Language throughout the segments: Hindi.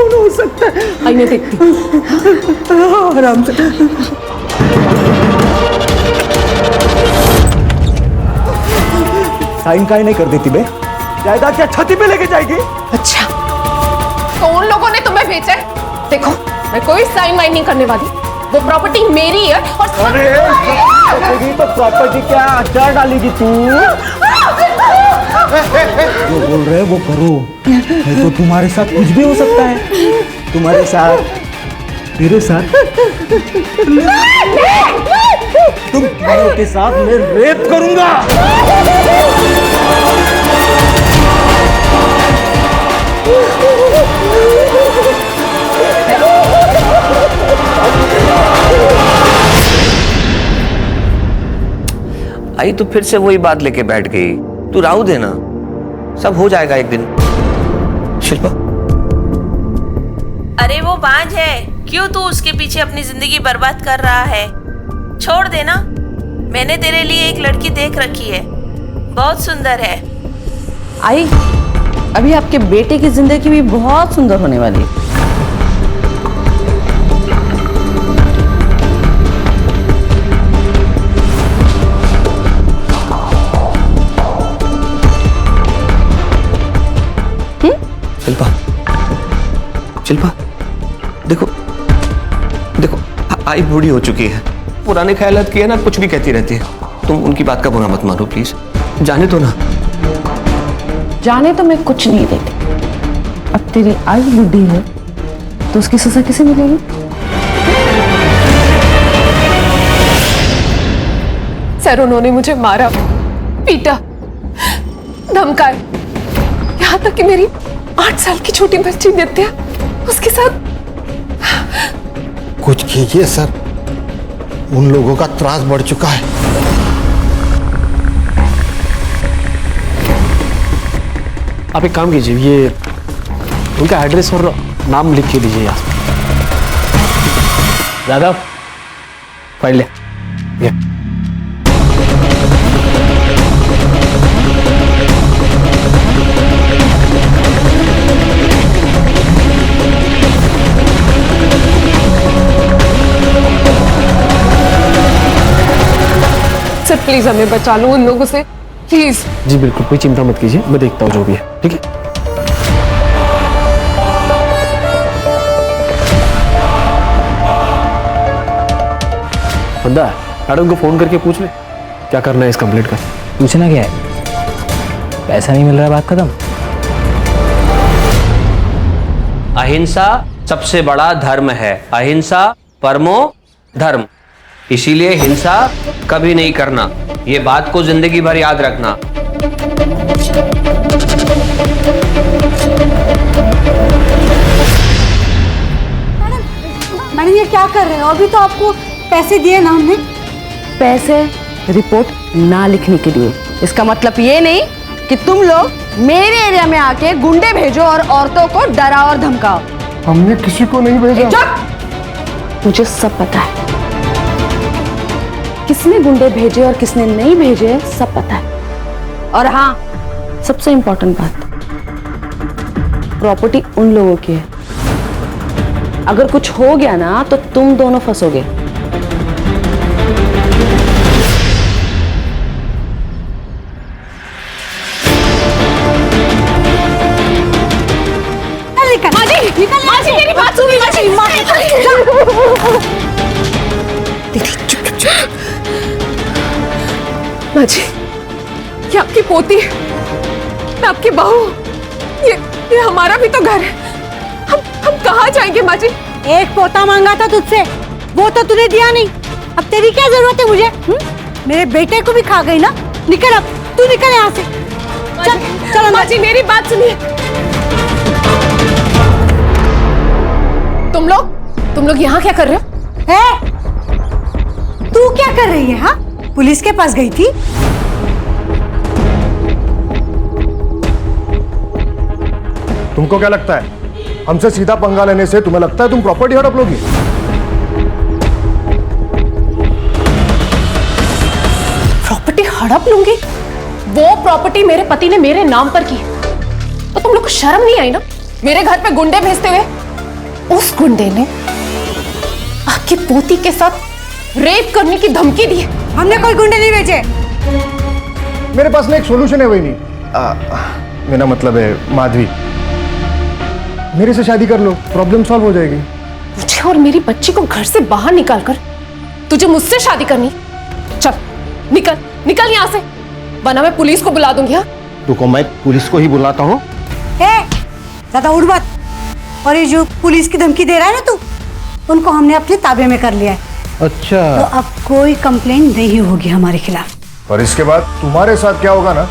कौन हो सकता है? आई मैं देखती हूँ। आराम से। साइन काहे नहीं कर देती बे? जायदाद क्या छाती पे लेके जाएगी? अच्छा, तो उन लोगों ने तुम्हें बेचा है? देखो, मैं कोई साइन वाइन नहीं करने वाली। वो प्रॉपर्टी मेरी है और अरे तो प्रॉपर्टी क्या अचार डालेगी तू? जो बोल रहे वो करो, नहीं तो तुम्हारे साथ कुछ भी हो सकता है। तुम्हारे साथ, मेरे साथ, तुम दोनों के साथ मैं रेप करूंगा। आई तो फिर से वही बात लेके बैठ गई। तू राहु देना, सब हो जाएगा एक दिन। शिल्पा, अरे वो बांझ है, क्यों तू उसके पीछे अपनी जिंदगी बर्बाद कर रहा है? छोड़ देना। मैंने तेरे लिए एक लड़की देख रखी है, बहुत सुंदर है। आई, अभी आपके बेटे की जिंदगी भी बहुत सुंदर होने वाली है। शिल्पा, शिल्पा, देखो देखो, आई बूढ़ी हो चुकी है, पुराने ख्यालात की है ना, कुछ भी कहती रहती है। तुम उनकी बात का बुरा मत मानो प्लीज, जाने दो ना। जाने तो मैं कुछ नहीं देती। अब तेरी आई बुद्धि है तो उसकी सजा किसे मिलेगी? सर, उन्होंने मुझे मारा, पीटा, धमकाए, यहाँ तक कि मेरी 8 साल की छोटी बच्ची नित्या, उसके साथ। कुछ कीजिए सर, उन लोगों का त्रास बढ़ चुका है। आप एक काम कीजिए, ये उनका एड्रेस और नाम लिख के दीजिए यहाँ। यादव, फाइल ले। ये सर प्लीज हमें बचा लो उन लोगों से, प्लीज। जी बिल्कुल, कोई चिंता मत कीजिए, मैं देखता हूँ जो भी है, ठीक है? बंदा, मैडम को फोन करके पूछ ले क्या करना है इस कंप्लेंट का। पूछना क्या है? पैसा नहीं मिल रहा, बात खत्म। अहिंसा सबसे बड़ा धर्म है, अहिंसा परमो धर्म। इसीलिए हिंसा कभी नहीं करना, ये बात को जिंदगी भर याद रखना। मैडम ये क्या कर रहे हो? अभी तो आपको पैसे दिए ना हमने। पैसे रिपोर्ट ना लिखने के लिए। इसका मतलब ये नहीं कि तुम लोग मेरे एरिया में आके गुंडे भेजो और औरतों को डराओ और धमकाओ। हमने किसी को नहीं भेजा। चुप! मुझे सब पता है, किसने गुंडे भेजे और किसने नहीं भेजे सब पता है। और हाँ, सबसे इंपॉर्टेंट बात, प्रॉपर्टी उन लोगों की है। अगर कुछ हो गया ना तो तुम दोनों फंसोगे। माजी, मेरी बात सुनिए माजी। माजी, ये आपकी पोती है, मैं आपकी बहू। ये हमारा भी तो घर है। हम कहाँ जाएंगे माजी? एक पोता मांगा था तुझसे, वो तो तूने दिया नहीं। अब तेरी क्या जरूरत है मुझे? मेरे बेटे को भी खा गई ना। निकल, अब तू निकल यहाँ से। चल चल माजी, मेरी बात सुनिए। तुम लोग यहाँ क्या कर रहे हो? तू क्या कर रही है? हाँ, पुलिस के पास गई थी। तुमको क्या लगता है हमसे सीधा पंगा लेने से तुम्हें लगता है तुम प्रॉपर्टी हड़प लोगी? प्रॉपर्टी हड़प लूंगी? वो प्रॉपर्टी मेरे पति ने मेरे नाम पर की। तो तुम लोग को शर्म नहीं आई ना मेरे घर पे गुंडे भेजते हुए? उस गुंडे ने आपकी पोती के साथ रेप करने की धमकी दी है। हमने कोई गुंडे नहीं भेजे। मेरे पास में एक सॉल्यूशन है, वही नहीं। मेरा मतलब है माधवी, मेरे से शादी कर लो, प्रॉब्लम सॉल्व हो जाएगी। मुझे और मेरी बच्ची को घर से बाहर निकालकर तुझे मुझसे शादी करनी? चल निकल निकल यहाँ से, वरना मैं पुलिस को बुला दूंगी। हाँ, रुको, मैं पुलिस को ही बुलाता हूँ। ज्यादा उड़ मत। और ये जो पुलिस की धमकी दे रहा है ना तू, उनको हमने अपने ताबे में कर लिया है। अच्छा, तो अब कोई कंप्लेंट नहीं होगी हमारे खिलाफ। और इसके बाद तुम्हारे साथ क्या होगा ना,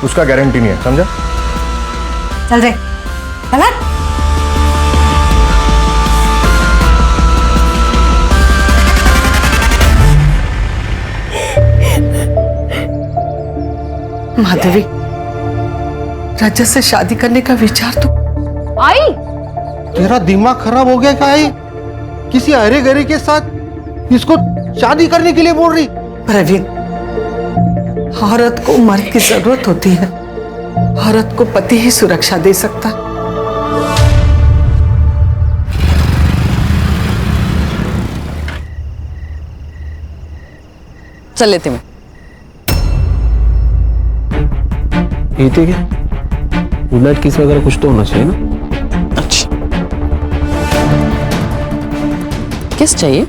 उसका गारंटी नहीं है, समझा? चल रे, चल। माधवी, रजत से शादी करने का विचार तो आई। तेरा दिमाग खराब हो गया क्या? आई किसी अरे गरे के साथ इसको शादी करने के लिए बोल रही? प्रवीण, औरत को मर्द की जरूरत होती है, औरत को पति ही सुरक्षा दे सकता। चल लेते मैं। ये थे क्या? गुड नाइट किस वगैरह कुछ तो होना चाहिए ना? अच्छा, किस चाहिए?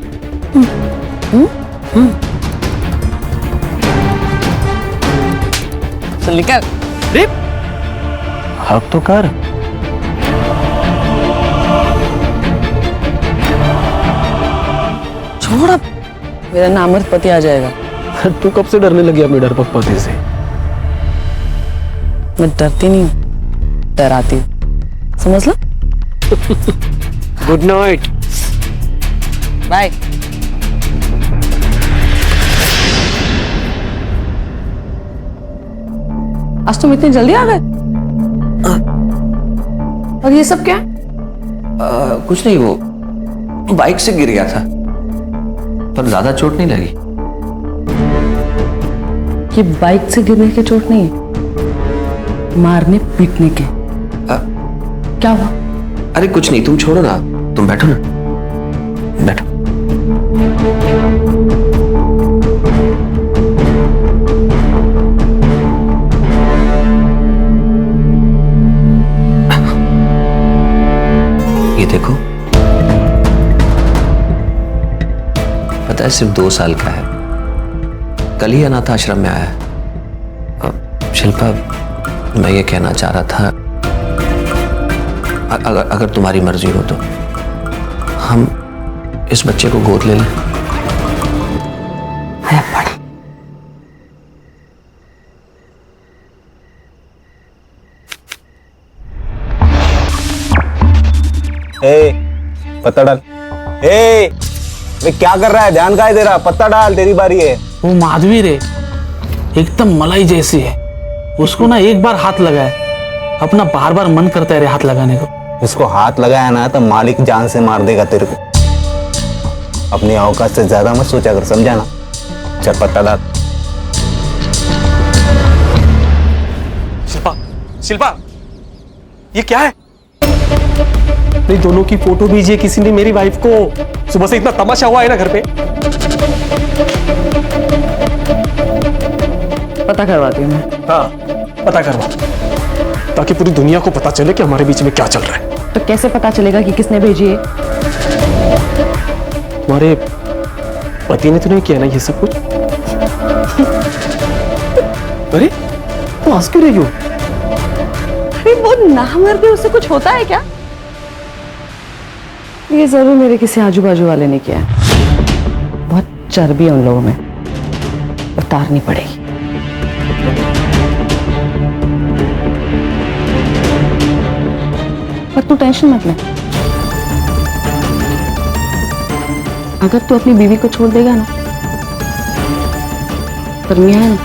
चल निकल। हक तो कर। छोड़, अब मेरा नामर्द पति आ जाएगा। तू कब से डरने लगी अपने डरपोक पति से? मैं डरती नहीं हूँ, डराती हूँ, समझ लो। Good night. बाय। आज तुम इतनी जल्दी आ गए? और ये सब क्या है? कुछ नहीं, वो बाइक से गिर गया था, पर ज्यादा चोट नहीं लगी। ये बाइक से गिरने की चोट नहीं है, मारने पीटने के। क्या हुआ? अरे कुछ नहीं, तुम छोड़ो ना, तुम बैठो ना, बैठो। ये देखो, पता है सिर्फ 2 साल का है, कल ही अनाथ आश्रम में आया है। शिल्पा, मैं ये कहना चाह रहा था, अगर तुम्हारी मर्जी हो तो हम इस बच्चे को गोद ले लें। पत्ता डाल। वे क्या कर रहा है? ध्यान का है तेरा? पत्ता डाल, तेरी बारी है। वो माधवी रे, एकदम मलाई जैसी है, उसको ना एक बार हाथ लगाए अपना बार बार मन करता है रे हाथ लगाने को। इसको हाथ लगाया ना तो मालिक जान से मार देगा तेरे को। अपनी औकात से ज्यादा मत सोचा कर, समझा ना? चल पत्ता डाल। शिल्पा, शिल्पा, ये क्या है? नहीं, दोनों की फोटो भेजिए किसी ने मेरी वाइफ को। सुबह से इतना तमाशा हुआ है ना घर पे। पता करवाती हूँ मैं। हाँ, पता करवा, ताकि पूरी दुनिया को पता चले कि हमारे बीच में क्या चल रहा है। तो कैसे पता चलेगा कि किसने भेजी है? तुम्हारे पति ने तो नहीं किया ना ये सब कुछ? अरे तुम हंस क्यों रही हो? अरे वो नामर्द है, उससे कुछ होता है क्या? ये जरूर मेरे किसी आजू बाजू वाले ने किया है। बहुत चर्बी है उन लोगों में, उतारनी पड़ेगी। पर तू टेंशन मत ले, अगर तू अपनी बीवी को छोड़ देगा ना, पर मियां है ना,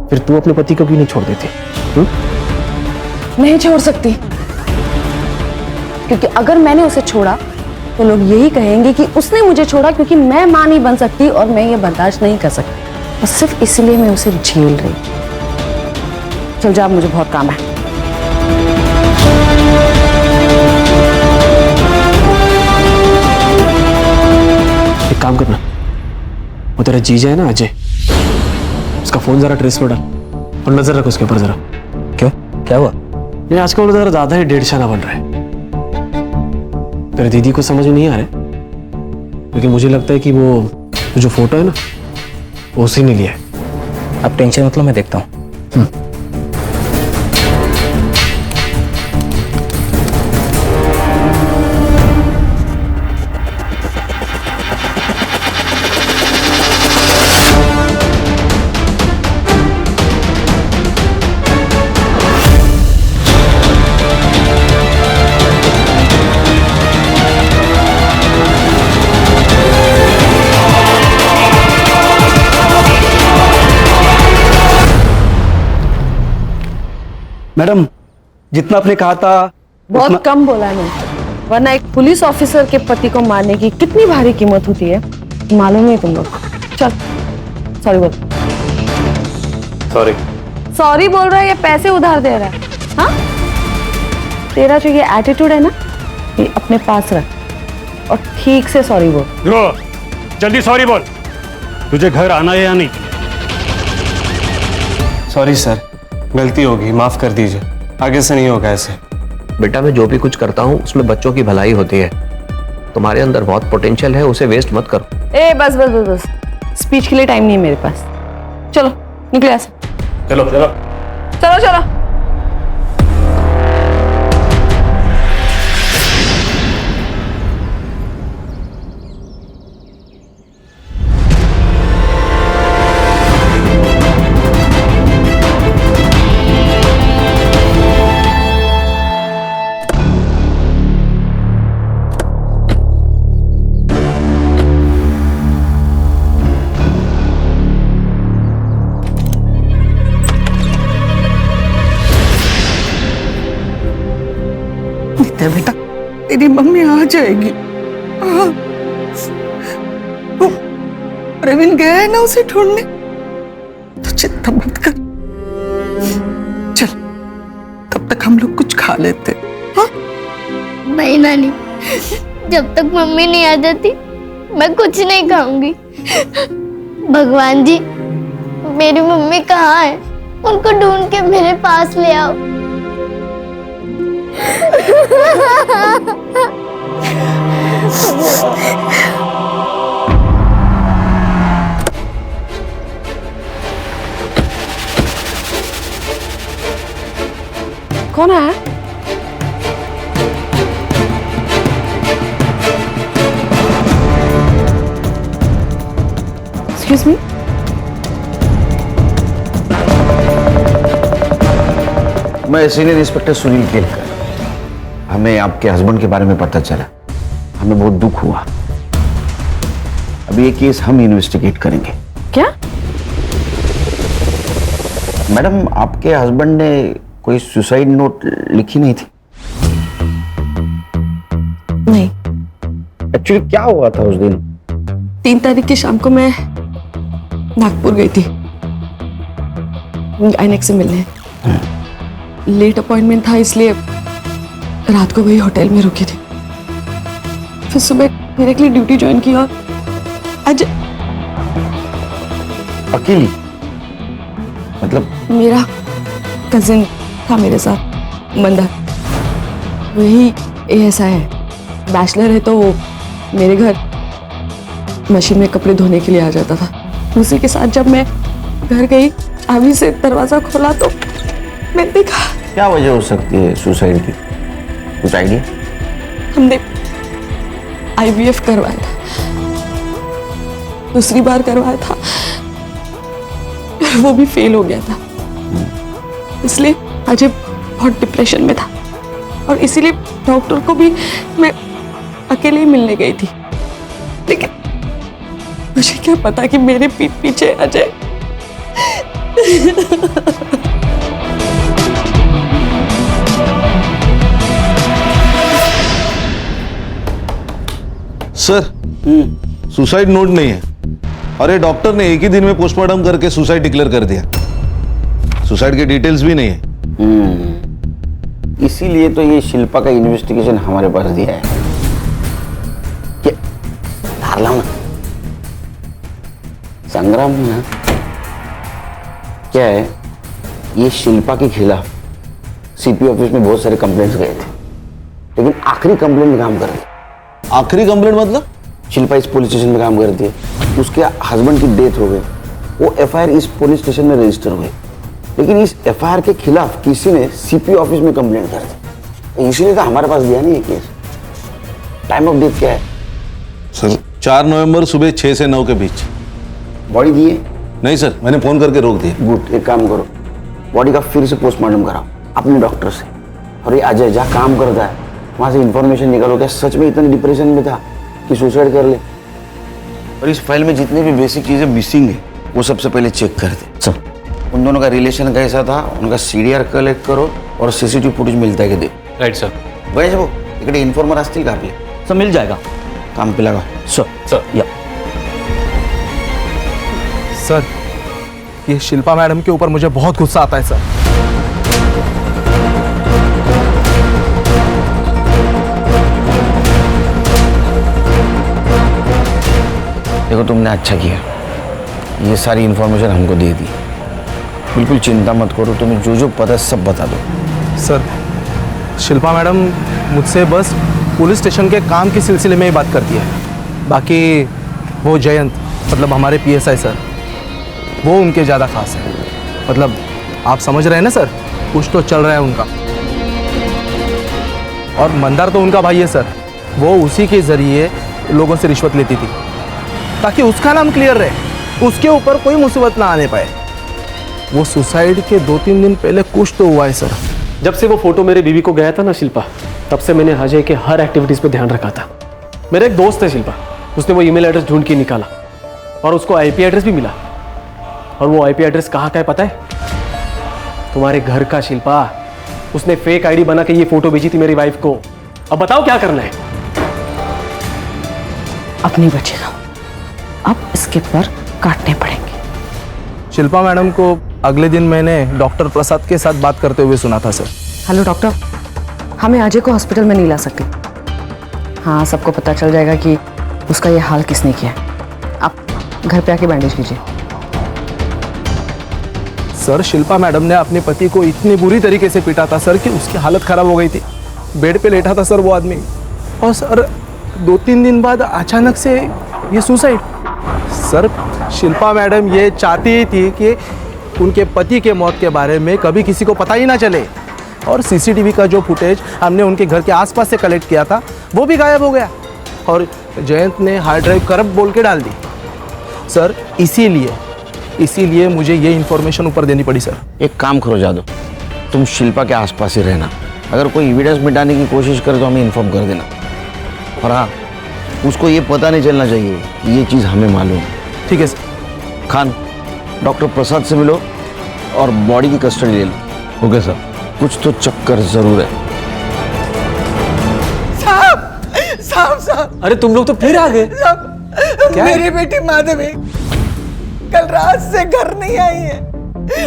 फिर तू अपने पति को भी नहीं छोड़ देती? नहीं छोड़ सकती, क्योंकि अगर मैंने उसे छोड़ा तो लोग यही कहेंगे कि उसने मुझे छोड़ा क्योंकि मैं मां नहीं बन सकती और मैं ये बर्दाश्त नहीं कर सकती। और सिर्फ इसलिए मैं उसे झेल रही। चल जा, मुझे बहुत काम है। तेरा जीजा है ना अजय, उसका फोन जरा ट्रेस पर डाल और नजर रख उसके ऊपर जरा। क्यों, क्या हुआ? नहीं, आजकल वो जरा ज्यादा ही डेढ़शाना बन रहा है। तेरी दीदी को समझ में नहीं आ रहा है, लेकिन मुझे लगता है कि वो जो फोटो है ना वो उसी ने लिया है। आप टेंशन मत लो, मैं देखता हूँ। मैडम, जितना आपने कहा था बहुत कम बोला है मैंने, वरना एक पुलिस ऑफिसर के पति को मारने की कितनी भारी कीमत होती है मालूम नहीं तुम लोग। चल सॉरी बोल। सॉरी बोल रहा है या पैसे उधार दे रहा है? हाँ, तेरा जो ये एटीट्यूड है ना, ये अपने पास रख और ठीक से सॉरी बोल। जल्दी सॉरी बोल। तुझे घर आना है या नहीं? सॉरी सर, गलती होगी, माफ कर दीजिए, आगे से नहीं होगा ऐसे। बेटा मैं जो भी कुछ करता हूँ उसमें बच्चों की भलाई होती है। तुम्हारे अंदर बहुत पोटेंशियल है, उसे वेस्ट मत करो। ए बस बस बस बस, स्पीच के लिए टाइम नहीं है मेरे पास। चलो निकले ऐसे। चलो चलो चलो चलो। बेटा, तेरी मम्मी आ जाएगी। वो प्रवीण गया है ना उसे ढूंढने, तो चिंता मत कर। चल तब तक हम लोग कुछ खा लेते। हाँ? नहीं नानी, जब तक मम्मी नहीं आ जाती मैं कुछ नहीं खाऊंगी। भगवान जी, मेरी मम्मी कहाँ है? उनको ढूंढ के मेरे पास ले आओ। कौन है? Excuse me. मैं सीनियर इंस्पेक्टर सुनील केलकर। हमें आपके हस्बैंड के बारे में पता चला, हमें बहुत दुख हुआ। अभी ये केस हम इन्वेस्टिगेट करेंगे। क्या? मैडम, आपके हस्बैंड ने कोई सुसाइड नोट लिखी नहीं थी? नहीं। एक्चुअली क्या हुआ था उस दिन? 3 तारीख की शाम को मैं नागपुर गई थी गायनेक से मिलने। लेट अपॉइंटमेंट था, इसलिए रात को वही होटल में रुकी थी। फिर सुबह डायरेक्टली ड्यूटी ज्वाइन की और आज अकेली? मतलब मेरा कजिन था मेरे साथ, मंदा। वही ASI है, बैचलर है, तो वो मेरे घर मशीन में कपड़े धोने के लिए आ जाता था। उसी के साथ जब मैं घर गई, चाबी से दरवाजा खोला तो मैंने देखा। क्या वजह हो सकती है सुसाइड की? कुछ आइडिया? हमने IVF करवाया था, दूसरी बार करवाया था, वो भी फेल हो गया था। इसलिए अजय बहुत डिप्रेशन में था और इसीलिए डॉक्टर को भी मैं अकेले ही मिलने गई थी। लेकिन मुझे क्या पता कि मेरे पीठ पीछे अजय सर, सुसाइड नोट नहीं है। अरे डॉक्टर ने एक ही दिन में पोस्टमार्टम करके सुसाइड डिक्लेयर कर दिया। सुसाइड के डिटेल्स भी नहीं है। इसीलिए तो ये शिल्पा का इन्वेस्टिगेशन हमारे पास दिया है। संग्राम है क्या है, ये शिल्पा के खिलाफ सीपी ऑफिस में बहुत सारे कंप्लेंट्स गए थे, लेकिन आखिरी कंप्लेंट में काम कर रही। आखिरी कंप्लेंट मतलब? शिल्पा इस पुलिस स्टेशन में काम करती है, उसके हस्बैंड की डेथ हो गई, वो एफआईआर इस पुलिस स्टेशन में रजिस्टर हुई, लेकिन इस एफआईआर के खिलाफ किसी ने सीपी ऑफिस में कंप्लेंट कर दी, इसीलिए तो हमारे पास दिया नहीं ये केस। टाइम ऑफ डेथ क्या है सर? 4 नवंबर सुबह 6 से 9 के बीच। बॉडी दिए? नहीं सर, मैंने फोन करके रोक दिया। गुड, एक काम करो, बॉडी का फिर से पोस्टमार्टम कराओ अपने डॉक्टर से, और ये अजय जहाँ काम करता है वहां से इंफॉर्मेशन निकालो, क्या सच में इतने डिप्रेशन में था कि सुसाइड कर ले। और इस फाइल में जितनी भी बेसिक चीजें मिसिंग है वो सबसे पहले चेक कर दे। सब उन दोनों का रिलेशन कैसा था, उनका सीडीआर कलेक्ट करो और सीसीटीवी फुटेज मिलता है कि दे। Right sir. गणेश भाऊ, इकडे इन्फॉर्मर असतील का आपले? सर मिल जाएगा। काम पे लगा। सर या सर, ये शिल्पा मैडम के ऊपर मुझे बहुत गुस्सा आता है सर। देखो तुमने अच्छा किया, ये सारी इन्फॉर्मेशन हमको दे दी। बिल्कुल चिंता मत करो, तुम्हें जो जो पता है सब बता दो। सर, शिल्पा मैडम मुझसे बस पुलिस स्टेशन के काम के सिलसिले में ही बात करती है, बाकी वो जयंत मतलब हमारे पीएसआई सर, वो उनके ज़्यादा खास है। मतलब आप समझ रहे हैं ना सर, कुछ तो चल रहा है उनका। और मंदार तो उनका भाई है सर, वो उसी के ज़रिए लोगों से रिश्वत लेती थी ताकि उसका नाम क्लियर रहे, उसके ऊपर कोई मुसीबत ना आने पाए। वो सुसाइड के 2-3 दिन पहले कुछ तो हुआ है सर। जब से वो फोटो मेरे बीवी को गया था ना शिल्पा, तब से मैंने अजय के हर एक्टिविटीज पे ध्यान रखा था। मेरा एक दोस्त है शिल्पा, उसने वो ईमेल एड्रेस ढूंढ के निकाला और उसको आईपी एड्रेस भी मिला। और वो आईपी एड्रेस कहाँ का है पता है? तुम्हारे घर का। शिल्पा, उसने फेक आईडी बना के ये फोटो भेजी थी मेरी वाइफ को। अब बताओ क्या करना है? अब नहीं बचेगा, अब इसके पर काटने पड़ेंगे। शिल्पा मैडम को अगले दिन मैंने डॉक्टर प्रसाद के साथ बात करते हुए सुना था सर। हेलो डॉक्टर, हमें अजय को हॉस्पिटल में नहीं ला सकते। हाँ, सबको पता चल जाएगा कि उसका ये हाल किसने किया। आप घर पे आके बैंडेज कीजिए। सर, शिल्पा मैडम ने अपने पति को इतनी बुरी तरीके से पीटा था सर कि उसकी हालत खराब हो गई थी। बेड पे लेटा था सर वो आदमी, और सर 2-3 दिन बाद अचानक से ये सुसाइड। सर, शिल्पा मैडम ये चाहती थी कि उनके पति के मौत के बारे में कभी किसी को पता ही ना चले, और सीसीटीवी का जो फुटेज हमने उनके घर के आसपास से कलेक्ट किया था वो भी गायब हो गया, और जयंत ने हार्ड ड्राइव करप्ट बोल के डाल दी। सर, इसीलिए मुझे ये इन्फॉर्मेशन ऊपर देनी पड़ी सर। एक काम करो जादव, तुम शिल्पा के आसपास ही रहना, अगर कोई एविडेंस मिटाने की कोशिश करे तो हमें इन्फॉर्म कर देना। और हाँ, उसको ये पता नहीं चलना चाहिए कि ये चीज़ हमें मालूम है। ठीक है सर। खान, डॉक्टर प्रसाद से मिलो और बॉडी की कस्टडी ले लो। Okay sir. कुछ तो चक्कर जरूर है। साहब, अरे तुम लोग तो फिर आ गए। मेरी बेटी माधवी कल रात से घर नहीं आई है।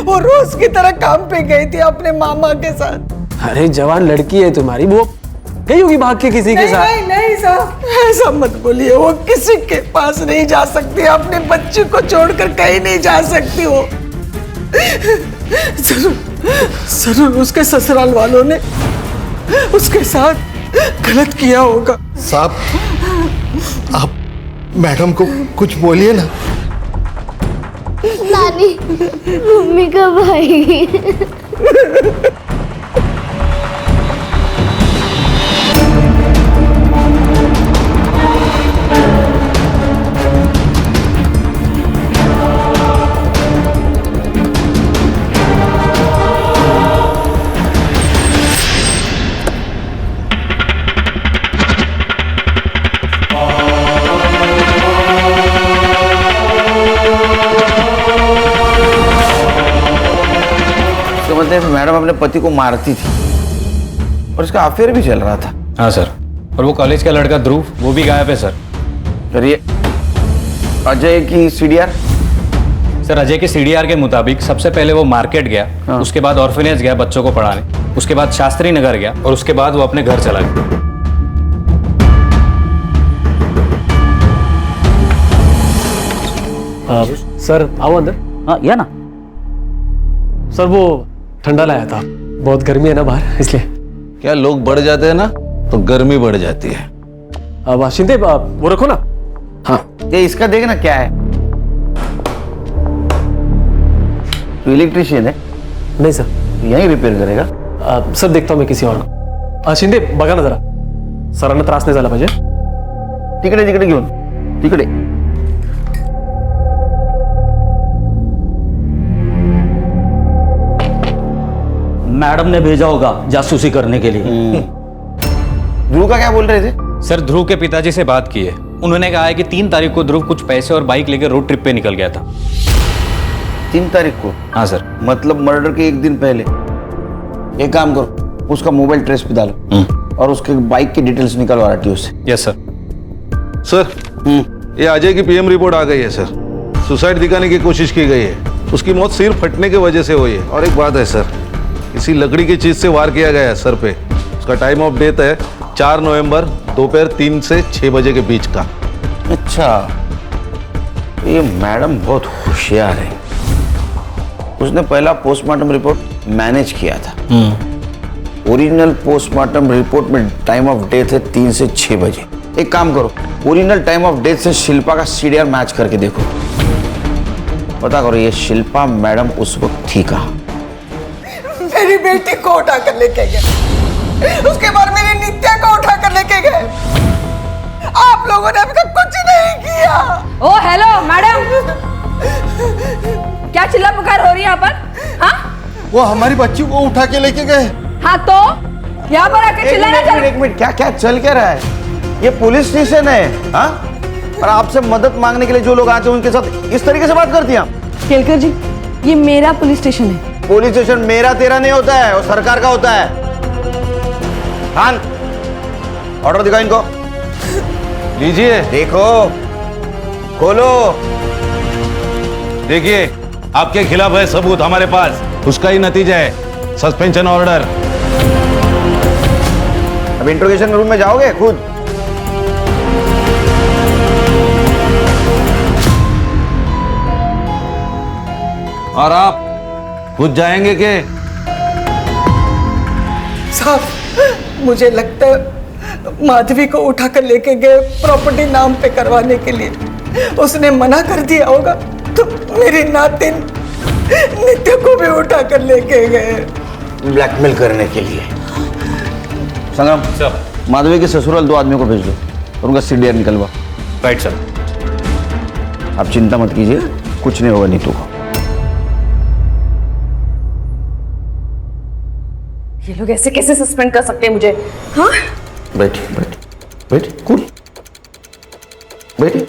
वो रोज की तरह काम पे गई थी अपने मामा के साथ। अरे जवान लड़की है तुम्हारी, वो गई होगी भाग के किसी के साथ। नहीं साहब, ऐसा मत बोलिए। वो किसी के पास नहीं जा सकती, अपने बच्चे को छोड़कर कहीं नहीं जा सकती। वो जरूर उसके ससुराल वालों ने उसके साथ गलत किया होगा। साहब, आप मैडम को कुछ बोलिए ना। नानी, मम्मी का भाई। मैडम अपने पति को मारती थी और इसका अफेयर भी चल रहा था। हाँ सर, और वो कॉलेज का लड़का ध्रुव, वो भी गायब है सर। फिर ये अजय की सीडीआर? सर, अजय के सीडीआर के मुताबिक सबसे पहले वो मार्केट गया, उसके बाद ऑर्फनेज गया बच्चों को पढ़ाने, उसके बाद शास्त्री नगर गया, और उसके बाद वो अपने घर चला गया। सर आओ अंदर। हाँ या ना। सर वो ठंडा लाया था, बहुत गर्मी है ना बाहर, इसलिए। क्या लोग बढ़ जाते हैं ना तो गर्मी बढ़ जाती है। अब शिंदे वो रखो ना। हाँ ये इसका देखना क्या है, तो इलेक्ट्रिशियन है? नहीं सर। यहीं रिपेयर करेगा? सर देखता हूँ मैं किसी और को। शिंदे बघा ना जरा, सरांना त्रास नाही झाला पाहिजे। तिकडे तिकडे घेऊन, तिकडे। मैडम ने भेजा होगा जासूसी करने के लिए। ध्रुव का क्या बोल रहे थे? सर ध्रुव के पिताजी से बात की है, उन्होंने कहा है कि 3 तारीख को ध्रुव कुछ पैसे और बाइक लेकर रोड ट्रिप पे निकल गया था। 3 तारीख को? हाँ सर। मतलब मर्डर के 1 दिन पहले। एक काम करो, उसका मोबाइल ट्रेस पे डालो और उसके बाइक की डिटेल्स निकलवा आरटीओ से। Yes sir. सर ये अजय की पीएम रिपोर्ट आ गई है सर। सुसाइड दिखाने की कोशिश की गई है, उसकी मौत सिर फटने की वजह से हुई है। और एक बात है सर, इसी लकड़ी की चीज से वार किया गया है सर पे। उसका टाइम ऑफ डेथ है 4 नवंबर दोपहर 3 से 6 बजे के बीच का। अच्छा, ये मैडम बहुत होशियार है। उसने पहला पोस्टमार्टम रिपोर्ट मैनेज किया था। ओरिजिनल पोस्टमार्टम रिपोर्ट में टाइम ऑफ डेथ है 3 से 6 बजे। एक काम करो, ओरिजिनल टाइम ऑफ डेथ से शिल्पा का सीडीआर मैच करके देखो, पता करो ये शिल्पा मैडम उस वक्त थी कहाँ। मेरी बेटी को उठा कर लेके गए, उसके बाद मेरी नित्या को उठा कर लेके गए। आप लोगों ने अभी तक कुछ नहीं किया। ओ हेलो मैडम, क्या चिल्ला पुकार हो रही है यहाँ पर? हाँ वो हमारी बच्ची को उठा के लेके गए। हाँ तो यहाँ पर आके चिल्लाना चल। एक मिनट, क्या क्या चल क्या रहा है? ये पुलिस स्टेशन है। हाँ, और आपसे मदद मांगने के लिए जो लोग आते हैं उनके साथ इस तरीके से बात करती हैं आप? केलकर जी, ये मेरा पुलिस स्टेशन है। पुलिस स्टेशन मेरा तेरा नहीं होता है, वो सरकार का होता है। खान, ऑर्डर दिखाओ इनको। लीजिए। देखो, खोलो। देखिए आपके खिलाफ है सबूत हमारे पास, उसका ही नतीजा है सस्पेंशन ऑर्डर। अब इंट्रोगेशन रूम में जाओगे खुद? और आप खुद जाएंगे के? साहब मुझे लगता है माधवी को उठा कर लेके गए प्रॉपर्टी नाम पे करवाने के लिए। उसने मना कर दिया होगा तो मेरी नातिन नित्य को भी उठा कर लेके गए ब्लैकमेल करने के लिए। संगम सर, माधवी के ससुराल 2 आदमियों को भेज दो और उनका सीडीआर निकलवा। Right sir. आप चिंता मत कीजिए, कुछ नहीं होगा नीतू को। ये लोग ऐसे कैसे सस्पेंड कर सकते हैं मुझे? हाँ बैठिए बैठिए बैठिए, कूल बैठिए।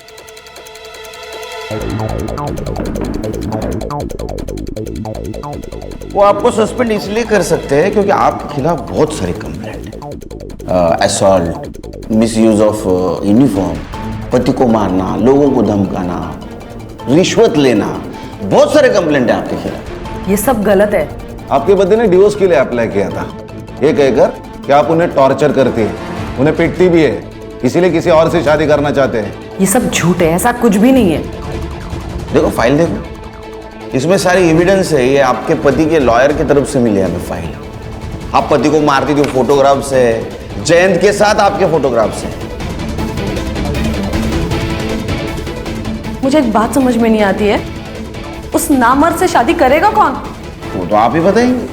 वो आपको सस्पेंड इसलिए कर सकते हैं क्योंकि आपके खिलाफ बहुत सारी कंप्लेंट है। असॉल्ट, मिसयूज ऑफ यूनिफॉर्म, पति को मारना, लोगों को धमकाना, रिश्वत लेना, बहुत सारे कंप्लेंट है आपके खिलाफ। ये सब गलत है। आपके पति ने डिवोर्स के लिए अप्लाई किया था, ये कहकर कि आप उन्हें टॉर्चर करती है, उन्हें पीटती भी है, इसीलिए किसी और से शादी करना चाहते हैं। ये सब झूठ है, ऐसा कुछ भी नहीं है। देखो फाइल देखो, इसमें सारी एविडेंस है। ये आपके पति के लॉयर की तरफ से मिली है हमें फाइल। आप पति को मारती थी, फोटोग्राफ्स है, जयंत के साथ आपके फोटोग्राफ्स है। मुझे एक बात समझ में नहीं आती है, उस नामर्द से शादी करेगा कौन? वो तो आप ही बताएंगे।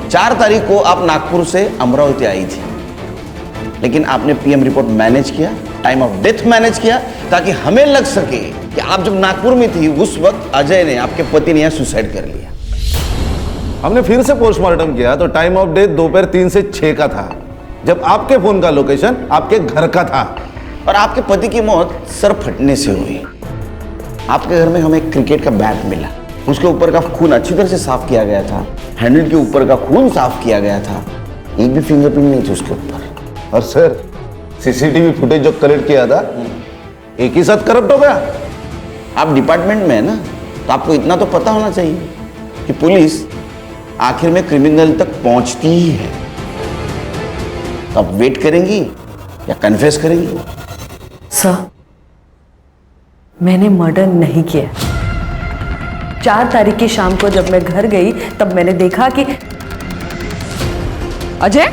4 तारीख को आप नागपुर से अमरावती आई थी, लेकिन आपने पीएम रिपोर्ट मैनेज किया, टाइम ऑफ डेथ मैनेज किया, ताकि हमें लग सके कि आप जब नागपुर में थी उस वक्त अजय ने, आपके पति ने, यहाँ सुसाइड कर लिया। हमने फिर से पोस्टमार्टम किया तो टाइम ऑफ डेथ दोपहर 3 से 6 का था, जब आपके फोन का लोकेशन आपके घर का था। और आपके पति की मौत सर फटने से हुई। आपके घर में हमें एक क्रिकेट का बैट मिला, उसके ऊपर का खून अच्छी तरह से साफ किया गया था, हैंडल के ऊपर का खून साफ किया गया था, एक भी फिंगरप्रिंट नहीं थी उसके ऊपर। और सर सीसीटीवी फुटेज जो कलेक्ट किया था एक ही साथ करप्ट हो गया। आप डिपार्टमेंट में है ना, तो आपको इतना तो पता होना चाहिए कि पुलिस आखिर में क्रिमिनल तक पहुंचती ही है। तो आप वेट करेंगी या कन्फेस करेंगी? सर, मैंने मर्डर नहीं किया। 4 तारीख की शाम को जब मैं घर गई तब मैंने देखा कि अजय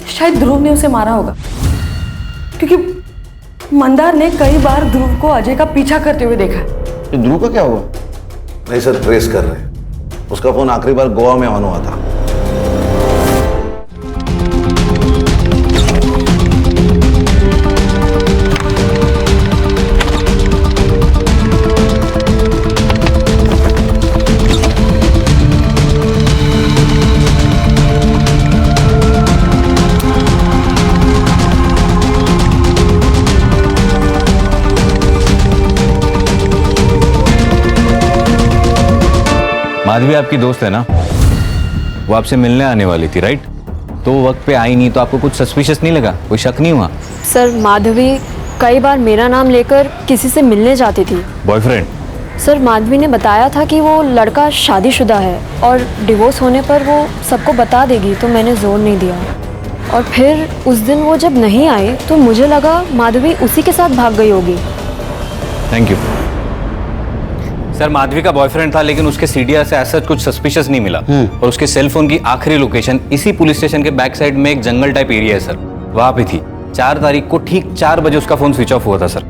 शायद ध्रुव ने उसे मारा होगा, क्योंकि मंदार ने कई बार ध्रुव को अजय का पीछा करते हुए देखा। तो ध्रुव का क्या हुआ? नहीं सर, ट्रेस कर रहे हैं। उसका फोन आखिरी बार गोवा में ऑन हुआ था। माधवी आपकी दोस्त है ना, वो आपसे मिलने आने वाली थी राइट? तो वो वक्त पे आई नहीं तो आपको कुछ सस्पिशियस नहीं लगा? कोई शक नहीं हुआ? सर माधवी कई बार मेरा नाम लेकर किसी से मिलने जाती थी। बॉयफ्रेंड? सर माधवी ने बताया था कि वो लड़का शादीशुदा है और डिवोर्स होने पर वो सबको बता देगी, तो मैंने जोर नहीं दिया। और फिर उस दिन वो जब नहीं आई तो मुझे लगा माधवी उसी के साथ भाग गई होगी। Thank you sir. माधवी का बॉयफ्रेंड था लेकिन उसके सीडीआर से ऐसा कुछ सस्पिशियस नहीं मिला और उसके सेल फोन की आखिरी लोकेशन इसी पुलिस स्टेशन के बैक साइड में एक जंगल टाइप एरिया है सर, वहां पे थी। 4 तारीख को ठीक 4 बजे उसका फोन स्विच ऑफ हुआ था सर।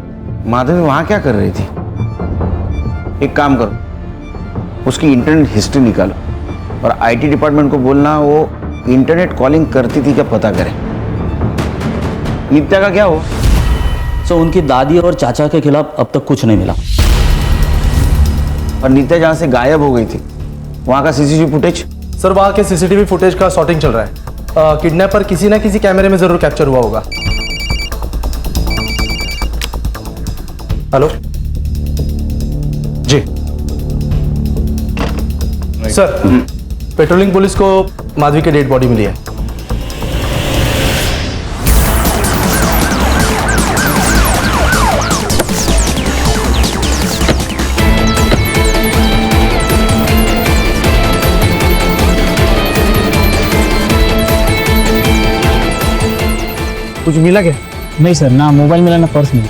माधवी वहां क्या कर रही थी? एक काम करो, उसकी इंटरनेट हिस्ट्री निकालो और आईटी डिपार्टमेंट को बोलना वो इंटरनेट कॉलिंग करती थी क्या पता करें। नित्या का क्या हुआ? सो उनकी दादी और चाचा के खिलाफ अब तक कुछ नहीं मिला। और नित्या जहां से गायब हो गई थी वहां का सीसीटीवी फुटेज? सर वहां के सीसीटीवी फुटेज का सॉर्टिंग चल रहा है। किडनैपर किसी ना किसी कैमरे में जरूर कैप्चर हुआ होगा। हेलो जी सर, पेट्रोलिंग पुलिस को माधवी की डेड बॉडी मिली है। कुछ मिला क्या? नहीं सर, ना मोबाइल मिला ना पर्स मिला।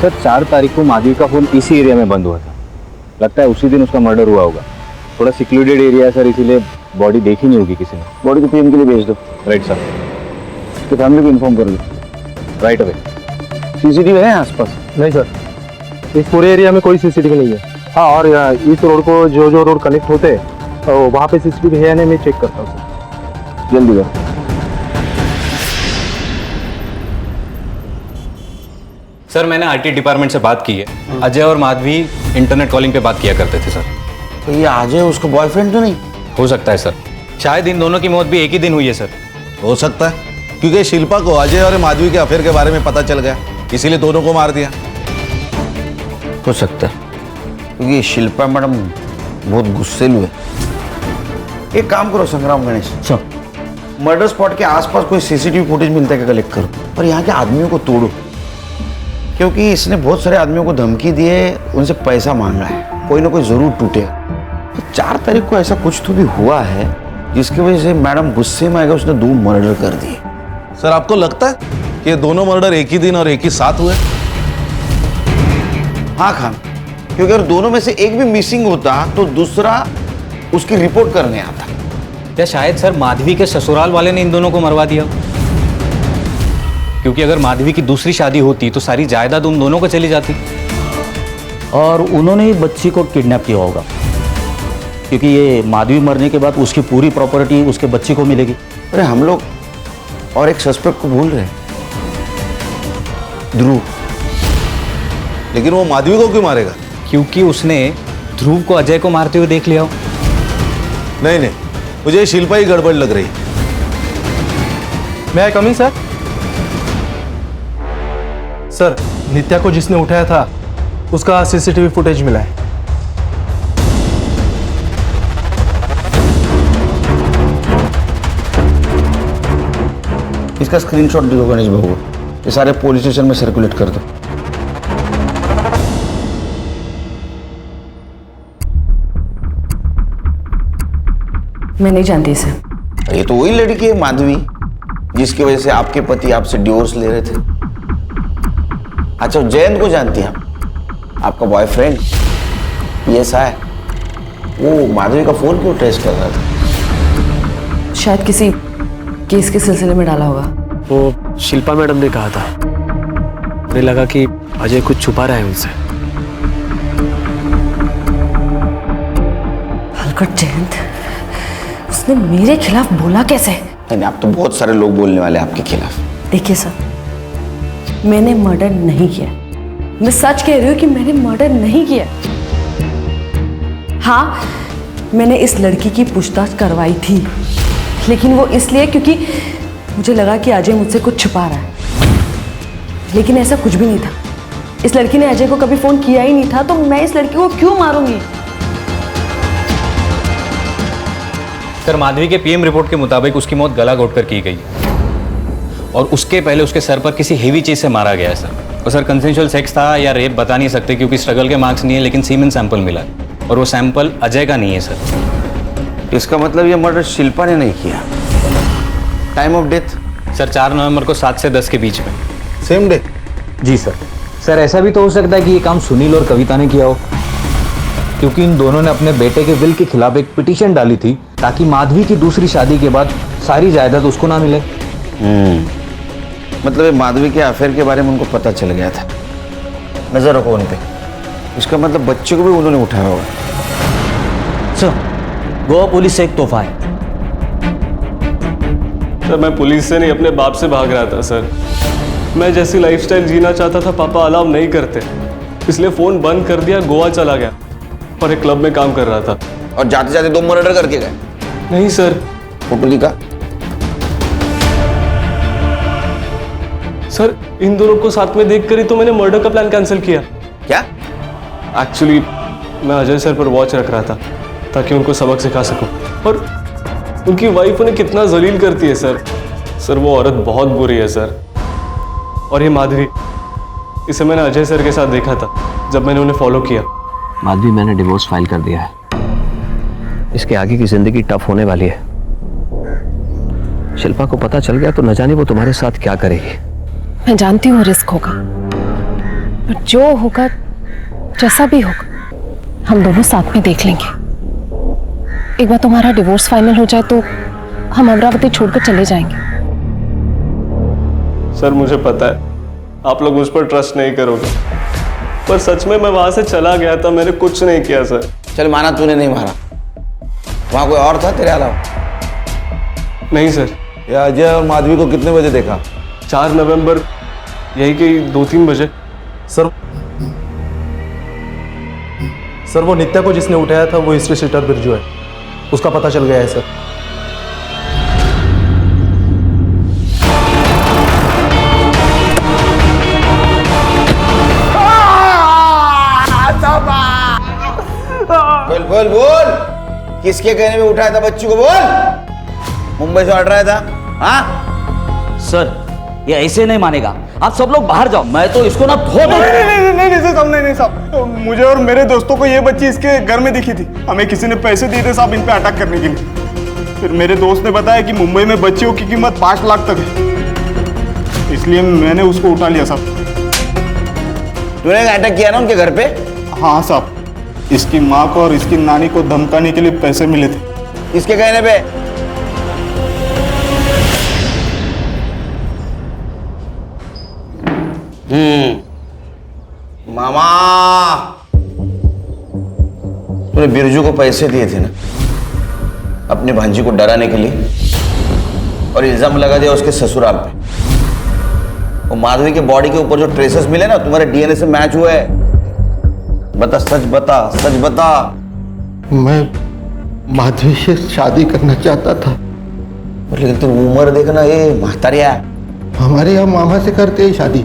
सर 4 तारीख को माधवी का फोन इसी एरिया में बंद हुआ था, लगता है उसी दिन उसका मर्डर हुआ होगा। थोड़ा सिक्योर्डेड एरिया है सर, इसीलिए बॉडी देखी नहीं होगी किसी ने। बॉडी को पीएम के लिए भेज दो। Right sir. उसकी फैमिली को इन्फॉर्म कर दो। Right away. सीसीटीवी है आसपास? नहीं सर, इस पूरे एरिया में कोई सीसीटीवी नहीं है। हाँ, और इस रोड को जो रोड कनेक्ट होते हैं तो वहाँ पे सीसीटीवी है या नहीं मैं चेक करता हूँ सर। जल्दी करो। सर मैंने आईटी डिपार्टमेंट से बात की है, अजय और माधवी इंटरनेट कॉलिंग पे बात किया करते थे सर। तो ये अजय उसका बॉयफ्रेंड तो नहीं हो सकता है सर? शायद इन दोनों की मौत भी एक ही दिन हुई है सर। हो सकता है, क्योंकि शिल्पा को अजय और माधवी के अफेयर के बारे में पता चल गया, इसीलिए दोनों को मार दिया। हो सकता है, क्योंकि शिल्पा मैडम बहुत गुस्सेलू है। एक काम करो संग्राम गणेश सर, मर्डर स्पॉट के आसपास कोई सीसीटीवी फुटेज मिलता है क्या कलेक्ट करो और यहाँ के आदमियों को तोड़ो, क्योंकि इसने बहुत सारे आदमियों को धमकी दी है, उनसे पैसा मांगा है, कोई ना कोई जरूर टूटेगा। तो 4 तारीख को ऐसा कुछ तो भी हुआ है जिसकी वजह से मैडम गुस्से में आएगा, उसने 2 मर्डर कर दिए। सर आपको लगता है कि ये दोनों मर्डर एक ही दिन और एक ही साथ हुए? हाँ खान, क्योंकि अगर दोनों में से एक भी मिसिंग होता तो दूसरा उसकी रिपोर्ट करने आता। क्या शायद सर माधवी के ससुराल वाले ने इन दोनों को मरवा दिया? क्योंकि अगर माधवी की दूसरी शादी होती तो सारी जायदाद उन दोनों को चली जाती। और उन्होंने ही बच्ची को किडनैप किया होगा, क्योंकि ये माधवी मरने के बाद उसकी पूरी प्रॉपर्टी उसके बच्ची को मिलेगी। अरे हम लोग और एक सस्पेक्ट को भूल रहे हैं, ध्रुव। लेकिन वो माधवी को क्यों मारेगा? क्योंकि उसने ध्रुव को अजय को मारते हुए देख लिया हो। नहीं नहीं, मुझे शिल्पा ही गड़बड़ लग रही। मैं कमिंग सर? सर नित्या को जिसने उठाया था उसका सीसीटीवी फुटेज मिला है। इसका स्क्रीनशॉट दिखो गणेश बाबू, ये सारे पुलिस स्टेशन में सर्कुलेट कर दो। मैं नहीं जानती इसे। ये तो वही लड़की है माधवी जिसकी वजह से आपके पति आपसे डिवोर्स ले रहे थे। अच्छा, जयंत को जानती हैं आपका बॉयफ्रेंड PSI, वो माधवी का फोन क्यों ट्रेस कर रहा था? शायद किसी केस के सिलसिले में डाला होगा। वो शिल्पा मैडम ने कहा था, मुझे लगा कि अजय कुछ छुपा रहा है उनसे। हलकट जयंत, उसने मेरे खिलाफ बोला कैसे? नहीं, आप तो बहुत सारे लोग बोलने वाले हैं आपके खिलाफ। देखिए सर, मैंने मर्डर नहीं किया। मैं सच कह रही हूँ कि मैंने मर्डर नहीं किया। हाँ, मैंने इस लड़की की पूछताछ करवाई थी, लेकिन वो इसलिए क्योंकि मुझे लगा कि अजय मुझसे कुछ छुपा रहा है। लेकिन ऐसा कुछ भी नहीं था। इस लड़की ने अजय को कभी फोन किया ही नहीं था, तो मैं इस लड़की को क्यों मारूंगी? सर, माधवी के PM रिपोर्ट के मुताबिक उसकी मौत गला घोटकर की गई और उसके पहले उसके सर पर किसी हेवी चीज से मारा गया है सर। और सर, कंसेंशुअल सेक्स था या रेप बता नहीं सकते क्योंकि स्ट्रगल के मार्क्स नहीं है, लेकिन सीमेन सैंपल मिला और वो सैंपल अजय का नहीं है सर। इसका मतलब ये मर्डर शिल्पा ने नहीं किया। Time of death? सर, 4 नवंबर को 7 से 10 के बीच में। Same day? जी सर। सर, ऐसा भी तो हो सकता है कि ये काम सुनील और कविता ने किया हो, क्योंकि इन दोनों ने अपने बेटे के विल के खिलाफ एक पिटीशन डाली थी ताकि माधवी की दूसरी शादी के बाद सारी जायदाद उसको ना मिले। मतलब ये माधवी के अफेयर के बारे में उनको पता चल गया था। नजर रखो उन पे। इसका मतलब बच्चे को भी उन्होंने उठाया होगा। सर, गोवा पुलिस से एक तोहफा है। सर, मैं पुलिस से नहीं अपने बाप से भाग रहा था सर। मैं जैसी लाइफस्टाइल जीना चाहता था पापा अलाउ नहीं करते, इसलिए फोन बंद कर दिया, गोवा चला गया और एक क्लब में काम कर रहा था। और जाते जाते 2 मर्डर करके गए? नहीं सर। फोटो दिखा? सर, इन दोनों को साथ में देखकर ही तो मैंने मर्डर का प्लान कैंसिल किया। क्या? एक्चुअली मैं अजय सर पर वॉच रख रहा था ताकि उनको सबक सिखा सकूं। और उनकी वाइफ उन्हें कितना जलील करती है सर। सर, वो औरत बहुत बुरी है सर। और ये माधवी, इसे मैंने अजय सर के साथ देखा था जब मैंने उन्हें फॉलो किया। माधवी, मैंने डिवोर्स फाइल कर दिया है। इसके आगे की जिंदगी टफ होने वाली है। शिल्पा को पता चल गया तो न जाने वो तुम्हारे साथ क्या करेगी। मैं जानती हूँ रिस्क होगा, पर जो होगा, जैसा भी होगा, हम दोनों साथ में देख लेंगे। एक बार तुम्हारा डिवोर्स फाइनल हो जाए तो हम अमरावती छोड़कर चले जाएंगे। सर, मुझे पता है आप लोग मुझ पर ट्रस्ट नहीं करोगे, पर सच में मैं वहां से चला गया था, मैंने कुछ नहीं किया सर। चल, माना तूने नहीं मारा, वहां कोई और था तेरे अलावा? नहीं सर। ये अजय और माधवी को कितने बजे देखा? 4 नवंबर यही कि 2-3 बजे। सर, वो नित्या को जिसने उठाया था वो हिस्ट्री सीटर बिरजू है, उसका पता चल गया है सर। बोल बोल बोल, किसके कहने में उठाया था बच्चों को? बोल। मुंबई से ऑर्डर आया था? हाँ सर, ये ऐसे नहीं मानेगा। आप सब लोग बाहर जाओ, मैं तो इसको ना धो दूं। नहीं साहब, मुझे और मेरे दोस्तों को ये बच्ची इसके घर में दिखी थी। हमें किसी ने पैसे दिए थे साहब इन पे अटैक करने के लिए। फिर मेरे दोस्त ने बताया कि मुंबई में बच्चियों की कीमत 5 लाख तक है, इसलिए मैंने उसको उठा लिया साहब। तूने अटैक किया ना उनके घर पे? हाँ साहब, इसकी माँ को और इसकी नानी को धमकाने के लिए पैसे मिले थे। इसके कहने पे? मामा, तूने बिरजू को पैसे दिए थे ना अपनी भांजी को डराने के लिए, और इल्जाम लगा दिया उसके ससुराल पे। वो माधवी के बॉडी के ऊपर जो ट्रेसेस मिले ना तुम्हारे DNA से मैच हुए। बता, सच बता, सच बता। मैं माधवी से शादी करना चाहता था। लेकिन तुम उम्र देखना, ये महतारिया। हमारे यहाँ मामा से करते हैं शादी।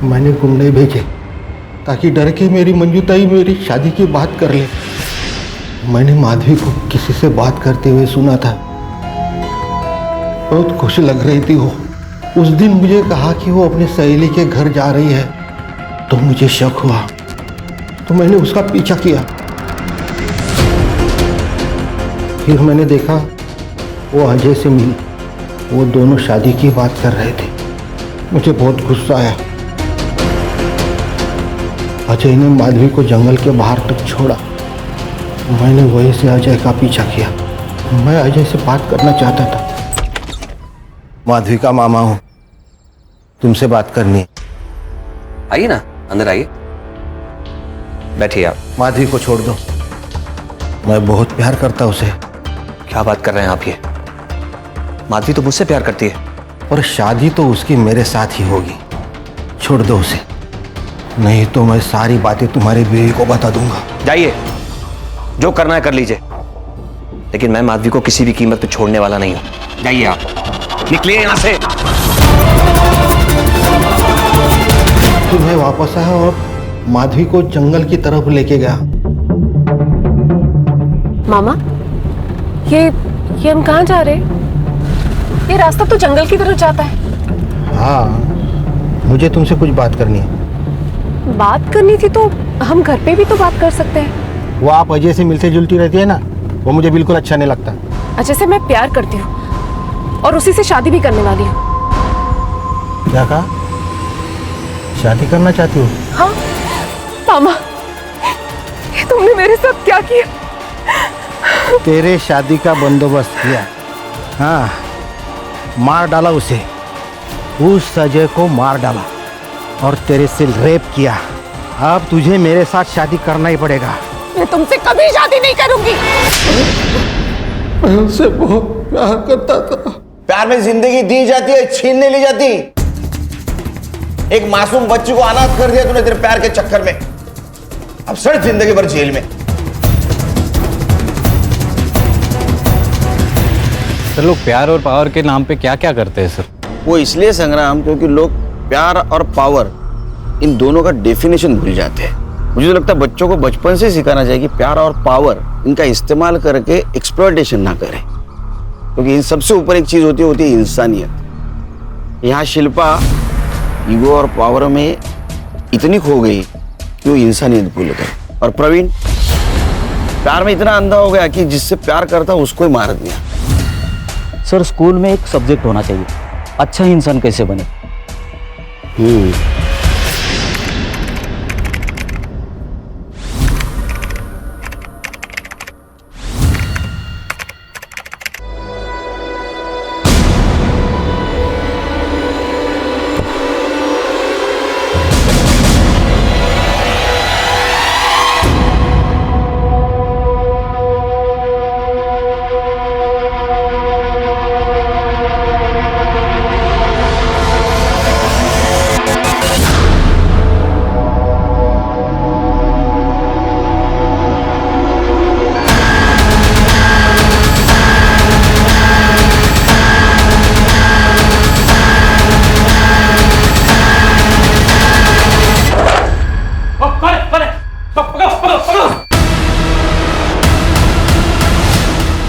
मैंने गुंडे भेजे ताकि डर के मेरी मंजूताई मेरी शादी की बात कर ले। मैंने माधवी को किसी से बात करते हुए सुना था, बहुत खुश लग रही थी वो। उस दिन मुझे कहा कि वो अपनी सहेली के घर जा रही है, तो मुझे शक हुआ, तो मैंने उसका पीछा किया। फिर मैंने देखा वो अजय से मिली, वो दोनों शादी की बात कर रहे थे। मुझे बहुत गुस्सा आया, अजय ने माधवी को जंगल के बाहर तक छोड़ा। मैंने वहीं से अजय का पीछा किया। मैं अजय से बात करना चाहता था। माधवी का मामा हूं, तुमसे बात करनी है। आइए ना, अंदर आइए, बैठिए आप। माधवी को छोड़ दो, मैं बहुत प्यार करता उसे। क्या बात कर रहे हैं आप ये? माधवी तो मुझसे प्यार करती है। और शादी तो उसकी मेरे साथ ही होगी। छोड़ दो उसे, नहीं तो मैं सारी बातें तुम्हारी बीवी को बता दूंगा। जाइए, जो करना है कर लीजिए, लेकिन मैं माधवी को किसी भी कीमत पे छोड़ने वाला नहीं हूं। जाइए आप, निकलिए यहां से। मैं वापस आया और माधवी को जंगल की तरफ लेके गया। मामा, ये हम कहाँ जा रहे हैं? ये रास्ता तो जंगल की तरफ जाता है। हाँ, मुझे तुमसे कुछ बात करनी है। बात करनी थी तो हम घर पे भी तो बात कर सकते हैं। वो आप अजय से मिलते जुलती रहती है ना, वो मुझे बिल्कुल अच्छा नहीं लगता। अजय से मैं प्यार करती हूँ और उसी से शादी भी करने वाली हूँ। क्या कहा? शादी करना चाहती हो? हाँ मामा, ये तुमने मेरे साथ क्या किया? तेरे शादी का बंदोबस्त किया। हाँ, मार डाला उसे, उस अजय को मार डाला और तेरे से रेप किया। अब तुझे मेरे साथ शादी करना ही पड़ेगा। मैं तुमसे कभी शादी नहीं करूंगी। मैं उनसे बहुत प्यार करता था। प्यार में जिंदगी दी जाती है, छीन नहीं ली जाती। एक मासूम बच्ची को अनाथ कर दिया तूने तेरे प्यार के चक्कर में। अब सड़ जिंदगी भर जेल में। सर, लोग प्यार और पावर के नाम पे क्या क्या करते हैं सर? वो इसलिए संग्राम, क्योंकि लोग प्यार और पावर इन दोनों का डेफिनेशन भूल जाते हैं। मुझे तो लगता है बच्चों को बचपन से सिखाना चाहिए कि प्यार और पावर इनका इस्तेमाल करके एक्सप्लॉयटेशन ना करें, क्योंकि इन सबसे ऊपर एक चीज होती है इंसानियत। यहाँ शिल्पा ईगो और पावर में इतनी खो गई कि वो इंसानियत भूल गई। और प्रवीण प्यार में इतना अंधा हो गया कि जिससे प्यार करता उसको ही मार दिया। सर, स्कूल में एक सब्जेक्ट होना चाहिए, अच्छा इंसान कैसे बने।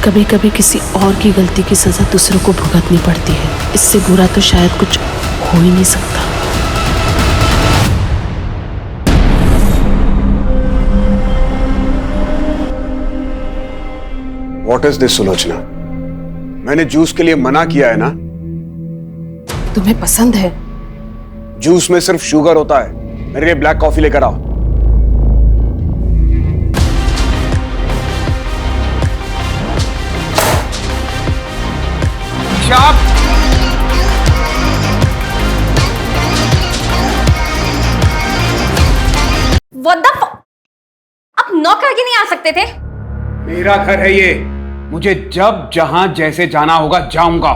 कभी कभी किसी और की गलती की सजा दूसरों को भुगतनी पड़ती है। इससे बुरा तो शायद कुछ हो ही नहीं सकता। What is this, Sulochana? मैंने जूस के लिए मना किया है ना। तुम्हें पसंद है? जूस में सिर्फ शुगर होता है। मेरे लिए ब्लैक कॉफी लेकर आओ। What the fuck? आप नॉक करके नहीं आ सकते थे? मेरा घर है ये, मुझे जब जहां जैसे जाना होगा जाऊंगा।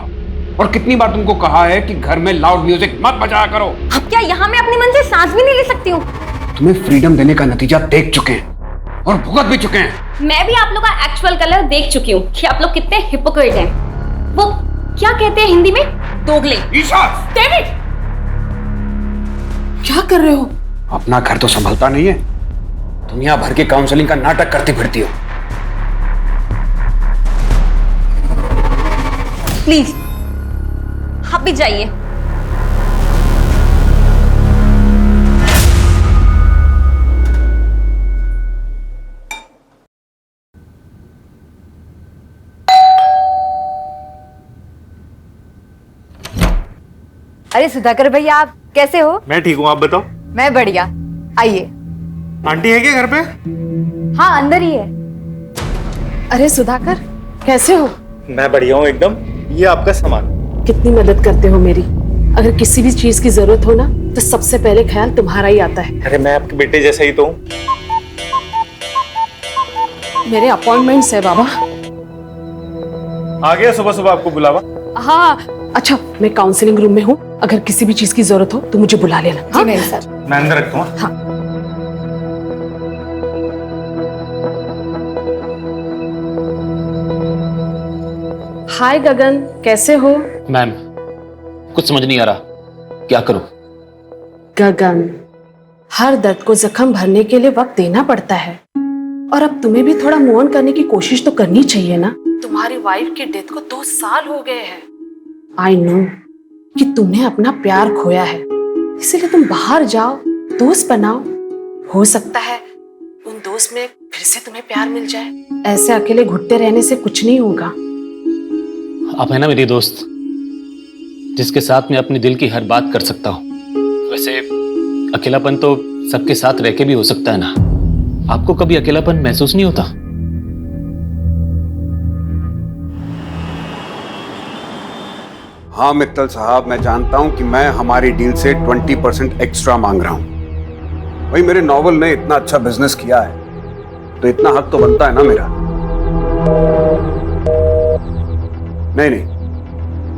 और कितनी बार तुमको कहा है कि घर में लाउड म्यूजिक मत बजाया करो। अब क्या यहाँ मैं अपने मन से सांस भी नहीं ले सकती हूँ? तुम्हें फ्रीडम देने का नतीजा देख चुके हैं और भुगत भी चुके हैं। मैं भी आप लोग का एक्चुअल कलर देख चुकी हूँ कि आप लोग कितने हिपोक्रेट हैं। वो क्या कहते हैं हिंदी में? दोगले। ईशा! डेविड! क्या कर रहे हो? अपना घर तो संभलता नहीं है, दुनिया भर के काउंसलिंग का नाटक करती फिरती हो। प्लीज आप भी जाइए। अरे सुधाकर भैया, आप कैसे हो? मैं ठीक हूँ, आप बताओ। मैं बढ़िया। आइए आंटी है क्या घर पे? हाँ अंदर ही है। अरे सुधाकर, कैसे हो? मैं बढ़िया हूँ एकदम। ये आपका सामान। कितनी मदद करते हो मेरी। अगर किसी भी चीज की जरूरत हो ना तो सबसे पहले ख्याल तुम्हारा ही आता है। अरे मैं आपके बेटे जैसा ही तो हूँ। मेरे अपॉइंटमेंट्स है बाबा। आ गया सुबह सुबह आपको बुलावा। हाँ अच्छा, मैं काउंसलिंग रूम में हूँ, अगर किसी भी चीज की जरूरत हो तो मुझे बुला लेना। हाँ? मेरे सर। मैं अंदर रखता हूँ। हाँ। हाय गगन, कैसे हो? मैम कुछ समझ नहीं आ रहा, क्या करूं? गगन, हर दर्द को जख्म भरने के लिए वक्त देना पड़ता है, और अब तुम्हें भी थोड़ा मूव ऑन करने की कोशिश तो करनी चाहिए ना। तुम्हारी वाइफ की डेथ को 2 साल हो गए हैं। आई नो कि तुमने अपना प्यार खोया है, इसीलिए तुम बाहर जाओ, दोस्त बनाओ। हो सकता है उन दोस्त में फिर से तुम्हें प्यार मिल जाए। ऐसे अकेले घुटते रहने से कुछ नहीं होगा। आप है ना मेरी दोस्त, जिसके साथ मैं अपने दिल की हर बात कर सकता हूँ। वैसे अकेलापन तो सबके साथ रह के भी हो सकता है ना। आपको कभी अकेलापन महसूस नहीं होता? हाँ मित्तल साहब, मैं जानता हूं कि मैं हमारी डील से 20% एक्स्ट्रा मांग रहा हूं। भाई मेरे नॉवल ने इतना अच्छा बिजनेस किया है तो इतना हक तो बनता है ना मेरा। नहीं,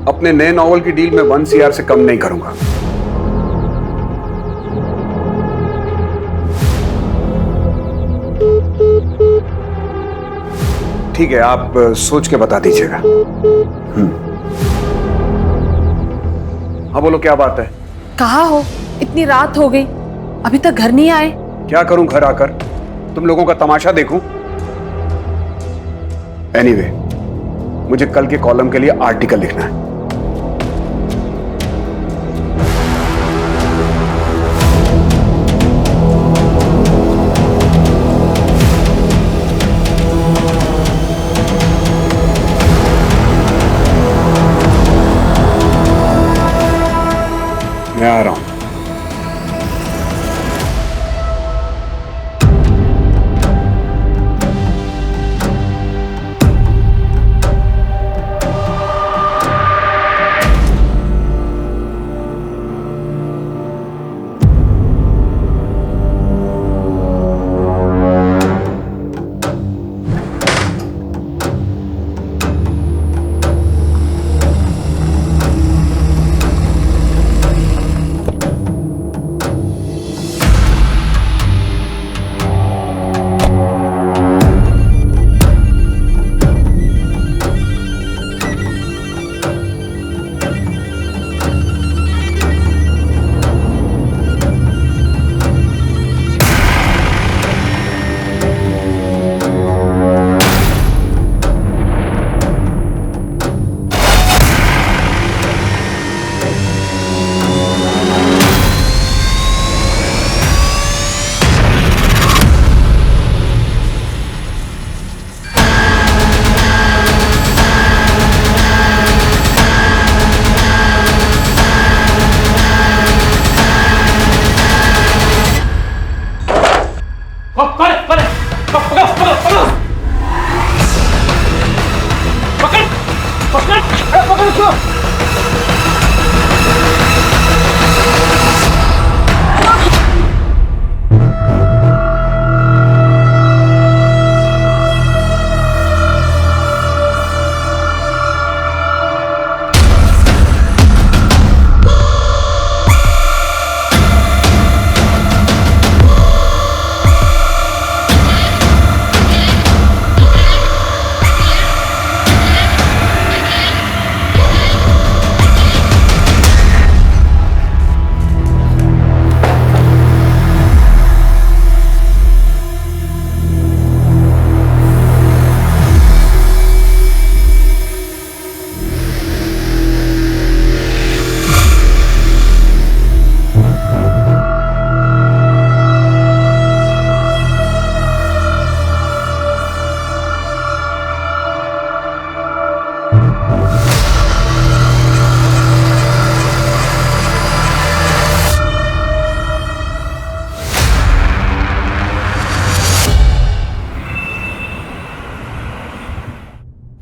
अपने नए नॉवल की डील में 1 CR से कम नहीं करूंगा। ठीक है, आप सोच के बता दीजिएगा। हाँ बोलो, क्या बात है? कहाँ हो? इतनी रात हो गई, अभी तक घर नहीं आए। क्या करूं घर आकर? तुम लोगों का तमाशा देखूं? एनीवे, मुझे कल के कॉलम के लिए आर्टिकल लिखना है। मैं आ रहा हूं।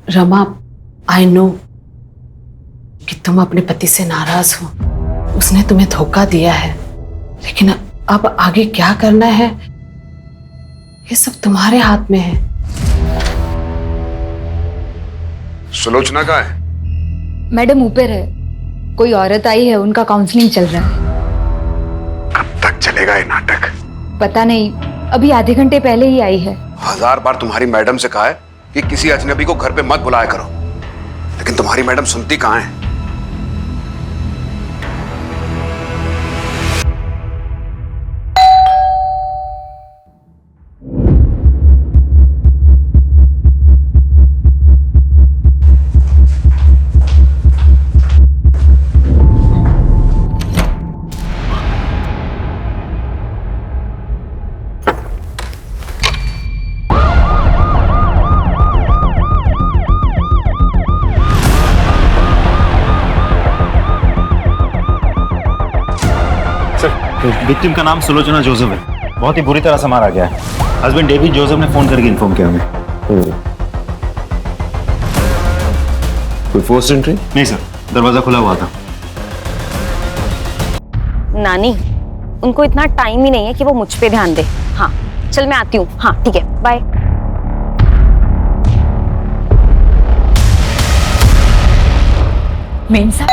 रमा, आई नो कि तुम अपने पति से नाराज हो, उसने तुम्हें धोखा दिया है, लेकिन अब आगे क्या करना है ये सब तुम्हारे हाथ में है। सुलोचना कहाँ है? मैडम ऊपर है, कोई औरत आई है, उनका काउंसलिंग चल रहा है। कब तक चलेगा ये नाटक? पता नहीं, अभी आधे घंटे पहले ही आई है। 1000 बार तुम्हारी मैडम से कहा है कि किसी अजनबी को घर पे मत बुलाया करो, लेकिन तुम्हारी मैडम सुनती कहाँ है? विक्टिम का नाम सुलोचना जोसेफ है, बहुत ही बुरी तरह से मारा गया है। हस्बैंड डेविड जोसेफ ने फोन करके इन्फॉर्म किया हमें। कोई फोर्स एंट्री? नहीं सर, दरवाजा खुला हुआ था। नानी, उनको इतना टाइम ही नहीं है कि वो मुझ पे ध्यान दे। हाँ चल, मैं आती हूँ। हाँ ठीक है, बाय। मेम साहब,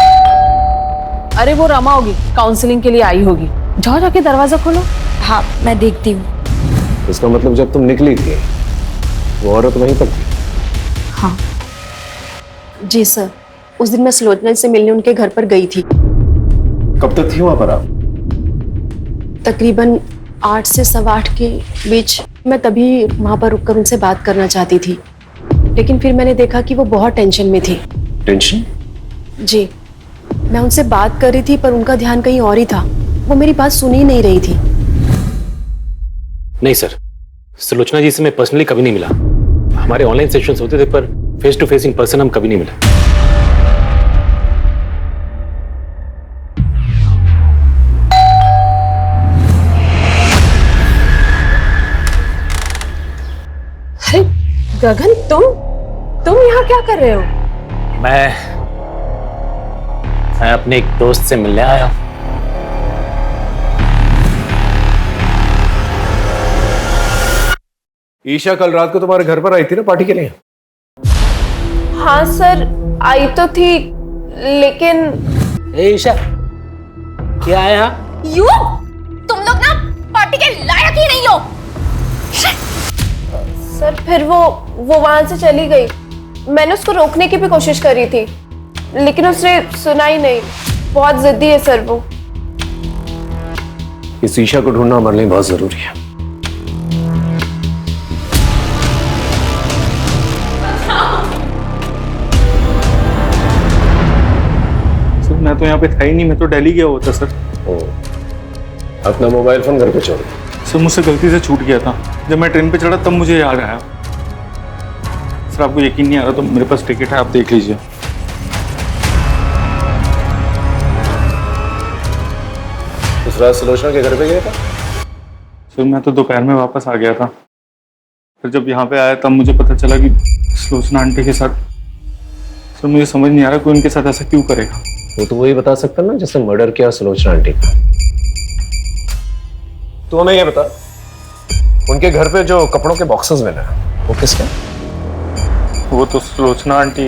अरे वो रमा होगी, काउंसलिंग के लिए आई होगी। जाओ जाके दरवाजा खोलो। हाँ मैं देखती हूँ। इसका मतलब जब तुम निकली थी वो औरत वहीं तक थी? हाँ जी सर, उस दिन मैं सुलोचना से मिलने उनके घर पर गई थी। कब तक थी वहां पर आप? तकरीबन 8 से 8:15 के बीच। मैं तभी वहां पर रुककर उनसे बात करना चाहती थी, लेकिन फिर मैंने देखा कि वो बहुत टेंशन में थी। टेंशन? जी, मैं उनसे बात कर रही थी पर उनका ध्यान कहीं और ही था। वो मेरी बात सुन ही नहीं रही थी। नहीं सर, सुलोचना जी से मैं पर्सनली कभी नहीं मिला। हमारे ऑनलाइन सेशंस होते थे, पर face to face in person हम कभी नहीं मिले। अरे गगन, तुम यहाँ क्या कर रहे हो? मैं अपने एक दोस्त से मिलने आया हूं। ईशा कल रात को तुम्हारे घर पर आई थी ना पार्टी के लिए? हाँ सर, आई तो थी, लेकिन ईशा क्या है यहाँ? यू, तुम लोग ना पार्टी के लायक ही नहीं हो। सर फिर वो वहां से चली गई। मैंने उसको रोकने की भी कोशिश करी थी, लेकिन उसने सुना ही नहीं। बहुत जिद्दी है सर वो। इस ईशा को ढूंढना हमारे लिए बहुत जरूरी है। सर मैं तो यहाँ पे था ही नहीं, मैं तो दिल्ली गया हुआ था सर। अपना मोबाइल फोन घर पे छोड़। सर मुझसे गलती से छूट गया था, जब मैं ट्रेन पे चढ़ा तब मुझे याद आया। सर आपको यकीन नहीं आ रहा तो मेरे पास टिकट है, आप देख लीजिए। उस रात सुलोचना के घर पे गया था? सर मैं तो दोपहर में वापस आ गया था। फिर जब यहाँ पे आया तब मुझे पता चला कि सुलोचना आंटी के साथ। सर मुझे समझ नहीं आ रहा कोई उनके साथ ऐसा क्यों करेगा। वो तो वही बता सकता ना जिसने मर्डर किया सुलोचना आंटी का। तो हमें ये बता, उनके घर पे जो कपड़ों के बॉक्सेस मिले वो किसके? वो तो सुलोचना आंटी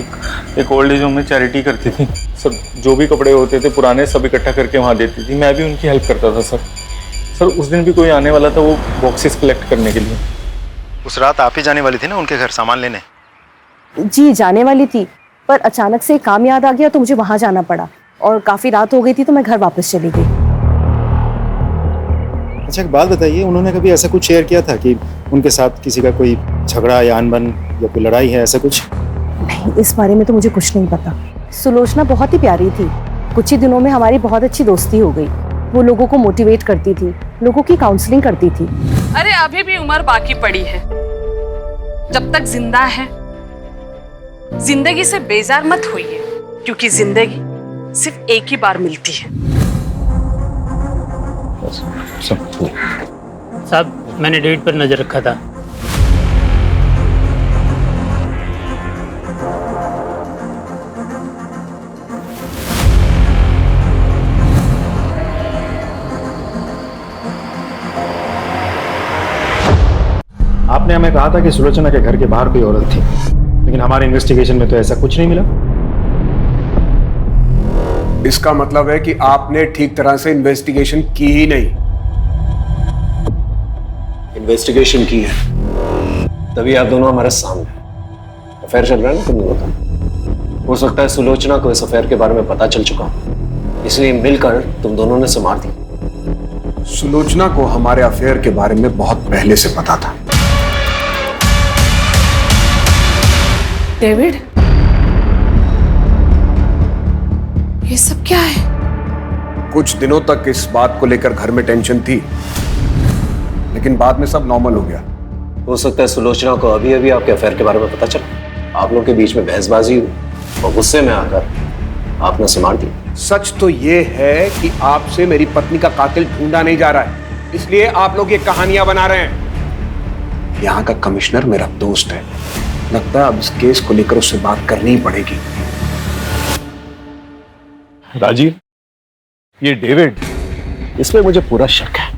एक ओल्ड एज होम में चैरिटी करती थी। सर जो भी कपड़े होते थे पुराने सब इकट्ठा करके वहाँ देती थी। मैं भी उनकी हेल्प करता था सर। सर उस दिन भी कोई आने वाला था वो बॉक्सेस कलेक्ट करने के लिए। उस रात आप ही जाने वाली थी ना उनके घर सामान लेने? जी जाने वाली थी, पर अचानक से काम याद आ गया तो मुझे वहां जाना पड़ा, और काफी रात हो गई थी तो मैं घर वापस चली गई। अच्छा एक बात बताइए, उन्होंने कभी ऐसा कुछ शेयर किया था कि उनके साथ किसी का कोई झगड़ा या अनबन या कोई लड़ाई है, ऐसा कुछ? नहीं, इस बारे में तो मुझे कुछ नहीं पता। सुलोचना बहुत ही प्यारी थी। कुछ ही दिनों में हमारी बहुत अच्छी दोस्ती हो गई। वो लोगों को मोटिवेट करती थी, लोगों की काउंसलिंग करती थी। अरे अभी भी उम्र बाकी पड़ी है। जब तक जिंदा है जिंदगी से बेजार मत होइए, क्योंकि जिंदगी सिर्फ एक ही बार मिलती है। साहब मैंने डेट पर नजर रखा था। कहा था कि सुलोचना के घर के बाहर कोई औरत थी, लेकिन हमारे इन्वेस्टिगेशन में तो ऐसा कुछ नहीं मिला। इसका मतलब है कि आपने ठीक तरह से इन्वेस्टिगेशन की ही नहीं। इन्वेस्टिगेशन की है, तभी आप दोनों हमारे सामने। अफेयर चल रहा है ना तुम लोगों का। हो सकता है सुलोचना को इस अफेयर के बारे में पता चल चुका हो, इसलिए मिलकर तुम दोनों ने उसे मार दी। सुलोचना को हमारे अफेयर के बारे में बहुत पहले से पता था। डेविड, ये सब क्या है? कुछ दिनों तक इस बात को लेकर घर में टेंशन थी, लेकिन बाद में सब नॉर्मल हो गया। हो सकता है सुलोचना को अभी अभी आपके अफेयर के बारे में पता चला, आप लोगों के बीच में बहसबाजी हुई और गुस्से में आकर आपने उसे मार दिया। सच तो ये है कि आपसे मेरी पत्नी का कातिल ढूंढा नहीं जा रहा है, इसलिए आप लोग ये कहानियां बना रहे हैं। यहाँ का कमिश्नर मेरा दोस्त है, लगता है अब इस केस को लेकर उससे बात करनी ही पड़ेगी। राजीव, ये डेविड, इसमें मुझे पूरा शक है।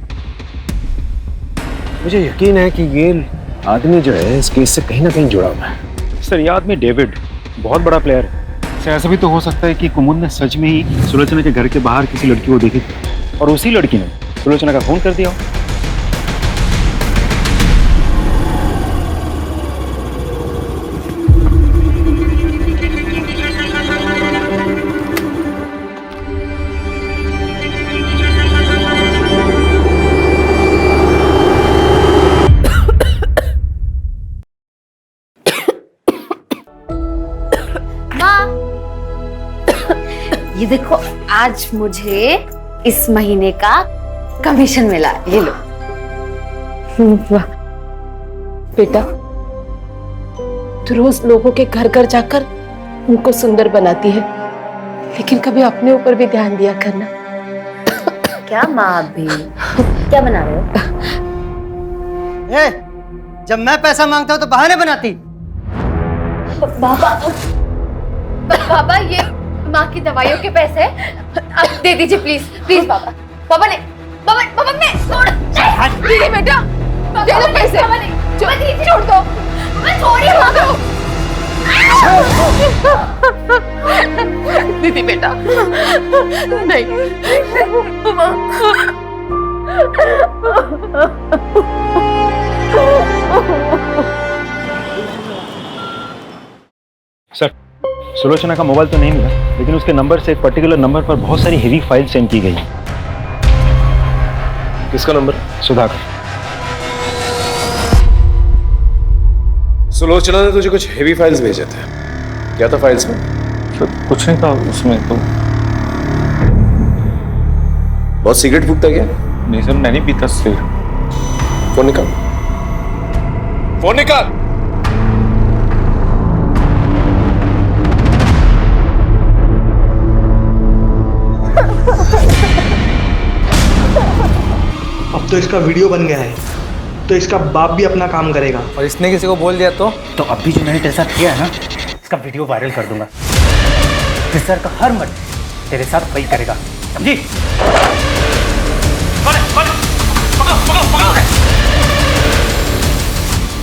मुझे यकीन है कि ये आदमी जो है इस केस से कहीं ना कहीं जुड़ा हुआ है। सर, ये आदमी डेविड बहुत बड़ा प्लेयर है। सर, ऐसा भी तो हो सकता है कि कुमुद ने सच में ही सुलोचना के घर के बाहर किसी लड़की को देखी थी और उसी लड़की ने सुलोचना का फोन कर दिया। ये देखो, आज मुझे इस महीने का कमीशन मिला, ये लो। वाह बेटा, तू रोज लोगों के घर घर जाकर उनको सुंदर बनाती है, लेकिन कभी अपने ऊपर भी ध्यान दिया करना। क्या माँ भी क्या बना रहे हो? जब मैं पैसा मांगता हूँ तो बहाने बनाती। बाबा, ये माँ की दवाइयों के पैसे आप दे दीजिए, प्लीज प्लीज। बाबा बाबा ने बाबा ने दीदी बेटा दे दो पैसे। छोड़ दो, मैं छोड़िए दो। दीदी बेटा नहीं। सर, सुलोचना का मोबाइल तो नहीं मिला, लेकिन उसके नंबर से एक पर्टिकुलर नंबर पर बहुत सारी हेवी फाइल सेंड की गई। किसका नंबर? सुधाकर। सुलोचना ने तुझे कुछ हेवी फाइल्स भेजे थे, क्या था फाइल्स में? सर, कुछ नहीं था उसमें तो। बहुत सिगरेट फूकता क्या? नहीं सर, मैं नहीं पीता सिगरेट। फोन निकाल, फोन निकाल। अब तो इसका वीडियो बन गया है, तो इसका बाप भी अपना काम करेगा। और इसने किसी को बोल दिया तो अभी जो मैंने तेरे साथ किया है ना, इसका वीडियो वायरल कर दूंगा। सर का हर मर्द तेरे साथ वही करेगा, समझी?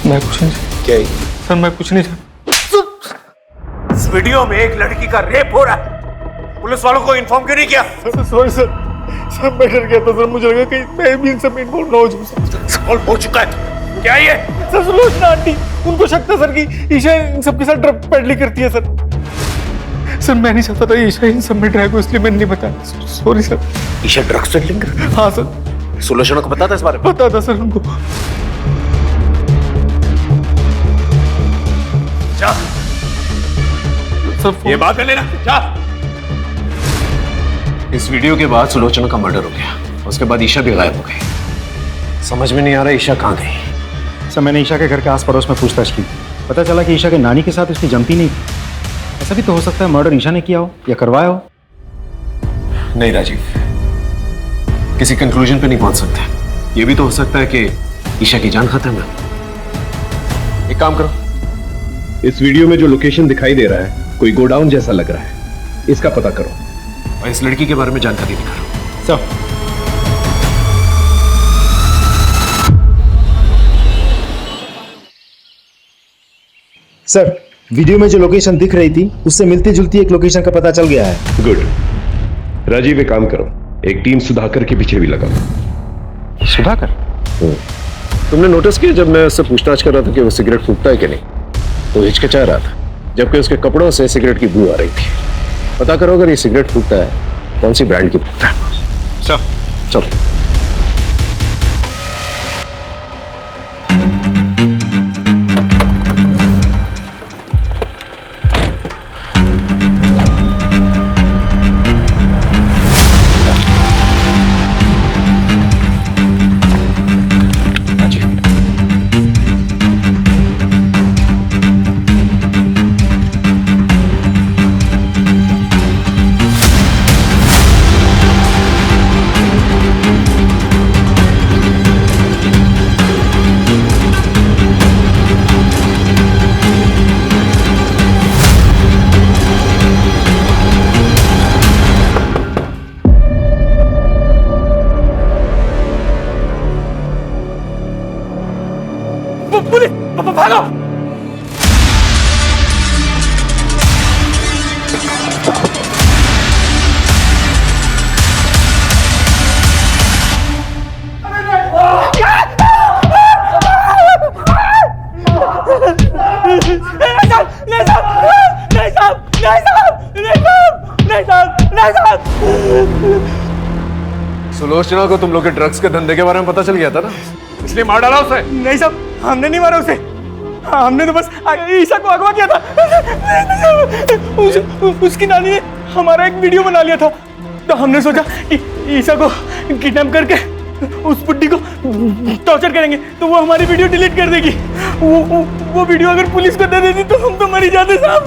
मैं कुछ नहीं। क्या है? सर, मैं कुछ नहीं था। इस वीडियो में एक लड़की का रेप हो रहा है, पुलिस वालों को इन्फॉर्म क्यों नहीं किया? सॉरी सर, मैं डर गया था सर, मुझे लगा कि मैं भी इन सब में इन्वॉल्व ना हो जाऊं। सॉल्व हो चुका है, क्या ये? सर, सुलोचना आंटी, उनको शक था सर कि ईशा इन सबके साथ ड्रग पेडलिंग करती है सर। सर, मैं नहीं चाहता था ईशा इन सब में ड्रैग हो, इसलिए मैंने नहीं बताया। Sorry sir. Isha drugs peddling कर? हाँ सर। सुलोचना को पता था इस बारे में? पता था सर उनको। जा सर, ये बात कर लेना, जा। इस वीडियो के बाद सुलोचना का मर्डर हो गया, उसके बाद ईशा भी गायब हो गई। समझ में नहीं आ रहा ईशा कहाँ गई। सर, मैंने ईशा के घर के आस पड़ोस में पूछताछ की, पता चला कि ईशा के नानी के साथ उसकी जमती नहीं थी। ऐसा भी तो हो सकता है मर्डर ईशा ने किया हो या करवाया हो। नहीं राजीव, किसी कंक्लूजन पे नहीं पहुंच सकते। ये भी तो हो सकता है कि ईशा की जान खत्म है। एक काम करो, इस वीडियो में जो लोकेशन दिखाई दे रहा है कोई गोडाउन जैसा लग रहा है, इसका पता करो और इस लड़की के बारे में जानकारी निकालो। सब सर वीडियो में जो लोकेशन दिख रही थी उससे मिलती जुलती एक लोकेशन का पता चल गया है। गुड। राजीव एक काम करो, एक टीम सुधाकर के पीछे भी लगाओ। सुधाकर? तुमने नोटिस किया जब मैं उससे पूछताछ कर रहा था कि वो सिगरेट फूकता है कि नहीं, तो हिचकिचा रहा था, जबकि उसके कपड़ों से सिगरेट की बू आ रही थी। पता करो अगर ये सिगरेट फूकता है कौन सी ब्रांड की फूकता है। चलो। भागो। सुलोचना को तुम लोग के ड्रग्स के धंधे के बारे में पता चल गया था ना, इसलिए मार डाला उसे। नहीं साहब, हमने नहीं मारा उसे, हमने तो बस ईशा को अगवा किया था। उसकी नानी ने हमारा एक वीडियो बना लिया था, तो हमने सोचा कि ईशा को किडनैप करके उस बुड्ढी को टॉर्चर करेंगे तो वो हमारी वीडियो डिलीट कर देगी। वो वीडियो अगर पुलिस को दे देती तो हम तो मर ही जाते साहब।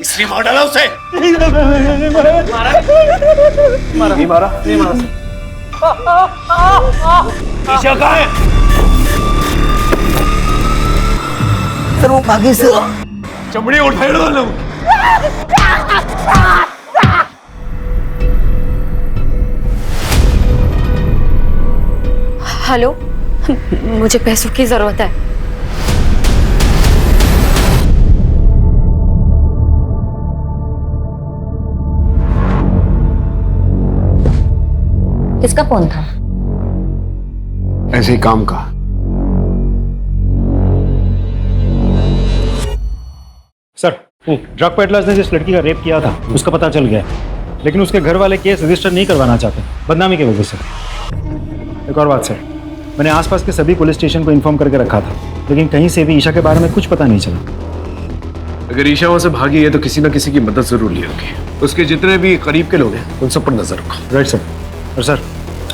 इसलिए मार डाला उसे। नहीं मारा। ईशा कहाँ है? सर वो भागी से चमड़ी उठाए डालो। हेलो, मुझे पैसों की जरूरत है। किसका फोन था? ऐसे ही काम का। सर, ड्रग पेडलर्स ने जिस लड़की का रेप किया था उसका पता चल गया, लेकिन उसके घर वाले केस रजिस्टर नहीं करवाना चाहते बदनामी की वजह से। एक और बात सर, मैंने आसपास के सभी पुलिस स्टेशन को इन्फॉर्म करके रखा था, लेकिन कहीं से भी ईशा के बारे में कुछ पता नहीं चला। अगर ईशा वहां से भागी है तो किसी ना किसी की मदद जरूर ली होगी। उसके जितने भी करीब के लोग हैं उन सब पर नजर रखो। Right sir. और सर,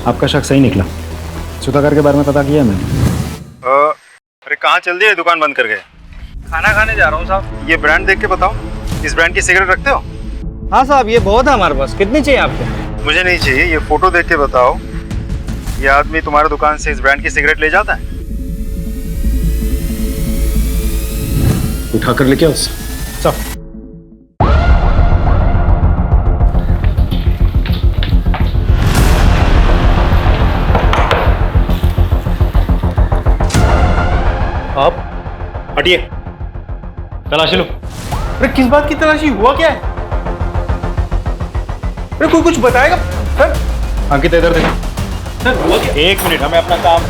आपका शक सही निकला। सुधाकर के बारे में पता किया मैंने। अरे कहाँ चल दिए, दुकान बंद कर गए? खाना खाने जा रहा हूँ साहब। ये ब्रांड देख के बताओ, इस ब्रांड की सिगरेट रखते हो? हाँ साहब, ये बहुत है हमारे पास। कितनी चाहिए आपको? मुझे नहीं चाहिए, ये फोटो देख के बताओ, ये आदमी तुम्हारी दुकान से इस ब्रांड की सिगरेट ले जाता है? उठा कर लेके आओ सब। आप हटिए, तलाशी लो। अरे किस बात की तलाशी? हुआ क्या है? अरे कोई कुछ बताएगा सर? अंकित इधर देखो। सर हुआ क्या? एक मिनट, हमें अपना काम।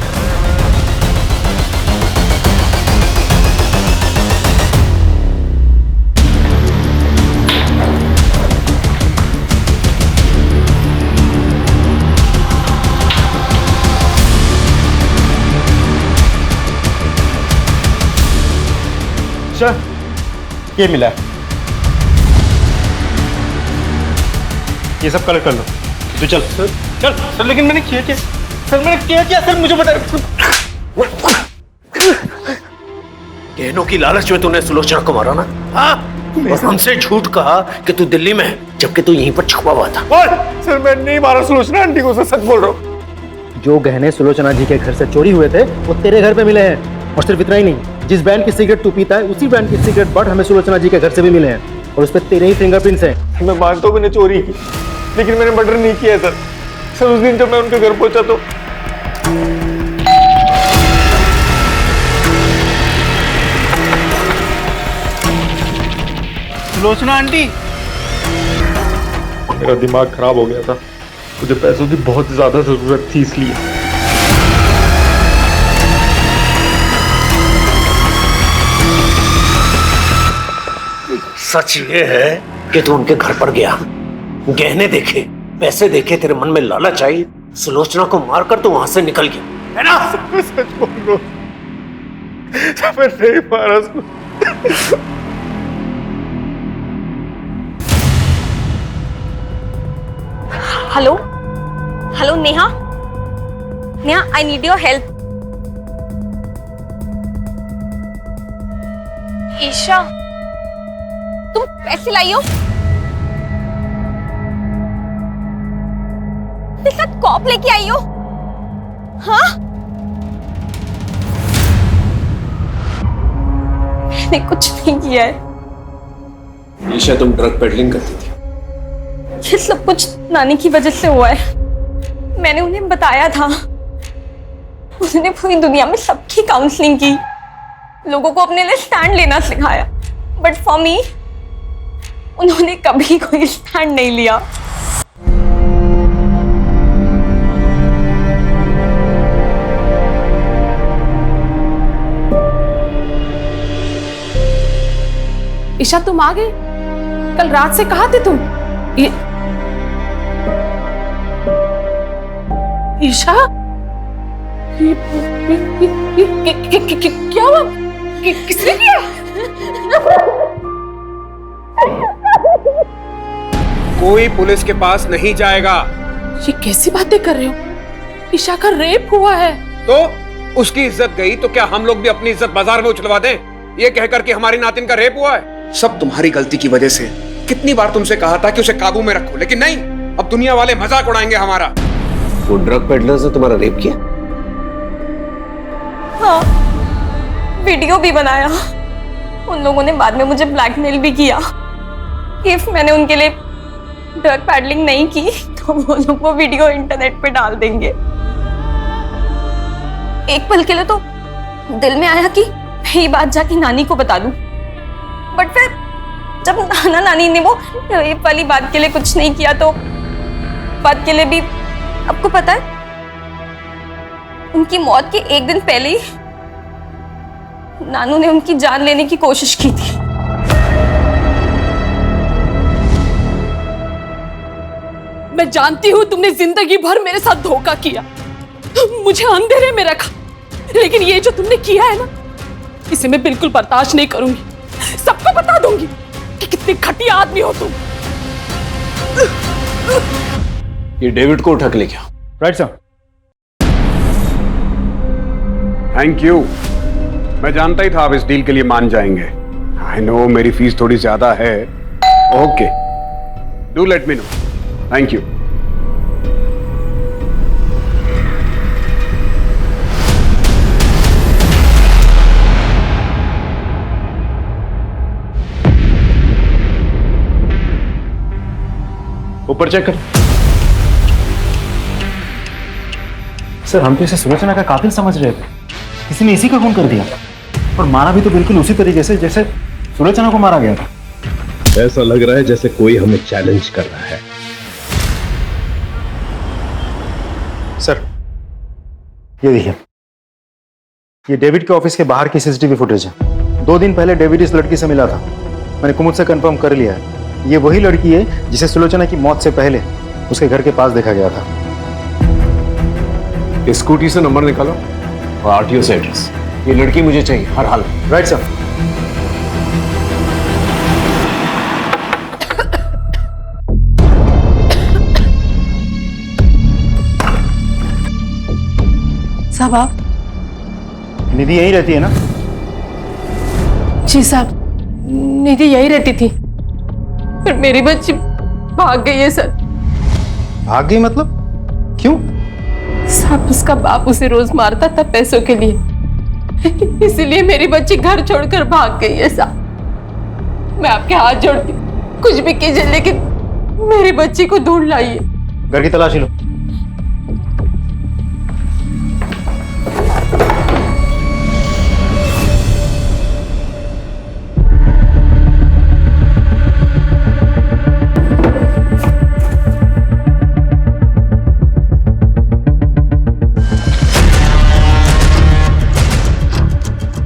सर, ये मिला है, ये सब कलेक्ट कर लो। तू चल। चल सर, लेकिन मैंने किया क्या? सर मैंने किया क्या? सर मुझे बता। गहनों की लालच में तूने सुलोचना को मारा ना? हाँ? और हमसे झूठ कहा कि तू दिल्ली में है, जबकि तू यहीं पर छुपा हुआ था। सर मैं नहीं मारा सुलोचना आंटी को, सच बोल रहा हूँ। जो गहने सुलोचना जी के घर से चोरी हुए थे वो तेरे घर पे मिले हैं। और सिर्फ इतना ही नहीं, जिस ब्रांड की सिगरेट तू पीता है उसी ब्रांड की सिगरेट बट हमें सुलोचना जी के घर से भी मिले हैं, और उस पर तेरे ही फिंगरप्रिंट्स हैं। मैं मानता हूँ मैंने चोरी की, लेकिन मैंने मर्डर नहीं किया सर। सर उस दिन जब मैं उनके घर पहुंचा तो लोचना आंटी, मेरा दिमाग खराब हो गया था, मुझे पैसों की बहुत ज्यादा जरूरत थी इसलिए। सच ये है कि तू उनके घर पर गया, गहने देखे, पैसे देखे, तेरे मन में लालच आई, सुलोचना को मारकर तू वहां से निकल गया, है ना? सच बोल रहा हूं, मैं नहीं मारा उसको। Hello hello Neha, Neha I need your help. Isha तुम पैसे लाई हो? तेरे साथ कॉप लेके आई हो? हाँ मैंने कुछ नहीं किया है। ईशा तुम ड्रग पेडलिंग करती थी। ये सब कुछ नानी की वजह से हुआ है। मैंने उन्हें बताया था, उन्होंने पूरी दुनिया में सबकी काउंसलिंग की, लोगों को अपने लिए स्टैंड लेना सिखाया, बट फॉर मी उन्होंने कभी कोई स्टैंड नहीं लिया। ईशा तुम आ गए? कल रात से कहाँ थे तुम? ईशा क्या हुआ? किसने किया? कोई पुलिस के पास नहीं जाएगा। ये कैसी बातें कर रहे हो? ईशा का रेप हुआ है। तो उसकी इज्जत गई तो क्या हम लोग भी अपनी इज्जत बाजार में उछलवा दें, ये कहकर कि हमारी नातिन का रेप हुआ है? सब तुम्हारी गलती की वजह से। कितनी बार तुमसे कहा था कि उसे काबू में रखो, लेकिन नहीं, अब दुनिया वाले मजाक उड़ाएंगे हमारा। वो ड्रग पेडलर्स ने तुम्हारा रेप किया? हाँ, वीडियो भी बनाया। उन लोगों ने बाद में मुझे ब्लैकमेल भी किया। इफ मैंने उनके लिए ड्रग पैडलिंग नहीं की तो वो लोग वो वीडियो इंटरनेट पे डाल देंगे। एक पल के लिए तो दिल में आया कि मैं ये बात जाके नानी को बता दूं, बट फिर जब नाना नानी ने वो रेप वाली बात के लिए कुछ नहीं किया तो बात के लिए भी, आपको पता है उनकी मौत के एक दिन पहले ही नानू ने उनकी जान लेने की कोशिश की थी। मैं जानती हूँ तुमने जिंदगी भर मेरे साथ धोखा किया, मुझे अंधेरे में रखा, लेकिन ये जो तुमने किया है ना, इसे मैं बिल्कुल बर्दाश्त नहीं करूंगी। सबको बता दूंगी कि कितने घटिया आदमी हो तुम। ये डेविड को उठा के लेके आओ। Right sir. Thank you. मैं जानता ही था आप इस डील के लिए मान जाएंगे। आई नो मेरी फीस थोड़ी ज्यादा है। Okay, do let me know. Thank you. ऊपर चेक कर। सर हम तो इसे सुलोचना का कातिल समझ रहे थे, किसी ने इसी का खून कर दिया, और मारा भी तो बिल्कुल उसी तरीके से जैसे सुलोचना को मारा गया था। ऐसा लग रहा है जैसे कोई हमें चैलेंज कर रहा है। सर ये देखिए, ये डेविड के ऑफिस के बाहर की सीसीटीवी फुटेज है। 2 दिन पहले डेविड इस लड़की से मिला था, मैंने कुमुद से कंफर्म कर लिया है। ये वही लड़की है जिसे सुलोचना की मौत से पहले उसके घर के पास देखा गया था। स्कूटी से नंबर निकालो और आरटीओ से एड्रेस। ये लड़की मुझे चाहिए हर हाल में। Right sir. साहब आप? निधि यही रहती है ना? जी साहब, निधि यही रहती थी, फिर मेरी बच्ची भाग गई है सर। भाग गई मतलब? क्यों? साहब उसका बाप उसे रोज मारता था पैसों के लिए, इसीलिए मेरी बच्ची घर छोड़कर भाग गई है साहब। मैं आपके हाथ जोड़ती हूँ, कुछ भी कीजिए लेकिन मेरी बच्ची को ढूंढ लाइए। घर की तलाशी लो।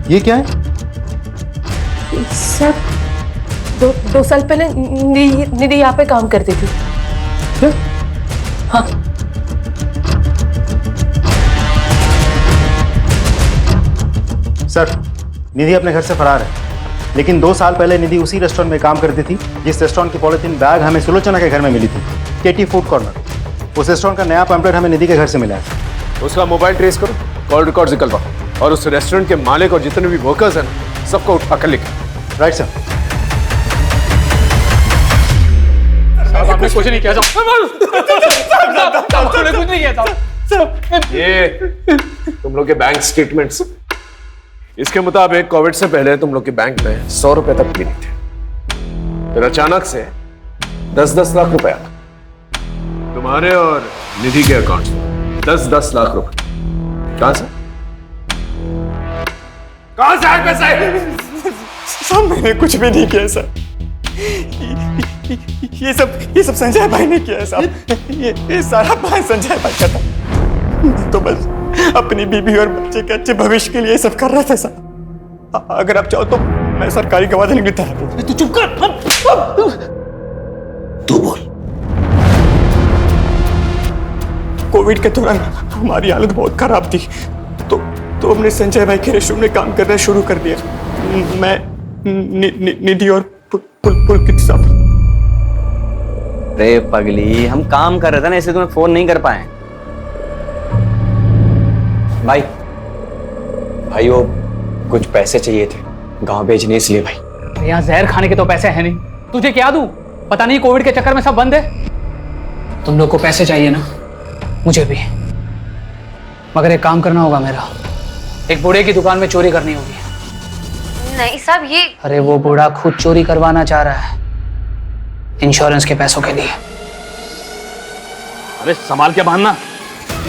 ये क्या है? सर दो साल पहले निधि यहाँ पे काम करती थी। क्या? हाँ। सर, निधि अपने घर से फरार है, लेकिन 2 साल पहले निधि उसी रेस्टोरेंट में काम करती थी जिस रेस्टोरेंट की पॉलिथीन बैग हमें सुलोचना के घर में मिली थी, केटी फूड कॉर्नर। उस रेस्टोरेंट का नया पैम्पलेट हमें निधि के घर से मिला है। उसका मोबाइल ट्रेस करो, कॉल रिकॉर्ड निकलवाओ और उस रेस्टोरेंट के मालिक और जितने भी वर्कर्स हैं सबको उठा कर लिखो। Right sir. आपने कुछ नहीं किया साहब, कुछ नहीं किया साहब। ये तुम लोग के बैंक स्टेटमेंट्स, इसके मुताबिक कोविड से पहले तुम लोग के बैंक में 100 रुपए तक भी नहीं थे, फिर अचानक से 10-10 लाख रुपए आ गए तुम्हारे और निधि के अकाउंट में। 10-10 लाख रुपए कहां से आए पैसे? सब मैंने कुछ भी नहीं किया सर। ये सब संजय भाई ने किया है साहब। ये सारा प्लान संजय भाई का था। तो बस अपनी बीबी और बच्चे के अच्छे भविष्य के लिए ये सब कर रहा था सर। अगर आप चाहो तो मैं सरकारी गवाह देने की तरह। तू चुप कर। तू बोल। कोविड के दौरान हमारी हालत बहुत खराब थी, तो हमने संजय भाई के रेस्टोरेंट में काम करना शुरू कर दिया। मैं निधि और पुलकित साहब। अरे पगली, हम काम कर रहे थे ना, इसलिए तुम्हें फोन नहीं कर पाए। भाई वो कुछ पैसे चाहिए थे गांव भेजने, इसलिए भाई। यहाँ जहर खाने के तो पैसे हैं नहीं, तुझे क्या दूं? पता नहीं कोविड के चक्कर में सब बंद है। तुम लोग को पैसे चाहिए ना, मुझे भी, मगर एक काम करना होगा मेरा। एक बूढ़े की दुकान में चोरी करनी होगी। नहीं साहब, ये अरे वो बूढ़ा खुद चोरी करवाना चाह रहा है इंश्योरेंस के पैसों के लिए। अरे संभाल के बांधना,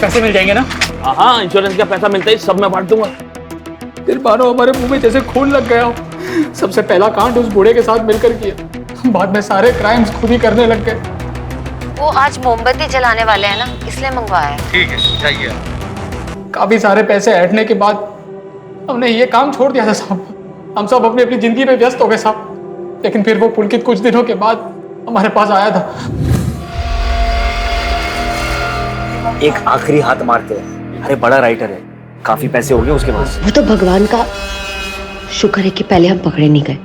पैसे मिल जाएंगे ना? हाँ, इंश्योरेंस का पैसा मिलता ही सब मैं बांट दूंगा। फिर मानो हमारे मुंह में जैसे खून लग गया हो। सबसे पहला कांड उस बूढ़े के साथ मिलकर किया, बाद में सारे क्राइम्स खुद ही करने लग गए। वो आज मोमबत्ती जलाने वाले हैं ना, इसलिए मंगवाया है। ठीक है, चाहिए। काफी सारे पैसे ऐंठने के बाद हमने ये काम छोड़ दिया था साहब। हम सब अपनी अपनी जिंदगी में व्यस्त हो गए साहब। लेकिन फिर वो पुलकित कुछ दिनों के बाद हमारे पास आया था। एक आखिरी हाथ मारते हैं। अरे बड़ा राइटर है, काफी पैसे हो गए उसके पास। वो तो भगवान का शुक्र है कि पहले हम पकड़े नहीं गए।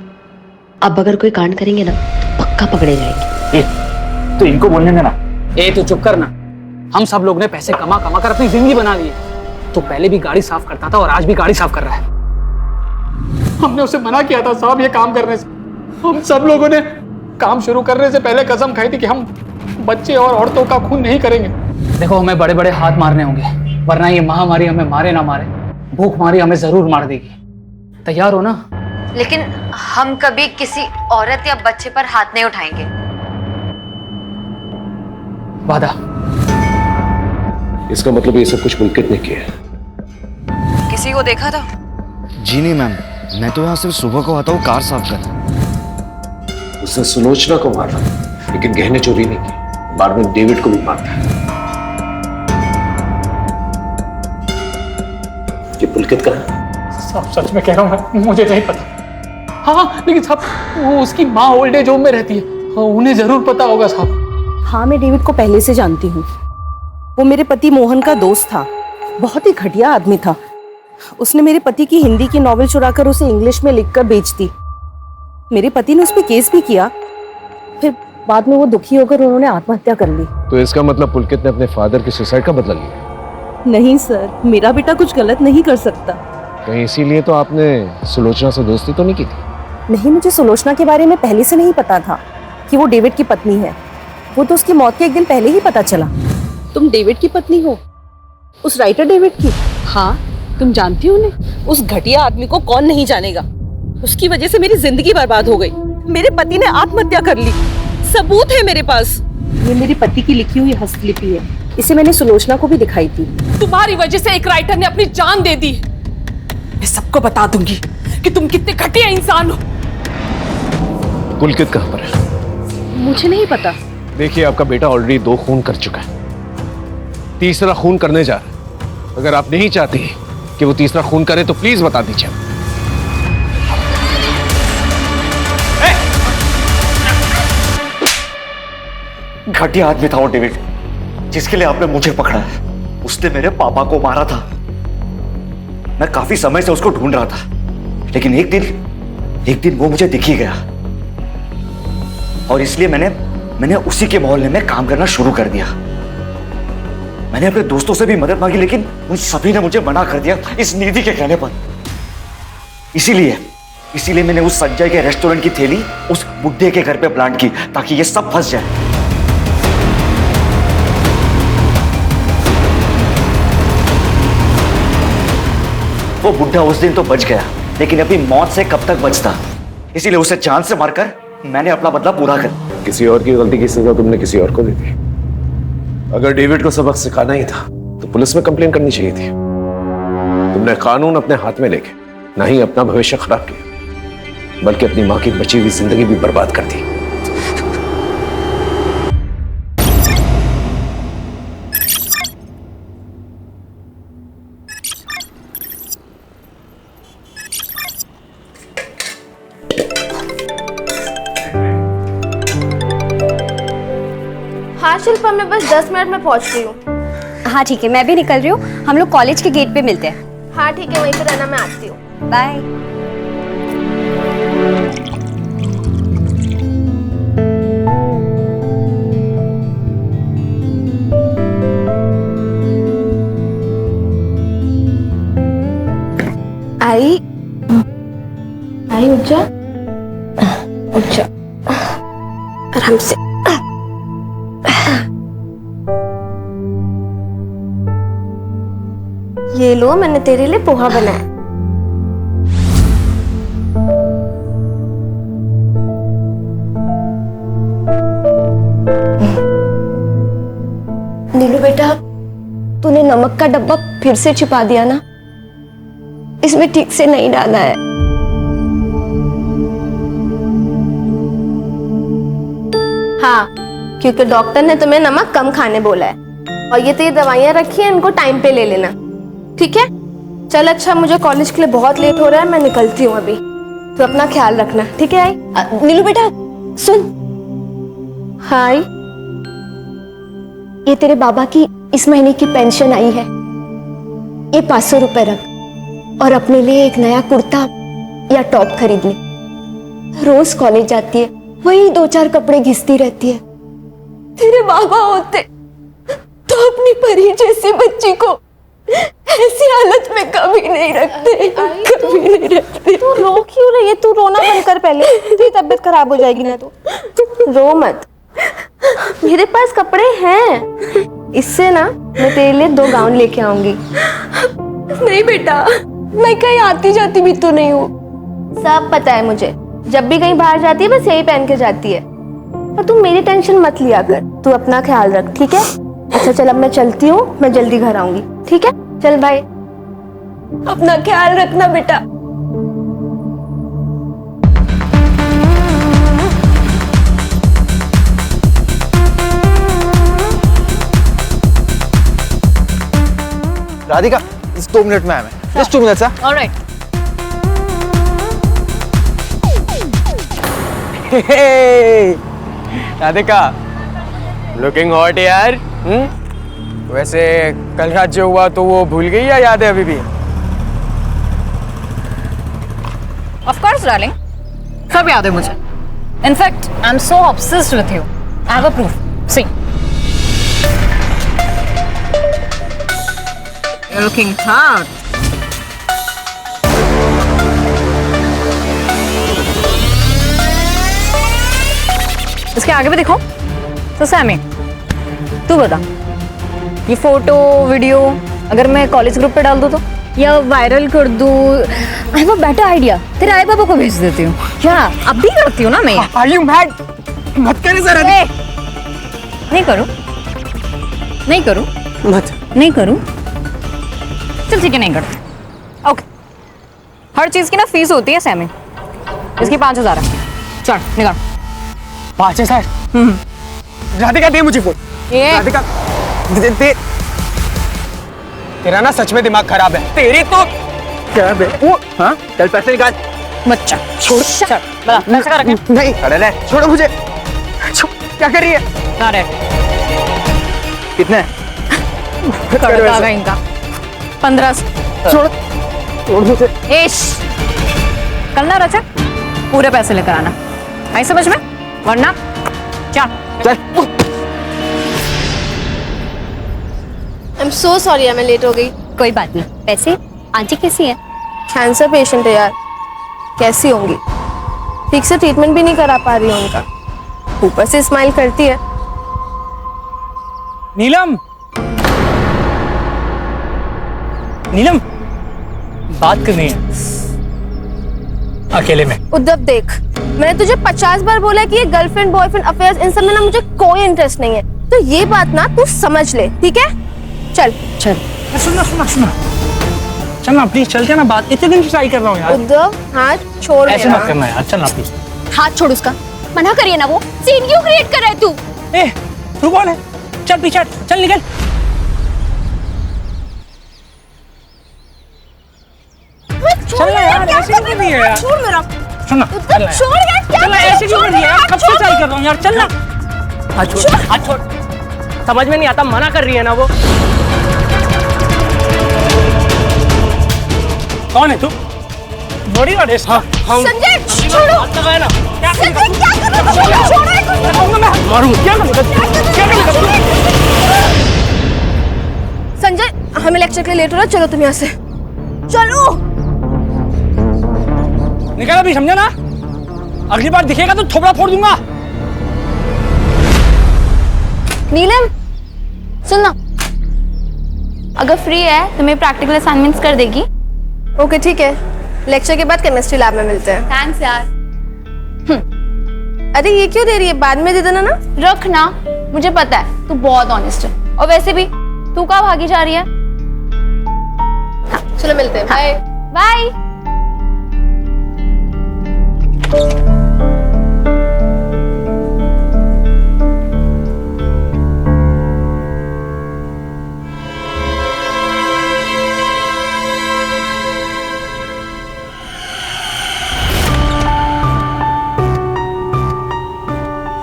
अब अगर कोई कांड करेंगे ना तो पक्का पकड़े जाएंगे। तो इनको बोलने देना। ए तू चुप करना। हम सब लोग ने पैसे कमा कमा कर अपनी जिंदगी बना ली। तो पहले भी गाड़ी साफ करता था और आज भी गाड़ी साफ कर रहा है। हमने उसे मना किया था साहब ये काम करने से। हम सब लोगों ने काम शुरू करने से पहले कसम खाई थी कि हम बच्चे और औरतों का खून नहीं करेंगे। देखो, हमें बड़े बड़े हाथ मारने होंगे, वरना ये महामारी हमें मारे ना मारे, भूखमारी हमें जरूर मार देगी। तैयार हो ना? लेकिन हम कभी किसी औरत या बच्चे पर हाथ नहीं उठाएंगे। वादा। इसका मतलब ये सब कुछ पुलकित ने किया है। किसी को देखा था? जी नहीं मैम, मैं तो यहाँ सिर्फ सुबह को आता हूँ कार साफ करने। उसने सुलोचना को मारा, लेकिन गहने चोरी नहीं की। बाद में डेविड को भी मारता है। ये पुलकित का है? साहब सच में कह रहा हूँ, मुझे नहीं पता। हाँ लेकिन साहब वो उसकी माँ ओल्ड एज होम में रहती है, उन्हें जरूर पता होगा साहब। हाँ, मैं डेविड को पहले से जानती हूँ। वो मेरे पति मोहन का दोस्त था, बहुत ही घटिया आदमी था। उसने मेरे पति की हिंदी की नॉवेल चुराकर उसे इंग्लिश में लिखकर बेच दी। मेरे पति ने उस पर केस भी किया, फिर बाद में वो दुखी होकर उन्होंने आत्महत्या कर ली। तो इसका मतलब पुलकित ने अपने फादर की सुसाइड का बदला लिया? नहीं सर, मेरा बेटा कुछ गलत नहीं कर सकता। कहीं इसीलिए तो आपने सुलोचना से दोस्ती तो नहीं की थी? नहीं, मुझे सुलोचना के बारे में पहले से नहीं पता था कि वो डेविड की पत्नी है। वो तो उसकी मौत के एक दिन पहले ही पता चला। तुम डेविड की पत्नी हो? उस राइटर डेविड की? हाँ, तुम जानती हो उन्हें? उस घटिया आदमी को कौन नहीं जानेगा। उसकी वजह से मेरी जिंदगी बर्बाद हो गई। मेरे पति ने आत्महत्या कर ली, सबूत है मेरे पास। ये मेरे पति की लिखी हुई हस्तलिपि है, इसे मैंने सुलोचना को भी दिखाई थी। तुम्हारी वजह से एक राइटर ने अपनी जान दे दी। मैं सबको बता दूंगी कि तुम कितने घटिया इंसान हो। पुलकित कहाँ पर है? मुझे नहीं पता। देखिए, आपका बेटा ऑलरेडी 2 खून कर चुका है, तीसरा खून करने जा रहा है। अगर आप नहीं चाहती कि वो तीसरा खून करे तो प्लीज बता दीजिए। घटिया आदमी था वो डेविड, जिसके लिए आपने मुझे पकड़ा है। उसने मेरे पापा को मारा था। मैं काफी समय से उसको ढूंढ रहा था, लेकिन एक दिन वो मुझे दिख ही गया, और इसलिए मैंने उसी के मोहल्ले में काम करना शुरू कर दिया। मैंने अपने दोस्तों से भी मदद मांगी, लेकिन उन सभी ने मुझे मना कर दिया इस निधि के कहने पर। इसीलिए मैंने उस संजय के रेस्टोरेंट की थैली उस बुड्ढे के घर पे प्लांट की, ताकि ये सब फंस जाए। वो बुड्ढा उस दिन तो बच गया, लेकिन अपनी मौत से कब तक बचता, इसीलिए उसे जान से मारकर मैंने अपना बदला पूरा कर। किसी और की गलती की सजा तुमने किसी और को दे दी। अगर डेविड को सबक सिखाना ही था तो पुलिस में कंप्लेन करनी चाहिए थी। तुमने कानून अपने हाथ में लेके ना ही अपना भविष्य खराब किया, बल्कि अपनी मां की बची हुई जिंदगी भी बर्बाद कर दी। हाँ शिल्पा, मैं बस 10 मिनट में पहुंच रही हूँ। हाँ ठीक है, मैं भी निकल रही हूँ। हम लोग कॉलेज के गेट पे मिलते हैं। हाँ ठीक है, वहीं पे रहना, मैं आती हूँ। बाय। आई उठ जा, आराम से। ये लो, मैंने तेरे लिए पोहा बनाया। नीलू बेटा, तूने नमक का डब्बा फिर से छिपा दिया ना, इसमें ठीक से नहीं डाला है। हाँ, क्योंकि डॉक्टर ने तुम्हें नमक कम खाने बोला है, और ये तेरी दवाइयां रखी हैं, इनको टाइम पे ले लेना, ठीक है? चल अच्छा, मुझे कॉलेज के लिए बहुत लेट हो रहा है, मैं निकलती हूँ अभी। तो अपना ख्याल रखना, ठीक है? आई नीलू बेटा सुन। हाय, ये तेरे बाबा की इस महीने की पेंशन आई है, ये 500 रुपए रख, और अपने लिए एक नया कुर्ता या टॉप खरीद ले। रोज कॉलेज जाती है, वही 2-4 कपड़े घिसती रहती है। तेरे बाबा होते तो अपनी परी जैसी बच्ची को ऐसी हालत में कभी नहीं रखते, कभी नहीं रखते। तू रो क्यों रही है? तू रोना बंद कर पहले, तेरी तबीयत खराब हो जाएगी ना। तो रो मत, मेरे पास कपड़े हैं, इससे ना मैं तेरे लिए 2 गाउन लेके आऊंगी। नहीं बेटा, मैं कहीं आती जाती भी तो नहीं हूँ। सब पता है मुझे, जब भी कहीं बाहर जाती है बस यही पहन के जाती है। और तू मेरी टेंशन मत लिया कर, तू अपना ख्याल रख, ठीक है? अच्छा चल, अब मैं चलती हूँ, मैं जल्दी घर आऊंगी, ठीक है? चल बाय। अपना ख्याल रखना बेटा। राधिका, 2 मिनट में आया मैं। Just 2 minute sir. Alright. Radhika, looking hot यार। वैसे कल रात जो हुआ तो वो भूल गई या याद है अभी भी? ऑफ कोर्स डार्लिंग, सब याद है मुझे। In fact I am so obsessed with you. I have a proof. See, you're looking hot. इसके आगे भी देखो। तो सैमी, तू बता, ये फोटो वीडियो अगर मैं कॉलेज ग्रुप पे डाल दूँ तो, या वायरल कर दूँ? आई हैव अ बेटर आइडिया, तेरे आई बाबा को भेज देती हूँ। क्या अब भी करती हूँ ना मैं? Are you mad? मत करे सर। नहीं करूँ, नहीं करूँ, नहीं करूँ। चल ठीक है, नहीं करते। ओके, हर चीज की ना फीस होती है सैमी। इसकी 5000 है। चल निकाल। 5000? राधिका दे मुझे फोन। राधिका दे। तेरा ना सच में दिमाग खराब है। तेरी तो क्या बे? वो हाँ, चल पैसे निकाल। बच्चा छोड़, चल बता पैसे का रखें। नहीं, अरे ले, छोड़ो मुझे। क्या कर रही है? कहाँ रहे? कितने? कड़का का इनका 1500। छोड़ मुझे। एश, कल ना रचक पूरे पैसे लेकर आना, आई समझ में? वरना चल। आई एम सो सॉरी मैं लेट हो गई। कोई बात नहीं। पैसे आंटी कैसी है? कैंसर पेशेंट है यार, कैसी होंगी? ठीक से ट्रीटमेंट भी नहीं करा पा रही हूँ उनका, ऊपर से स्माइल करती है। नीलम, नीलम, बात करनी है अकेले में। उद्धव देख, मैंने तुझे 50 बार बोला कि ये गर्लफ्रेंड बॉयफ्रेंड अफेयर्स इन सब में ना मुझे कोई इंटरेस्ट नहीं है, तो ये बात ना तू समझ ले, ठीक है? चल चल। सुनना सुनना सुनना, चल ना प्लीज, चलते ना, बात इतने दिन से ट्राई कर रहा हूँ यार। उद्धव हाथ छोड़, ऐसे मत करना यार, चल ना प्लीज। हाथ छोड़ उसका, मना करिए ना। वो सीन क्यों क्रिएट कर रहा है तू? ए, तू कौन है? चल पीछे हट, चल निकल। चल ना यार, ऐसे क्यों कर रही है यार? छोड़ मेरा। सुनना, चल ना छोड़ यार, क्या चल ना, ऐसे क्यों कर रही है यार? कब से ट्राई कर रहा हूँ यार, चल ना। हाथ छोड़, हाथ छोड़। समझ में नहीं आता, मना कर रही है ना वो। कौन है तू? बॉडी गार्ड है? हाँ हाँ। संजय छोड़ो। हाथ लगाया ना। क्या संजय क्या कर रहा है? छोड़ो। मैं मारूंगा। क्या करेगा? क्या करेगा? संजय, हमें लेक्चर के लिए लेट हो रहा है, चलो तुम यहाँ से चलो। निकल अभी, समझा ना? अगली बार दिखेगा तो थोबड़ा फोड़ दूंगा। नीलम सुनना, अगर फ्री है तो मेरे प्रैक्टिकल असाइनमेंट्स कर देगी? ओके ठीक है, लेक्चर के बाद केमिस्ट्री लैब में मिलते हैं। थैंक्स यार। अरे ये क्यों दे रही है, बाद में दे देना ना। रख ना, मुझे पता है तू बहुत ऑनेस्ट है, और वैसे भी तू कहाँ भागी जा रही है? हाँ, चलो मिलते हैं। Bye bye.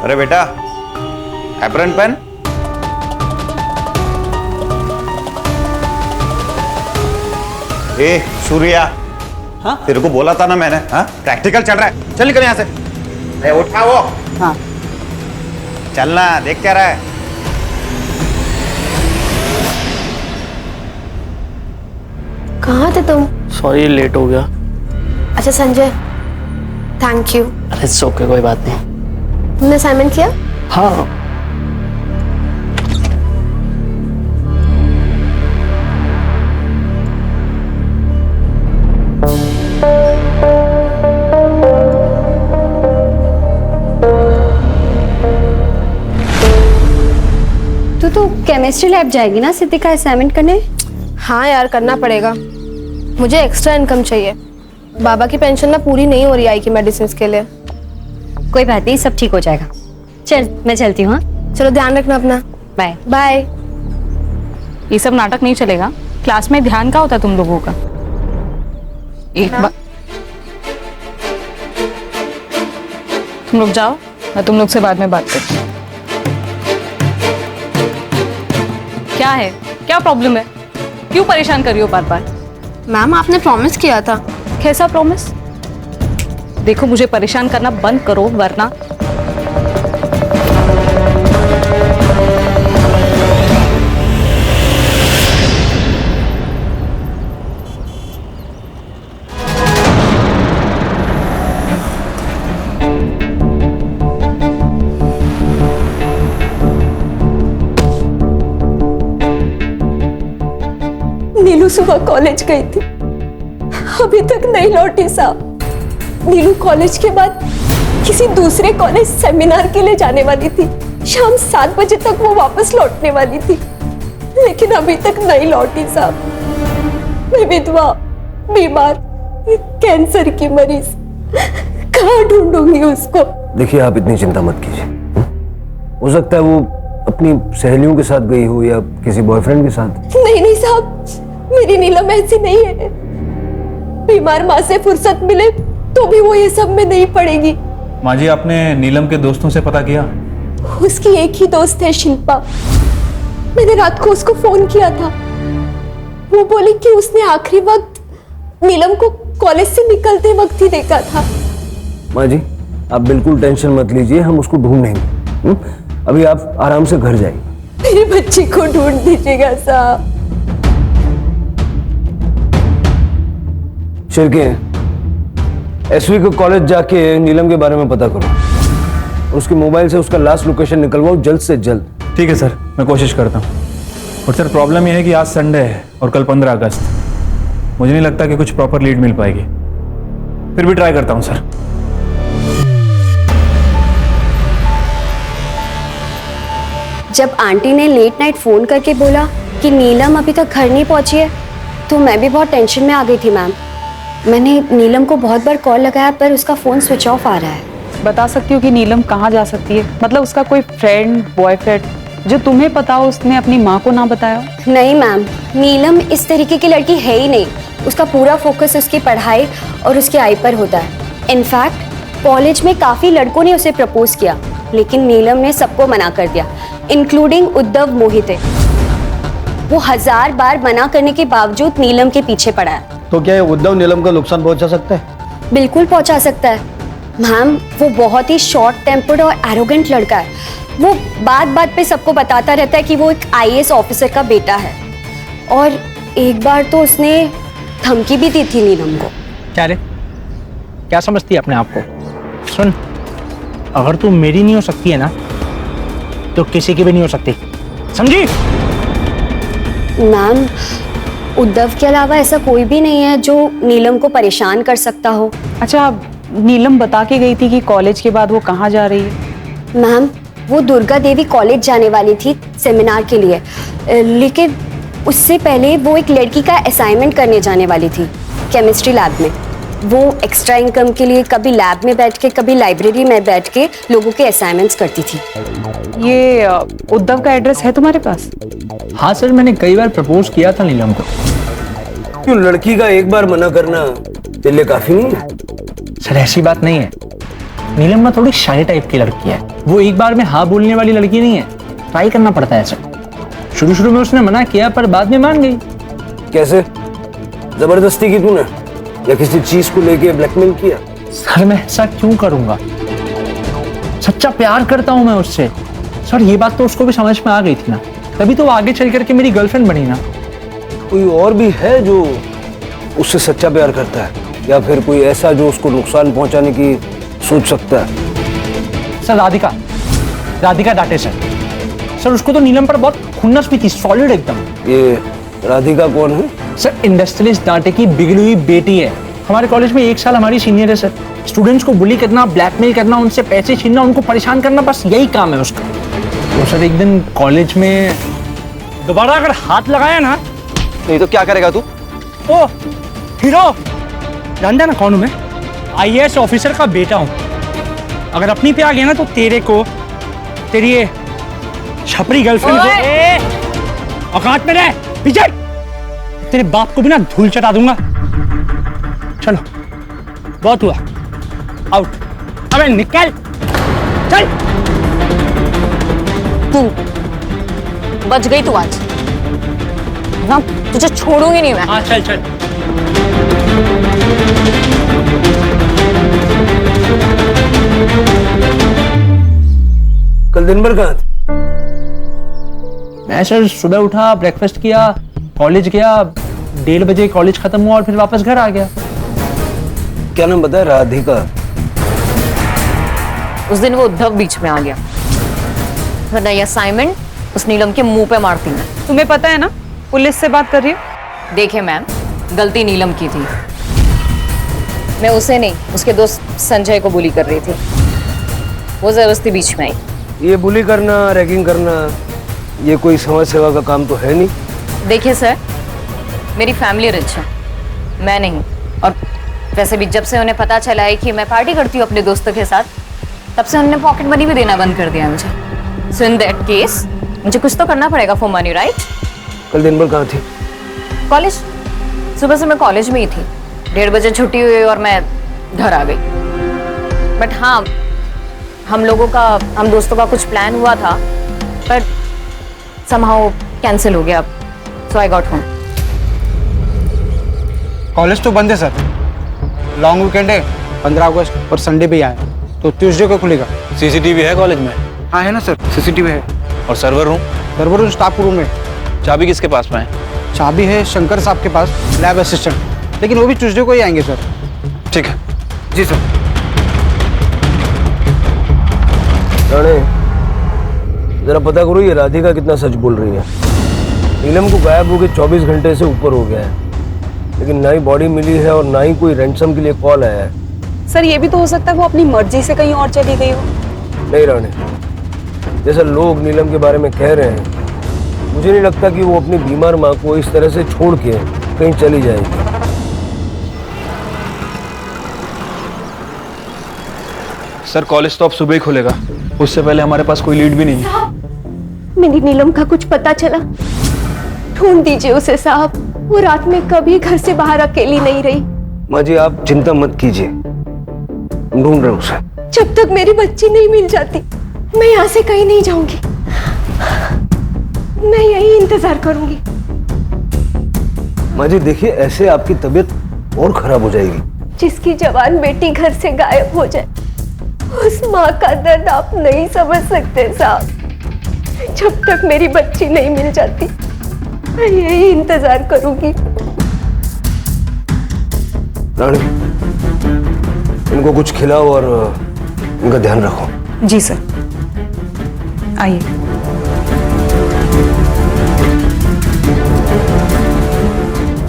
अरे बेटा, एप्रन पेन। ए सूर्या, हाँ तेरे को बोला था ना मैंने, हाँ प्रैक्टिकल चल रहा है, चल निकल यहाँ से। अरे उठा वो। हाँ चलना, देख क्या रहा है? कहाँ थे तुम? सॉरी लेट हो गया। अच्छा संजय, थैंक यू। अरे इट्स ओके, कोई बात नहीं। तुमने असाइनमेंट किया? हाँ। तू केमिस्ट्री लैब जाएगी ना सिद्धि का असाइनमेंट करने? हाँ यार, करना पड़ेगा, मुझे एक्स्ट्रा इनकम चाहिए। बाबा की पेंशन ना पूरी नहीं हो रही आई की मेडिसिन के लिए। कोई बात नहीं, सब ठीक हो जाएगा। चल मैं चलती हूँ। चलो ध्यान रखना अपना। Bye bye. ये सब नाटक नहीं चलेगा, क्लास में ध्यान का होता तुम लोगों का। एक बार तुम लोग जाओ, मैं तुम लोग से बाद में बात करती हूँ। क्या है, क्या प्रॉब्लम है? क्यों परेशान कर रही हो बार बार? मैम आपने प्रॉमिस किया था। कैसा प्रॉमिस? देखो मुझे परेशान करना बंद करो वरना। नीलू सुबह कॉलेज गई थी, अभी तक नहीं लौटी साहब। नीलू कॉलेज के बाद किसी दूसरे कॉलेज सेमिनार के लिए जाने वाली थी। शाम 7 बजे तक वो वापस लौटने वाली थी, लेकिन अभी तक नहीं लौटी साहब। मैं विधवा, बीमार, कैंसर की मरीज, कहाँ ढूंढूंगी उसको? देखिए आप इतनी चिंता मत कीजिए, हो सकता है वो अपनी सहेलियों के साथ गई हो या किसी बॉयफ्रेंड के साथ। नहीं नहीं साहब, मेरी नीलम ऐसी नहीं है। बीमार माँ से फुर्सत मिले तो भी वो ये सब में नहीं पड़ेगी। माँ जी, आपने नीलम के दोस्तों से पता किया? उसकी एक ही दोस्त है शिल्पा। मैंने रात को उसको फोन किया था। वो बोली कि उसने आखिरी वक्त नीलम को कॉलेज से निकलते वक्त ही देखा था। माँ जी, आप बिल्कुल टेंशन मत लीजिए, हम उसको ढूंढेंगे। अभी आप आराम से घर जाइए। मेरे बच्चे को ढूंढ दीजिएगा साहब। शिरके, एसवी को कॉलेज जाके नीलम के बारे में पता करो। उसके मोबाइल से उसका लास्ट लोकेशन निकलवाओ जल्द से जल्द। ठीक है सर, मैं कोशिश करता हूँ। और सर प्रॉब्लम यह है कि आज संडे है और कल 15 अगस्त। मुझे नहीं लगता कि कुछ प्रॉपर लीड मिल पाएगी, फिर भी ट्राई करता हूँ सर। जब आंटी ने लेट नाइट फ़ोन करके बोला कि नीलम अभी तक घर नहीं पहुंची है, तो मैं भी बहुत टेंशन में आ गई थी मैम। मैंने नीलम को बहुत बार कॉल लगाया पर उसका फ़ोन स्विच ऑफ आ रहा है। बता सकती हो कि नीलम कहाँ जा सकती है? मतलब उसका कोई फ्रेंड, बॉयफ्रेंड जो तुम्हें पता हो, उसने अपनी माँ को ना बताया? नहीं मैम, नीलम इस तरीके की लड़की है ही नहीं। उसका पूरा फोकस उसकी पढ़ाई और उसके आई पर होता है। इनफैक्ट कॉलेज में काफ़ी लड़कों ने उसे प्रपोज किया, लेकिन नीलम ने सबको मना कर दिया, इंक्लूडिंग उद्धव मोहिते। वो 1000 बार मना करने के बावजूद नीलम के पीछे पड़ा है। तो क्या ये उद्धव नीलम का नुकसान पहुंचा सकता है? बिल्कुल पहुंचा सकता है मैम। वो बहुत ही शॉर्ट टेम्पर्ड और एरोगेंट लड़का है। वो बात बात पे सबको बताता रहता है कि वो एक IAS ऑफिसर का बेटा है। और एक बार तो उसने धमकी भी दी थी नीलम को। क्या रे, क्या समझती है अपने आप को? सुन, अगर तू मेरी नहीं हो सकती है ना, तो किसी की भी नहीं हो सकती, समझी? मैम, उद्धव के अलावा ऐसा कोई भी नहीं है जो नीलम को परेशान कर सकता हो। अच्छा, नीलम बता के गई थी कि कॉलेज के बाद वो कहाँ जा रही है? मैम, वो दुर्गा देवी कॉलेज जाने वाली थी सेमिनार के लिए, लेकिन उससे पहले वो एक लड़की का असाइनमेंट करने जाने वाली थी केमिस्ट्री लैब में। वो एक्स्ट्रा इनकम के लिए कभी लैब में बैठ के, कभी लाइब्रेरी में बैठ के लोगों के असाइनमेंट्स करती थी। ये उद्धव का एड्रेस है तुम्हारे पास? हाँ सर, मैंने कई बार प्रपोज किया था नीलम को। क्यों, लड़की का एक बार मना करना तेरे लिए काफी नहीं है? सर ऐसी बात नहीं है, नीलम ना थोड़ी शाय टाइप की लड़की है। वो एक बार में हाँ बोलने वाली लड़की नहीं है, ट्राई करना पड़ता है सर। शुरू शुरू में उसने मना किया पर बाद में मान गई। कैसे? जबरदस्ती की तूने या किसी चीज को लेके ब्लैकमेल किया? सर मैं ऐसा क्यों करूंगा, सच्चा प्यार करता हूं मैं उससे। सर ये बात तो उसको भी समझ में आ गई थी ना, तभी तो वो आगे चल करके मेरी गर्लफ्रेंड बनी ना। कोई और भी है जो उससे सच्चा प्यार करता है, या फिर कोई ऐसा जो उसको नुकसान पहुंचाने की सोच सकता है? सर राधिका डांटे सर। सर उसको तो नीलम पर बहुत खुन्नस भी थी, सॉलिड एकदम। ये राधिका कौन है? सर इंडस्ट्रियलिस्ट डांटे की बिगड़ी हुई बेटी है। हमारे कॉलेज में 1 साल हमारी सीनियर है सर। स्टूडेंट्स को बुली करना, ब्लैकमेल करना, उनसे पैसे छीनना, उनको परेशान करना, बस यही काम है उसका। तो सर एक दिन कॉलेज में दोबारा अगर हाथ लगाया ना, नहीं तो क्या करेगा तू? ओ हीरो, जानता ना कौन हूं मैं? IAS ऑफिसर का बेटा हूं। अगर अपनी पे आ गया ना तो तेरे को, तेरी ये छपरी गर्लफ्रेंड को औकात में रह पीछे, तेरे बाप को भी ना धूल चटा दूंगा। चलो बहुत हुआ, आउट। अबे निकल, चल। तू बच गई तू आज ना, तुझे छोड़ूंगी नहीं मैं। हाँ चल चल। कल दिन भर कहाँ थे? मैं सर सुबह उठा, ब्रेकफास्ट किया, कॉलेज गया, 1:30 बजे कॉलेज खत्म हुआ और फिर वापस घर आ गया। क्या नाम बताया? राधिका। उस दिन वो उद्धव बीच में आ गया, वरना ये असाइनमेंट उस नीलम के मुंह पे मारती मैं। तुम्हें पता है ना पुलिस से बात कर रही हो? देखिए मैम, गलती नीलम की थी। मैं उसे नहीं, उसके दोस्त संजय को बुली कर रही थी। वो जबरदस्ती बीच में आई। ये बुली करना, रैगिंग करना, ये कोई समाज सेवा का काम तो है नहीं। देखिए सर, मेरी फैमिली रिच है, मैं नहीं। और वैसे भी जब से उन्हें पता चला है कि मैं पार्टी करती हूँ अपने दोस्तों के साथ, तब से उन्होंने पॉकेट मनी भी देना बंद कर दिया मुझे। सो इन दैट केस मुझे कुछ तो करना पड़ेगा फॉर मनी, राइट? कल दिन भर कहाँ थी? कॉलेज। सुबह से मैं कॉलेज में ही थी। 1:30 बजे छुट्टी हुई और मैं घर आ गई। बट हाँ, हम दोस्तों का कुछ प्लान हुआ था, पर समहाउ कैंसिल हो गया, सो आई गॉट होम। कॉलेज तो बंद है सर, लॉन्ग वीकेंड है 15 अगस्त और संडे भी आया, तो ट्यूसडे को खुलेगा। सीसीटीवी है कॉलेज में? हाँ है ना सर, सीसीटीवी है। और server room? Server room staff room में। चाबी किसके पास में है? चाबी है शंकर साहब के पास, लैब असिस्टेंट, लेकिन वो भी ट्यूसडे को ही आएंगे सर। ठीक है। जी सर। राणे, जरा पता करो ये राधिका कितना सच बोल रही है। नीलम को गायब होके 24 घंटे से ऊपर हो गया है, लेकिन ना ही बॉडी मिली है और ना ही कोई रैंसम के लिए कॉल आया है। सर ये भी तो हो सकता है वो अपनी मर्जी से कहीं और चली गई हो। नहीं राणे, जैसा लोग नीलम के बारे में कह रहे हैं, मुझे नहीं लगता कि वो अपनी बीमार माँ को इस तरह से छोड़ के कहीं चली जाएगी। सर कॉलेज तो अब सुबह ही खुलेगा, उससे पहले हमारे पास कोई लीड भी नहीं है। मेरी नीलम का कुछ पता चला? ढूंढ दीजिए उसे साहब, वो रात में कभी घर से बाहर अकेली नहीं रही। माँ जी आप चिंता मत कीजिए, ढूंढ रहे उसे। जब तक मेरी बच्ची नहीं मिल जाती मैं यहाँ से कहीं नहीं जाऊंगी, मैं यही इंतजार करूंगी। माँ जी देखिए, ऐसे आपकी तबीयत और खराब हो जाएगी। जिसकी जवान बेटी घर से गायब हो जाए, उस माँ का दर्द आप नहीं समझ सकते साहब। जब तक मेरी बच्ची नहीं मिल जाती मैं यही इंतजार करूंगी। रानी, इनको कुछ खिलाओ और इनका ध्यान रखो। जी सर, आइए।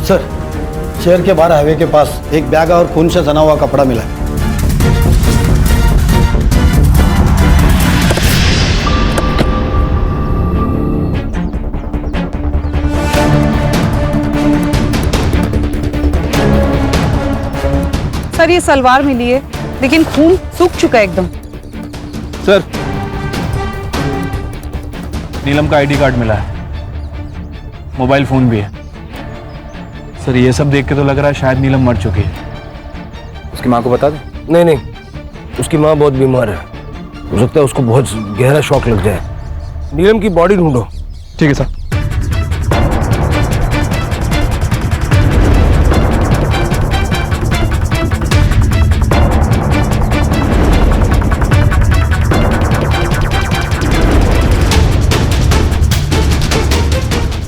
सर, शहर के बाहर हाईवे के पास एक बैग और खून से सना हुआ कपड़ा मिला है। सर ये सलवार मिली है, लेकिन खून सूख चुका है एकदम। सर नीलम का आईडी कार्ड मिला है, मोबाइल फोन भी है। सर ये सब देख के तो लग रहा है शायद नीलम मर चुकी है। उसकी माँ को बता दो? नहीं नहीं, उसकी माँ बहुत बीमार है, हो सकता है उसको बहुत गहरा शॉक लग जाए। नीलम की बॉडी ढूंढो। ठीक है सर।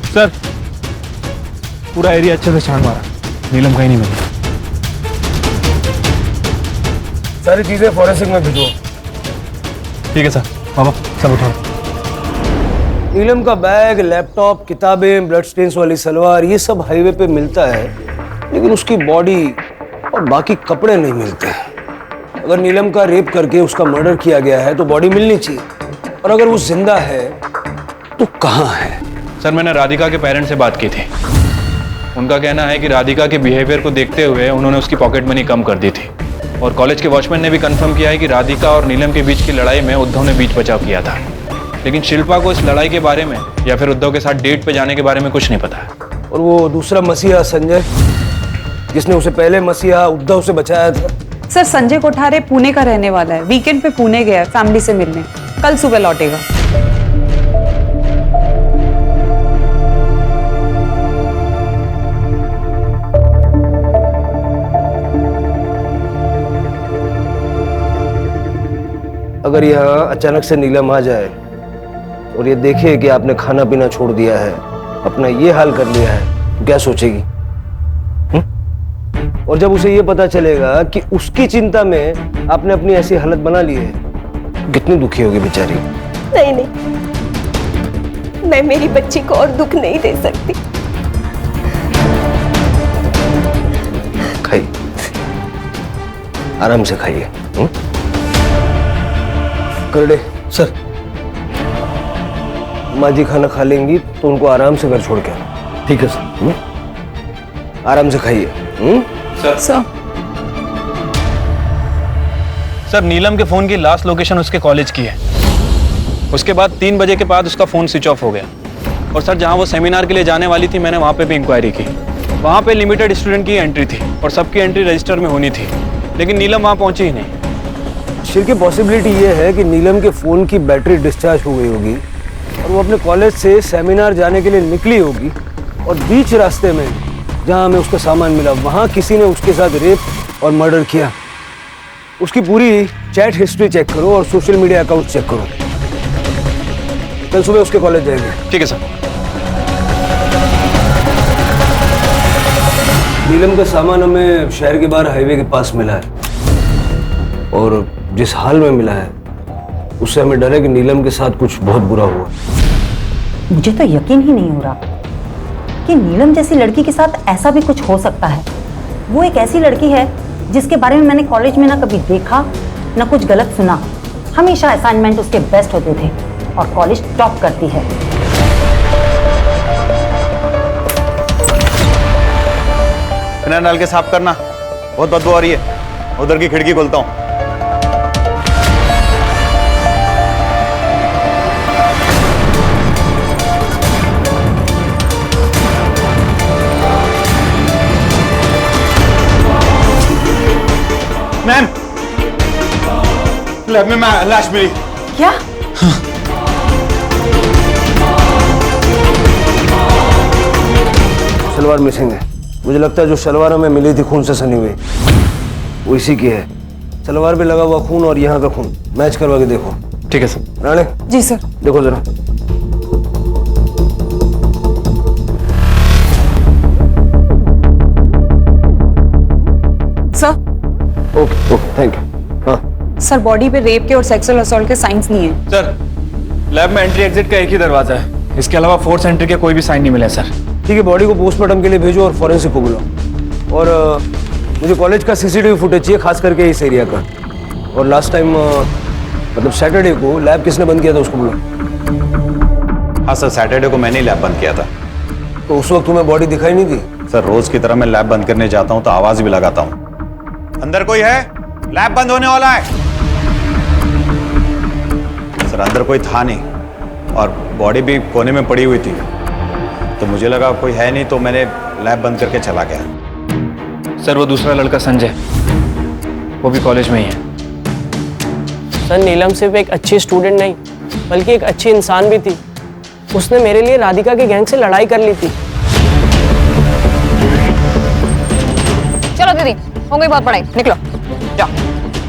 सर पूरा एरिया अच्छे से छान मारा, नीलम कहीं नहीं मिली। सारी चीजें फॉरेंसिक में भिजो। ठीक है सर। बाबा सब उठाओ। नीलम का बैग, लैपटॉप, किताबें, ब्लड स्टेन्स वाली सलवार, ये सब हाईवे पे मिलता है, लेकिन उसकी बॉडी और बाकी कपड़े नहीं मिलते। अगर नीलम का रेप करके उसका मर्डर किया गया है तो बॉडी मिलनी चाहिए, और अगर वो जिंदा है तो कहाँ है? सर मैंने राधिका के पेरेंट्स से बात की थी, उनका कहना है कि राधिका के बिहेवियर को देखते हुए उन्होंने उसकी पॉकेट मनी कम कर दी थी, और कॉलेज के वॉचमैन ने भी कंफर्म किया है कि राधिका और नीलम के बीच की लड़ाई में उद्धव ने बीच बचाव किया था। लेकिन शिल्पा को इस लड़ाई के बारे में या फिर उद्धव के साथ डेट पे जाने के बारे में कुछ नहीं पता है। और वो दूसरा मसीहा संजय, जिसने उसे पहले मसीहा उद्धव से बचाया था? सर संजय कोठारे पुणे का रहने वाला है, वीकेंड पे पुणे गया है फैमिली से मिलने, कल सुबह लौटेगा। अगर यहाँ अचानक से नीलम आ जाए और ये देखे कि आपने खाना पीना छोड़ दिया है, अपना ये हाल कर लिया है, तो क्या सोचेगी? और जब उसे ये पता चलेगा कि उसकी चिंता में आपने अपनी ऐसी हालत बना ली है, तो कितनी दुखी होगी बेचारी। नहीं नहीं, मैं मेरी बच्ची को और दुख नहीं दे सकती। खाइए, आराम से खाइए। करडे सर, माँ जी खाना खा लेंगी तो उनको आराम से घर छोड़ के आना। ठीक है सर। आराम से खाइए। सर नीलम के फोन की लास्ट लोकेशन उसके कॉलेज की है, उसके बाद 3 बजे के बाद उसका फोन स्विच ऑफ हो गया। और सर जहां वो सेमिनार के लिए जाने वाली थी, मैंने वहां पे भी इंक्वायरी की, वहां पे लिमिटेड स्टूडेंट की एंट्री थी और सबकी एंट्री रजिस्टर में होनी थी, लेकिन नीलम वहां पहुंची ही नहीं। शिर की पॉसिबिलिटी ये है कि नीलम के फ़ोन की बैटरी डिस्चार्ज हो गई होगी और वो अपने कॉलेज से सेमिनार जाने के लिए निकली होगी और बीच रास्ते में जहाँ हमें उसका सामान मिला वहाँ किसी ने उसके साथ रेप और मर्डर किया। उसकी पूरी चैट हिस्ट्री चेक करो और सोशल मीडिया अकाउंट चेक करो। कल सुबह उसके कॉलेज जाएंगे। ठीक है सर। नीलम का सामान हमें शहर के बाहर हाईवे के पास मिला है और जिस हाल में मिला है उससे हमें डर है कि नीलम के साथ कुछ बहुत बुरा हुआ। मुझे तो यकीन ही नहीं हो रहा कि नीलम जैसी लड़की के साथ ऐसा भी कुछ हो सकता है। वो एक ऐसी लड़की है जिसके बारे में मैंने कॉलेज में ना कभी देखा ना कुछ गलत सुना। हमेशा असाइनमेंट उसके बेस्ट होते थे और कॉलेज टॉप करती है। फिनाइल डाल के साफ करना, बहुत बदबू आ रही है। उधर की खिड़की खोलता हूँ। मैम, लैब में लाश मिली। क्या? सलवार मिसिंग है। मुझे लगता है जो सलवार हमें मिली थी खून से सनी हुई वो इसी की है। सलवार पे लगा हुआ खून और यहाँ का खून मैच करवा के देखो। ठीक है सर। राणे। जी सर। देखो जरा। Sir. Okay okay thank you. हाँ सर, बॉडी पे रेप के और सेक्सुअल असॉल्ट के साइंस नहीं है। सर, लैब में एंट्री एग्जिट का एक ही दरवाजा है। इसके अलावा फोर्स एंट्री के कोई भी साइन नहीं मिले सर। ठीक है, बॉडी को पोस्टमार्टम के लिए भेजो और फॉरेंसिक को बुलाओ। और मुझे कॉलेज का सीसीटीवी फुटेज चाहिए, खास करके इस एरिया का। और लास्ट टाइम मतलब सैटरडे को लैब किसने बंद किया था उसको बुलाओ। हाँ सर, सैटरडे को मैंने लैब बंद किया था। तो उस वक्त तुम्हें बॉडी दिखाई नहीं थी? सर, रोज की तरह मैं लैब बंद करने जाता हूँ तो आवाज भी लगाता हूँ, अंदर कोई है, लैब बंद होने वाला है। सर, अंदर कोई था नहीं और बॉडी भी कोने में पड़ी हुई थी, तो मुझे लगा कोई है नहीं, तो मैंने लैब बंद करके चला गया। सर, वो दूसरा लड़का संजय, वो भी कॉलेज में ही है। सर, नीलम सिर्फ एक अच्छी स्टूडेंट नहीं बल्कि एक अच्छी इंसान भी थी। उसने मेरे लिए राधिका के गैंग से लड़ाई कर ली थी। चलो दीदी, हो गई बहुत पढ़ाई, निकलो जाओ।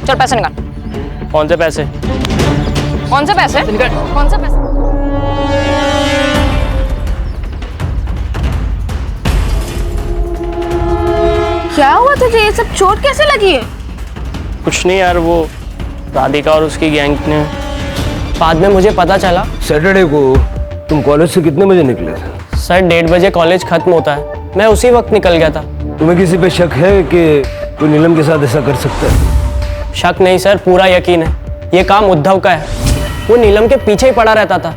चल पैसे निकाल। कौन से पैसे? कौन से पैसे? कौन से पैसे? क्या हुआ तुझे? ये सब चोट कैसे लगी है? कुछ नहीं यार, वो राधिका और उसकी गैंग ने, बाद में मुझे पता चला। सैटरडे को तुम कॉलेज से कितने बजे निकले थे? सर, 1:30 बजे कॉलेज खत्म होता है, मैं उसी वक्त निकल गया था। तुम्हें किसी पे शक है कि कोई नीलम के साथ ऐसा कर सकता है? शक नहीं सर, पूरा यकीन है। ये काम उद्धव का है, वो नीलम के पीछे ही पड़ा रहता था।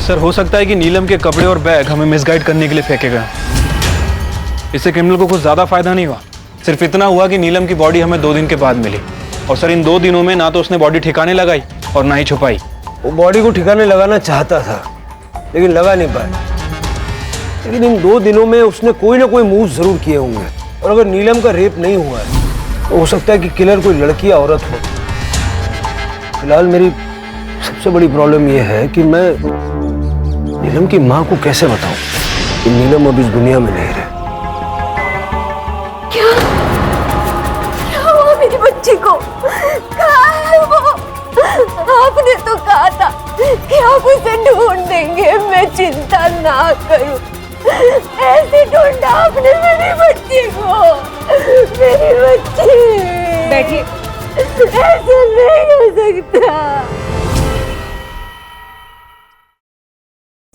सर, हो सकता है कि नीलम के कपड़े और बैग हमें मिसगाइड करने के लिए फेंके गए। इससे क्रिमिनल को कुछ ज्यादा फायदा नहीं हुआ, सिर्फ इतना हुआ कि नीलम की बॉडी हमें 2 दिन के बाद मिली। और सर, इन 2 दिनों में ना तो उसने बॉडी ठिकाने लगाई और ना ही छुपाई। वो बॉडी को ठिकाने लगाना चाहता था लेकिन लगा नहीं पाया। लेकिन इन 2 दिनों में उसने कोई ना कोई मूव जरूर किए होंगे। और अगर नीलम का रेप नहीं हुआ है तो हो सकता है कि किलर कोई लड़की या औरत हो। फिलहाल मेरी सबसे बड़ी प्रॉब्लम यह है कि मैं नीलम की माँ को कैसे बताऊं कि नीलम अब इस दुनिया में नहीं रहे। क्या हुआ मेरी बच्ची को? कहाँ है वो? आपने तो कहा था कि आप उसे ढूंढ देंगे, मैं चिंता ना करूं। ऐसे ढूंढा आपने मेरी बच्ची को। मेरी बच्ची, बैठिए। ऐसे नहीं हो सकता।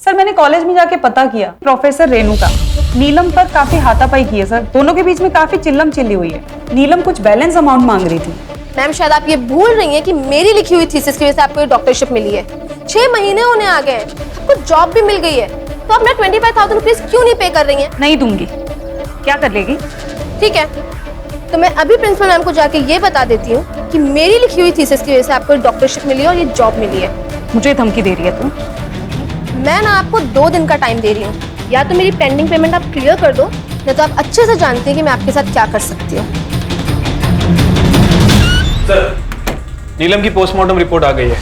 सर, मैंने कॉलेज में जाके पता किया, प्रोफेसर रेणुका नीलम पर काफी हाथापाई की है सर। दोनों के बीच में काफी चिल्लम चिल्ली हुई है। नीलम कुछ बैलेंस अमाउंट मांग रही थी। मैम, शायद आप ये भूल रही हैं कि मेरी लिखी हुई थीसिस की वजह से आपको ये डॉक्टरशिप मिली है। 6 महीने होने आ गए हैं, आपको जॉब भी मिल गई है, तो आप ना 25,000 रुपीज क्यों नहीं पे कर रही हैं? नहीं दूंगी। क्या कर लेगी? ठीक है, तो मैं अभी प्रिंसिपल मैम को जाके ये बता देती हूँ कि मेरी लिखी हुई थीसिस की वजह से आपको डॉक्टरशिप मिली है और ये जॉब मिली है। मुझे धमकी दे रही है तू? मैं ना आपको 2 दिन का टाइम दे रही हूँ, या तो मेरी पेंडिंग पेमेंट आप क्लियर कर दो या तो आप अच्छे से जानती हैं कि मैं आपके साथ क्या कर सकती हूँ। सर, नीलम की पोस्टमार्टम रिपोर्ट आ गई है।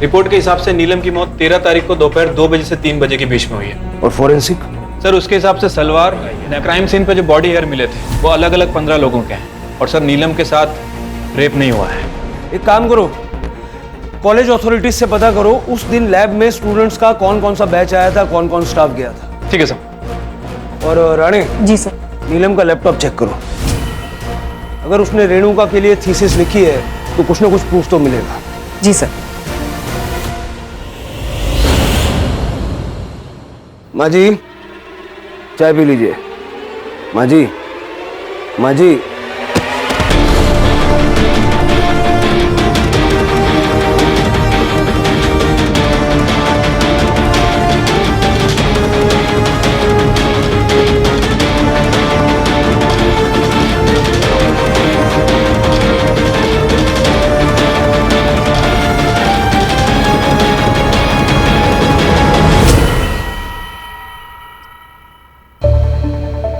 रिपोर्ट के हिसाब से नीलम की मौत 13 तारीख को दोपहर 2 बजे से 3 बजे के बीच में हुई है। और फॉरेंसिक? सर, उसके हिसाब से सलवार क्राइम सीन पे जो बॉडी हेयर मिले थे वो अलग अलग 15 लोगों के हैं। और सर, नीलम के साथ रेप नहीं हुआ है। एक काम करो, कॉलेज अथॉरिटीज से पता करो उस दिन लैब में स्टूडेंट्स का कौन कौन सा बैच आया था, कौन कौन स्टाफ गया था। ठीक है सर। और राणे जी सर, नीलम का लैपटॉप चेक करो। अगर उसने रेणुका के लिए थीसिस लिखी है तो कुछ ना कुछ प्रूफ तो मिलेगा। जी सर। माँ जी, चाय पी लीजिए। माँ जी, माँ जी।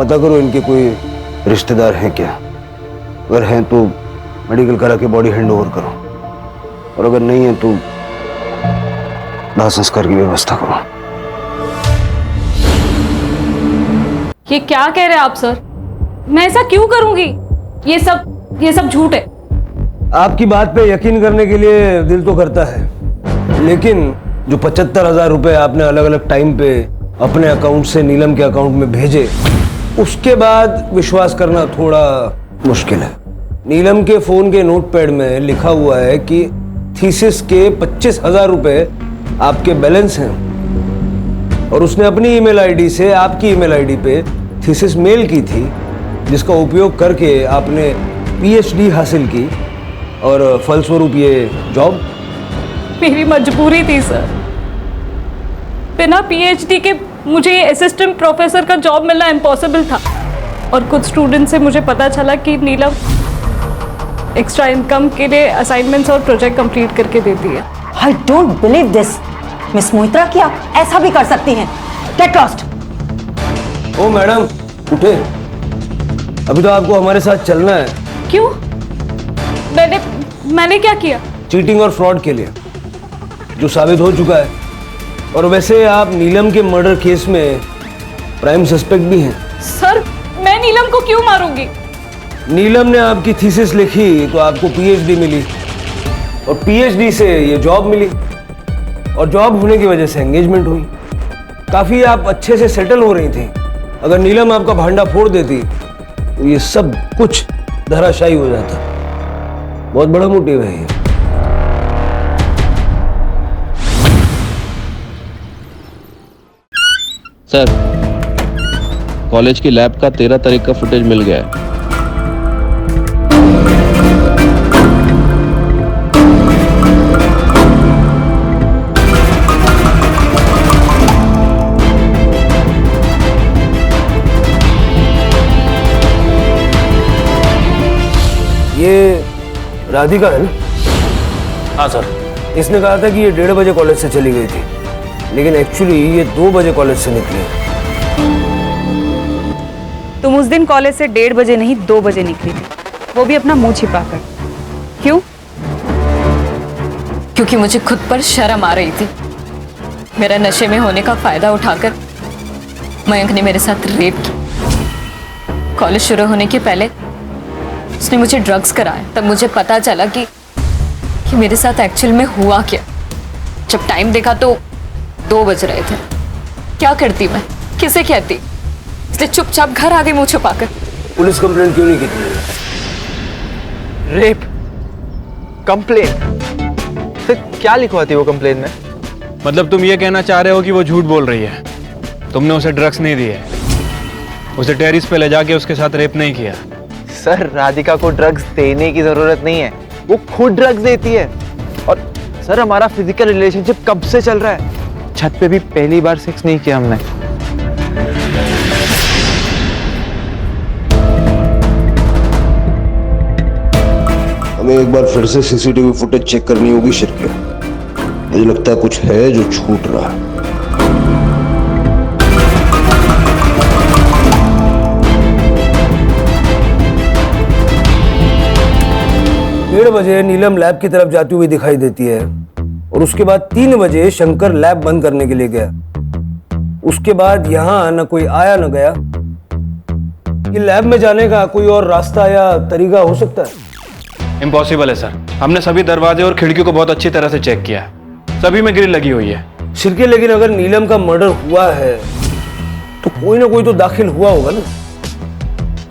पता करो इनके कोई रिश्तेदार हैं क्या। अगर हैं तो मेडिकल करा के बॉडी हैंड ओवर करो, और अगर नहीं है तो दाह संस्कार की व्यवस्था करो। ये क्या कह रहे हैं आप सर? मैं ऐसा क्यों करूंगी? ये सब झूठ है। आपकी बात पे यकीन करने के लिए दिल तो करता है, लेकिन जो 75,000 रुपए आपने अलग अलग टाइम पे अपने अकाउंट से नीलम के अकाउंट में भेजे, उसके बाद विश्वास करना थोड़ा मुश्किल है। नीलम के फोन के नोटपैड में लिखा हुआ है कि थीसिस के 25,000 रुपए आपके बैलेंस हैं, और उसने अपनी ईमेल आईडी से आपकी ईमेल आईडी पे थीसिस मेल की थी, जिसका उपयोग करके आपने पीएचडी हासिल की, और फलस्वरूप ये जॉब। मेरी मजबूरी थी सर। बिना पीएचडी के मुझे ये असिस्टेंट प्रोफेसर का जॉब मिलना इम्पॉसिबल था, और कुछ स्टूडेंट से मुझे पता चला कि नीलम एक्स्ट्रा इनकम के लिए असाइनमेंट्स और प्रोजेक्ट कंप्लीट करके देती है। I don't believe this miss Moitra कि आप ऐसा भी कर सकती हैं। Get lost. ओ मैडम, उठे, अभी तो आपको हमारे साथ चलना है। क्यों? मैंने क्या किया? चीटिंग और फ्रॉड के लिए, जो साबित हो चुका है। और वैसे आप नीलम के मर्डर केस में प्राइम सस्पेक्ट भी हैं। सर, मैं नीलम को क्यों मारूंगी? नीलम ने आपकी थीसिस लिखी तो आपको पीएचडी मिली, और पीएचडी से ये जॉब मिली, और जॉब होने की वजह से एंगेजमेंट हुई। काफी आप अच्छे से सेटल हो रही थी। अगर नीलम आपका भांडा फोड़ देती तो ये सब कुछ धराशायी हो जाता। बहुत बड़ा मोटिव है ये। सर, कॉलेज की लैब का 13 तारीख का फुटेज मिल गया है। ये राधिका है ना? हाँ सर। इसने कहा था कि ये 1:30 बजे कॉलेज से चली गई थी, लेकिन एक्चुअली ये 2 बजे कॉलेज से निकली। तुम उस दिन कॉलेज से 1:30 बजे नहीं 2 बजे निकली थी, वो भी अपना मुंह छिपाकर। क्यों? क्योंकि मुझे खुद पर शर्म आ रही थी। मेरा नशे में होने का फायदा उठाकर मयंक ने मेरे साथ रेप की। कॉलेज शुरू होने के पहले उसने मुझे ड्रग्स कराया, तब मुझे पता चला कि मेरे साथ एक्चुअल में हुआ क्या। जब टाइम देखा तो 2 बज रहे थे। क्या करती मैं, किसे कहती? इसलिए चुपचाप घर आ गई मुंह छुपाकर। पुलिस कंप्लेंट क्यों नहीं की तुमने? Rape complaint? फिर क्या लिखवा थी वो कंप्लेंट में? मतलब तुम ये कहना चाह रहे हो कि वो झूठ बोल रही है? तुमने उसे ड्रग्स नहीं दिए, उसे टेरिस पे ले जाके उसके साथ रेप नहीं किया? सर, राधिका को ड्रग्स देने की जरूरत नहीं है, वो खुद ड्रग्स देती है। और सर, हमारा फिजिकल रिलेशनशिप कब से चल रहा है? छत पे भी पहली बार सेक्स नहीं किया हमने। हमें एक बार फिर से सीसीटीवी फुटेज चेक करनी होगी शिरके। मुझे लगता है कुछ है जो छूट रहा है। बजे नीलम लैब की तरफ जाती हुई दिखाई देती है और उसके बाद 3 बजे शंकर लैब बंद करने के लिए गया। उसके बाद यहाँ न कोई आया न गया। ये लैब में जाने का कोई और रास्ता या तरीका हो सकता है? इम्पॉसिबल है सर। हमने सभी दरवाजे और खिड़कियों को बहुत अच्छी तरह से चेक किया है, सभी में ग्रिल लगी हुई है। शिरके, लेकिन अगर नीलम का मर्डर हुआ है तो कोई ना कोई तो दाखिल हुआ होगा ना।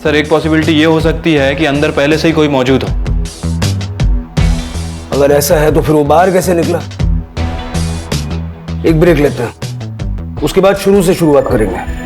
सर एक पॉसिबिलिटी ये हो सकती है कि अंदर पहले से ही कोई मौजूद हो। अगर ऐसा है तो फिर वो बाहर कैसे निकला? एक ब्रेक लेते हैं, उसके बाद शुरू से शुरुआत करेंगे।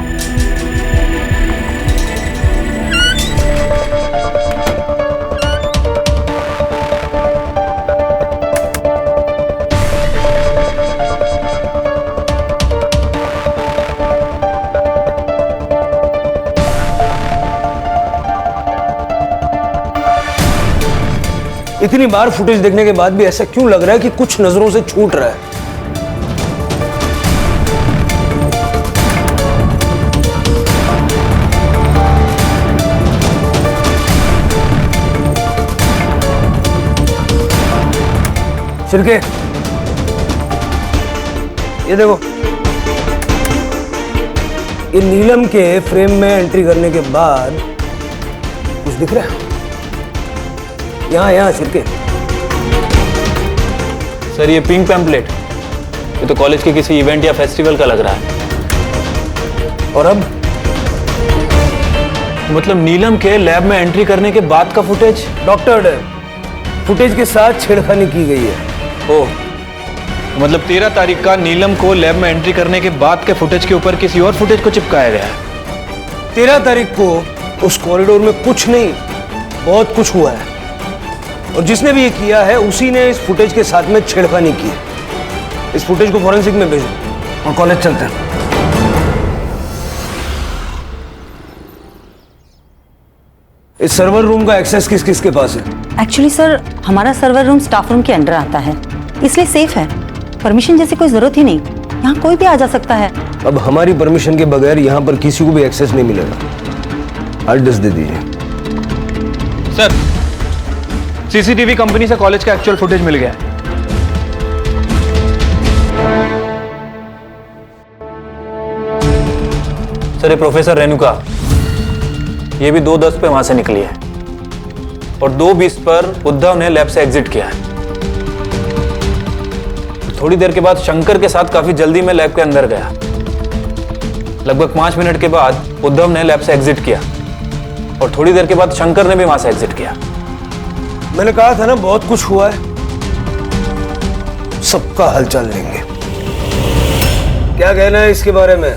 इतनी बार फुटेज देखने के बाद भी ऐसा क्यों लग रहा है कि कुछ नजरों से छूट रहा है? शिरके, ये देखो, ये नीलम के फ्रेम में एंट्री करने के बाद कुछ दिख रहा है? यहाँ शिरके। सर ये पिंक पैम्पलेट, ये तो कॉलेज के किसी इवेंट या फेस्टिवल का लग रहा है। और अब मतलब नीलम के लैब में एंट्री करने के बाद का फुटेज? डॉक्टर, फुटेज के साथ छेड़खानी की गई है। ओह, मतलब 13 तारीख का नीलम को लैब में एंट्री करने के बाद के फुटेज के ऊपर किसी और फुटेज को चिपकाया गया है। 13 तारीख को उस कॉरिडोर में कुछ नहीं, बहुत कुछ हुआ है, और जिसने भी ये किया है उसी ने इस फुटेज के साथ में छेड़खानी की है। इस फुटेज को फॉरेंसिक में भेजो और कॉलेज चलते हैं। इस सर्वर रूम का एक्सेस किस किस के पास है? एक्चुअली सर, हमारा सर्वर रूम स्टाफ रूम के अंडर आता है, इसलिए सेफ है। परमिशन जैसी कोई जरूरत ही नहीं, यहाँ कोई भी आ जा सकता है। अब हमारी परमिशन के बगैर यहाँ पर किसी को भी एक्सेस नहीं मिलेगा। एड्रेस दे दीजिए। सर सीसीटीवी कंपनी से कॉलेज का एक्चुअल फुटेज मिल गया है। सर ये प्रोफेसर रेणुका, ये भी 2:10 पे वहां से निकली है और 2:20 पर उद्धव ने लैब से एग्जिट किया है। थोड़ी देर के बाद शंकर के साथ काफी जल्दी में लैब के अंदर गया। लगभग 5 मिनट के बाद उद्धव ने लैब से एग्जिट किया और थोड़ी देर के बाद शंकर ने भी वहां से एग्जिट किया। मैंने कहा था ना, बहुत कुछ हुआ है, सबका हालचाल लेंगे। क्या कहना है इसके बारे में?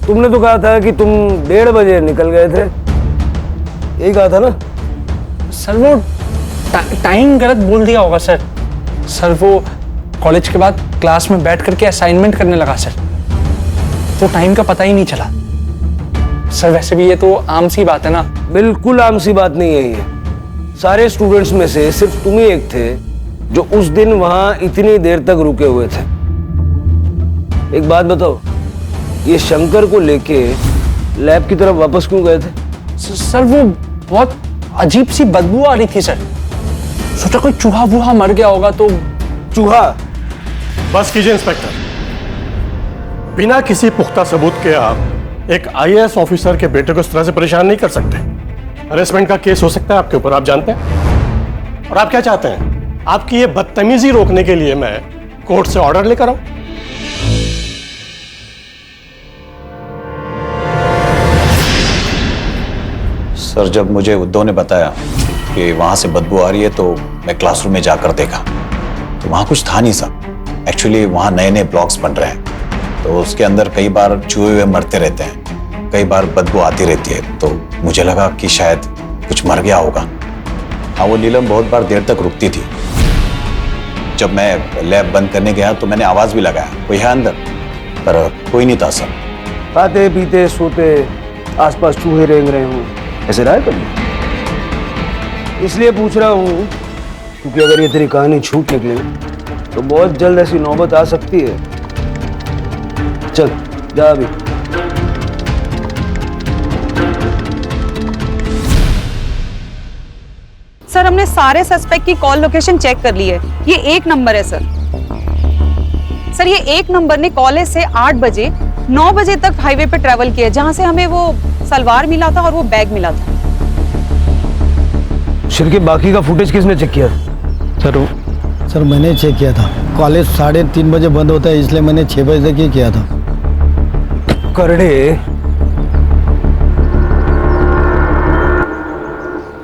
तुमने तो कहा था कि तुम 1:30 बजे निकल गए थे, यही कहा था ना? सर वो टाइम गलत बोल दिया होगा सर। सर वो कॉलेज के बाद क्लास में बैठ करके असाइनमेंट करने लगा सर, तो टाइम का पता ही नहीं चला। सर वैसे भी ये तो आम सी बात है ना। बिल्कुल आम सी बात नहीं है ये। सारे स्टूडेंट्स में से सिर्फ तुम ही एक थे जो उस दिन वहां इतनी देर तक रुके हुए थे। एक बात बताओ, ये शंकर को लेके लैब की तरफ वापस क्यों गए थे? सर वो बहुत अजीब सी बदबू आ रही थी सर, सोचा कोई चूहा वूहा मर गया होगा तो। चूहा? बस कीजिए इंस्पेक्टर, बिना किसी पुख्ता सबूत के आप एक आईएएस ऑफिसर के बेटे को इस तरह से परेशान नहीं कर सकते। हरेसमेंट का केस हो सकता है आपके ऊपर, आप जानते हैं। और आप क्या चाहते हैं? आपकी ये बदतमीजी रोकने के लिए मैं कोर्ट से ऑर्डर लेकर आऊं? सर जब मुझे उद्धव ने बताया कि वहां से बदबू आ रही है तो मैं क्लासरूम में जाकर देखा तो वहां कुछ था नहीं सर। एक्चुअली वहां नए नए ब्लॉक्स बन रहे हैं तो उसके अंदर कई बार चूहे हुए मरते रहते हैं, कई बार बदबू आती रहती है, तो मुझे लगा कि शायद कुछ मर गया होगा। हाँ वो नीलम बहुत बार देर तक रुकती थी। जब मैं लैब बंद करने गया तो मैंने आवाज भी लगाया कोई है अंदर, पर कोई नहीं था सर। खाते पीते सोते आसपास चूहे रेंग रहे हूँ, ऐसे रहा है कभी? इसलिए पूछ रहा हूँ क्योंकि अगर ये तेरी कहानी झूठ निकले तो बहुत जल्द ऐसी नौबत आ सकती है। चल जा अभी। सर हमने सारे सस्पेक्ट की कॉल लोकेशन चेक कर ली है, ये एक नंबर है सर। सर ये एक नंबर ने कॉलेज से 8 बजे 9 बजे तक हाईवे पे ट्रेवल किया, जहां से हमें वो सलवार मिला था और वो बैग मिला था। सर के बाकी का फुटेज किसने चेक किया? सर मैंने चेक किया था। कॉलेज 3:30 बजे बंद होता है, इसलिए मैंने 6 बजे तक ही किया था। करड़े,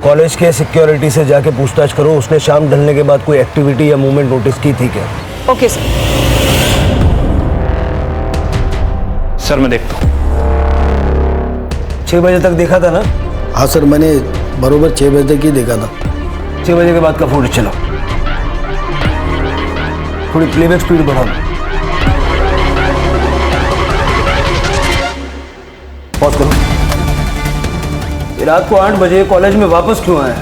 कॉलेज के सिक्योरिटी से जाके पूछताछ करो, उसने शाम ढलने के बाद कोई एक्टिविटी या मूवमेंट नोटिस की थी क्या? Okay sir. सर मैं देखता हूँ। 6 बजे तक देखा था ना? हाँ सर, मैंने बरोबर 6 बजे तक ही देखा था। 6 बजे के बाद का फुटेज चलो, थोड़ी प्लेबैक स्पीड बढ़ाओ। पॉज करो। ये रात को 8 बजे कॉलेज में वापस क्यों आया?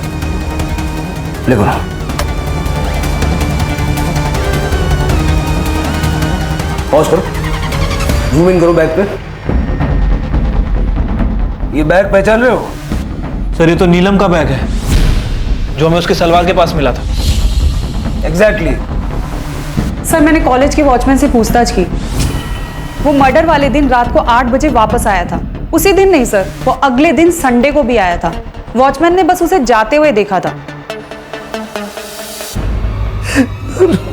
लिखो। पॉज करो, जूम इन करो बैग पे। ये बैग पहचान रहे हो? सर ये तो नीलम का बैग है, जो हमें उसके सलवार के पास मिला था। एग्जैक्टली। सर मैंने कॉलेज के वॉचमैन से पूछताछ की, वो मर्डर वाले दिन रात को 8 बजे वापस आया था। उसी दिन नहीं सर, वो अगले दिन संडे को भी आया था। वॉचमैन ने बस उसे जाते हुए देखा था।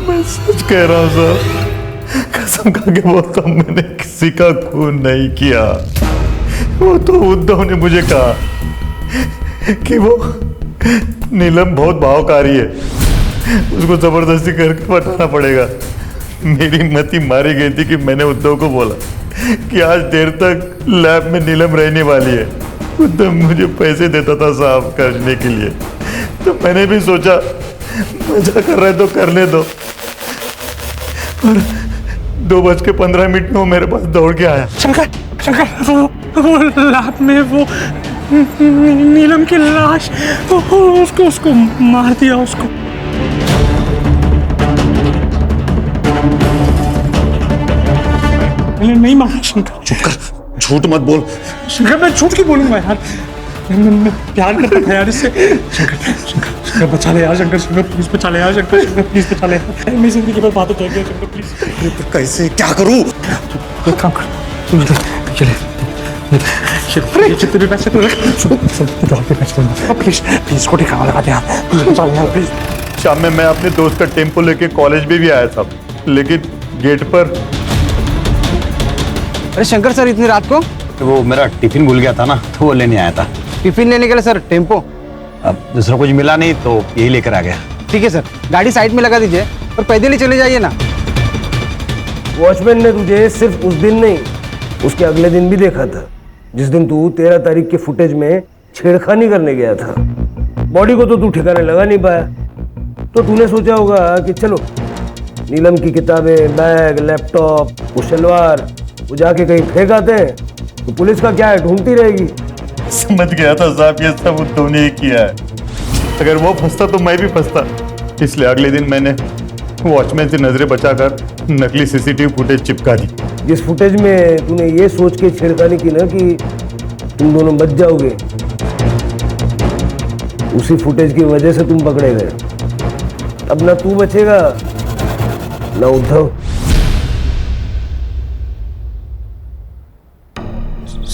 मैं सच कह रहा हूं सर, कसम खा के बोलता हूं, मैंने किसी का खून नहीं किया। वो तो उद्धव ने मुझे कहा कि वो नीलम बहुत भावकारी है, उसको जबरदस्ती करके बताना पड़ेगा। मेरी मति मारी गई थी कि मैंने उद्धव को बोला कि आज देर तक लैब में नीलम रहने वाली है। उद्धव मुझे पैसे देता था साफ करने के लिए, तो मैंने भी सोचा मजा कर रहे तो करने दो। और 2:15 में वो मेरे पास दौड़ के आया। शंकर, वो लैब में वो नीलम की लाश, उसको मार दिया उसको। नहीं मारा शंकर। चुप कर, झूठ मत बोल। शंकर मैं झूठ क्यों बोलूंगा यार, मैं प्यार करता था यार इससे। शंकर बचा ले यार, शंकर प्लीज बचा ले यार, शंकर प्लीज बचा ले यार। मेरी जिंदगी पर बात कह गया शंकर प्लीज। कैसे क्या करूं? एक काम कर, ये जितने भी पैसे तू प्लीज को ठिकाना लगा दे यार, प्लीज। शाम में मैं अपने दोस्त का टेम्पो लेके कॉलेज में भी आया था, लेकिन गेट पर। अरे शंकर सर, इतनी रात को? वो मेरा टिफिन भूल गया था ना, तो वो लेने आया था। टिफिन लेने के लिए सर टेम्पो? अब दूसरा कुछ मिला नहीं तो यही लेकर आ गया। ठीक है सर, गाड़ी साइड में लगा दीजिए और पैदल ही चले जाइए ना। वॉचमैन ने तुझे सिर्फ उस दिन नहीं, उसके अगले दिन भी देखा था, जिस दिन तू 13 तारीख के फुटेज में छेड़खानी करने गया था। बॉडी को तो तू ठिकाने लगा नहीं पाया, तो तूने सोचा होगा कि चलो नीलम की किताबें, बैग, लैपटॉप, वो शलवार वो जाके कहीं फेंक आते हैं, तो पुलिस का क्या है, ढूंढती रहेगी। समझ गया था साहब, ये सब उद्धव ने ही किया है। अगर वो फंसता तो मैं भी फंसता, इसलिए अगले दिन मैंने वॉचमैन से नजरें बचाकर नकली सीसीटीवी फुटेज चिपका दी। जिस फुटेज में तूने ये सोच के छेड़खानी की ना कि तुम दोनों बच जाओगे, उसी फुटेज की वजह से तुम पकड़े गए। अब ना तू बचेगा ना उद्धव।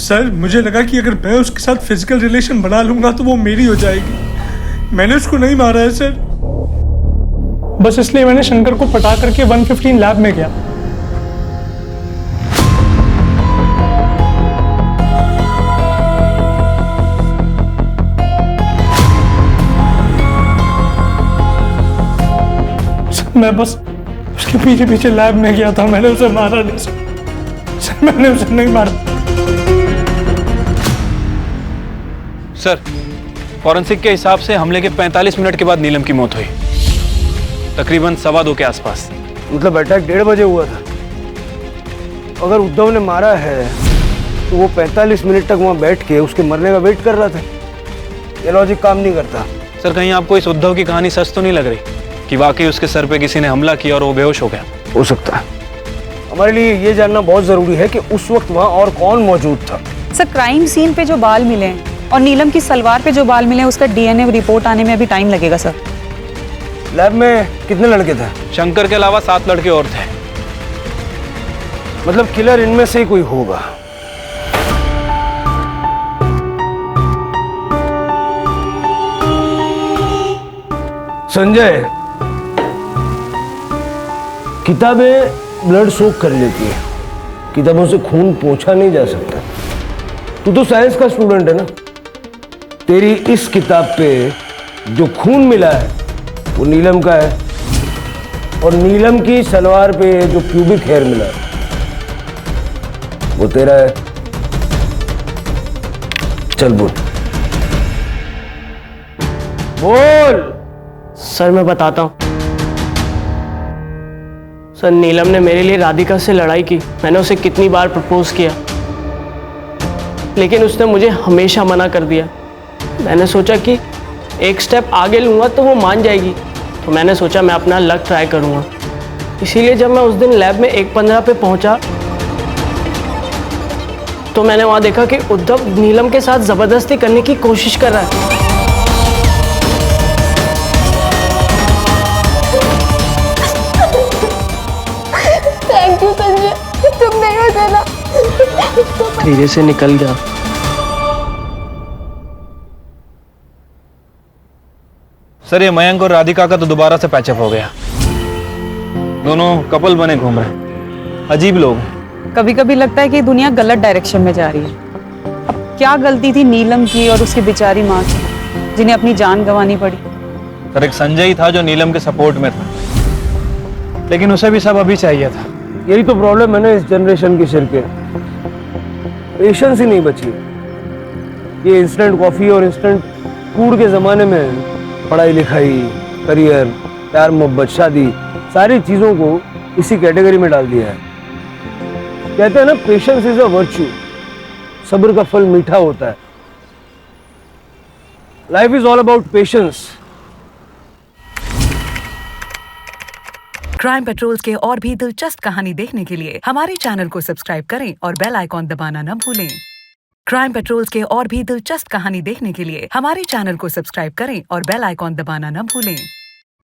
सर मुझे लगा कि अगर मैं उसके साथ फिजिकल रिलेशन बना लूंगा तो वो मेरी हो जाएगी। मैंने उसको नहीं मारा है सर, बस इसलिए मैंने शंकर को पटा करके 115 लैब में गया। मैं बस उसके पीछे पीछे लैब में गया था, मैंने उसे मारा नहीं सर, मैंने उसे नहीं मारा। सर फॉरेंसिक के हिसाब से हमले के 45 मिनट के बाद नीलम की मौत हुई, तकरीबन 2:15 के आसपास। मतलब अटैक 1:30 बजे हुआ था। अगर उद्धव ने मारा है तो वो 45 मिनट तक वहां बैठ के उसके मरने का वेट कर रहा था। ये लॉजिक काम नहीं करता। सर कहीं आपको इस उद्धव की कहानी सच तो नहीं लग रही कि वाकई उसके सर पे किसी ने हमला किया और वो बेहोश हो गया? हो सकता है। हमारे लिए ये जानना बहुत जरूरी है कि उस वक्त वहां और कौन मौजूद था। सर क्राइम सीन पे जो बाल मिले और नीलम की सलवार पे जो बाल मिले उसका डीएनए रिपोर्ट आने में अभी टाइम लगेगा सर। लैब में कितने लड़के थे? शंकर के अलावा 7 लड़के और थे। मतलब किलर इनमें से ही कोई होगा। संजय, किताबें ब्लड सोक कर लेती है, किताबों से खून पोंछा नहीं जा सकता। तू तो साइंस का स्टूडेंट है ना, तेरी इस किताब पे जो खून मिला है वो नीलम का है, और नीलम की सलवार पे जो प्यूबिक हेयर मिला है वो तेरा है। चल बोल बोल। सर मैं बताता हूँ। सर नीलम ने मेरे लिए राधिका से लड़ाई की। मैंने उसे कितनी बार प्रपोज किया, लेकिन उसने मुझे हमेशा मना कर दिया। मैंने सोचा कि एक स्टेप आगे लूँगा तो वो मान जाएगी, तो मैंने सोचा मैं अपना लक ट्राई करूँगा। इसीलिए जब मैं उस दिन लैब में 1:15 पे पहुँचा तो मैंने वहाँ देखा कि उद्धव नीलम के साथ ज़बरदस्ती करने की कोशिश कर रहा है। थैंक यू संजय, तुम नहीं देना। धीरे से निकल गया। सर ये मयंक और राधिका का तो दोबारा से पैचअप हो गया। दोनों कपल बने घूम रहे। अजीब लोग। कभी कभी लगता है कि दुनिया गलत डायरेक्शन में जा रही है। अब क्या गलती थी नीलम की और उसकी बेचारी माँ की, जिन्हें अपनी जान गंवानी पड़ी। सर एक संजय ही था जो नीलम के सपोर्ट में था, लेकिन उसे भी सब अभी चाहिए था। यही तो प्रॉब्लम है ना इस जनरेशन की सिर पे, पेशेंस ही नहीं बची। ये इंस्टेंट कॉफी और इंस्टेंट फूड के जमाने में पढ़ाई लिखाई, करियर, प्यार मोहब्बत, शादी, सारी चीजों को इसी कैटेगरी में डाल दिया है। कहते हैं ना पेशेंस इज अ वर्च्यू, सब्र का फल मीठा होता है। Life is all about patience. Crime patrols के और भी दिलचस्प कहानी देखने के लिए हमारे चैनल को सब्सक्राइब करें और बेल आइकॉन दबाना न भूलें। क्राइम पेट्रोल्स के और भी दिलचस्प कहानी देखने के लिए हमारे चैनल को सब्सक्राइब करें और बेल आइकॉन दबाना न भूलें।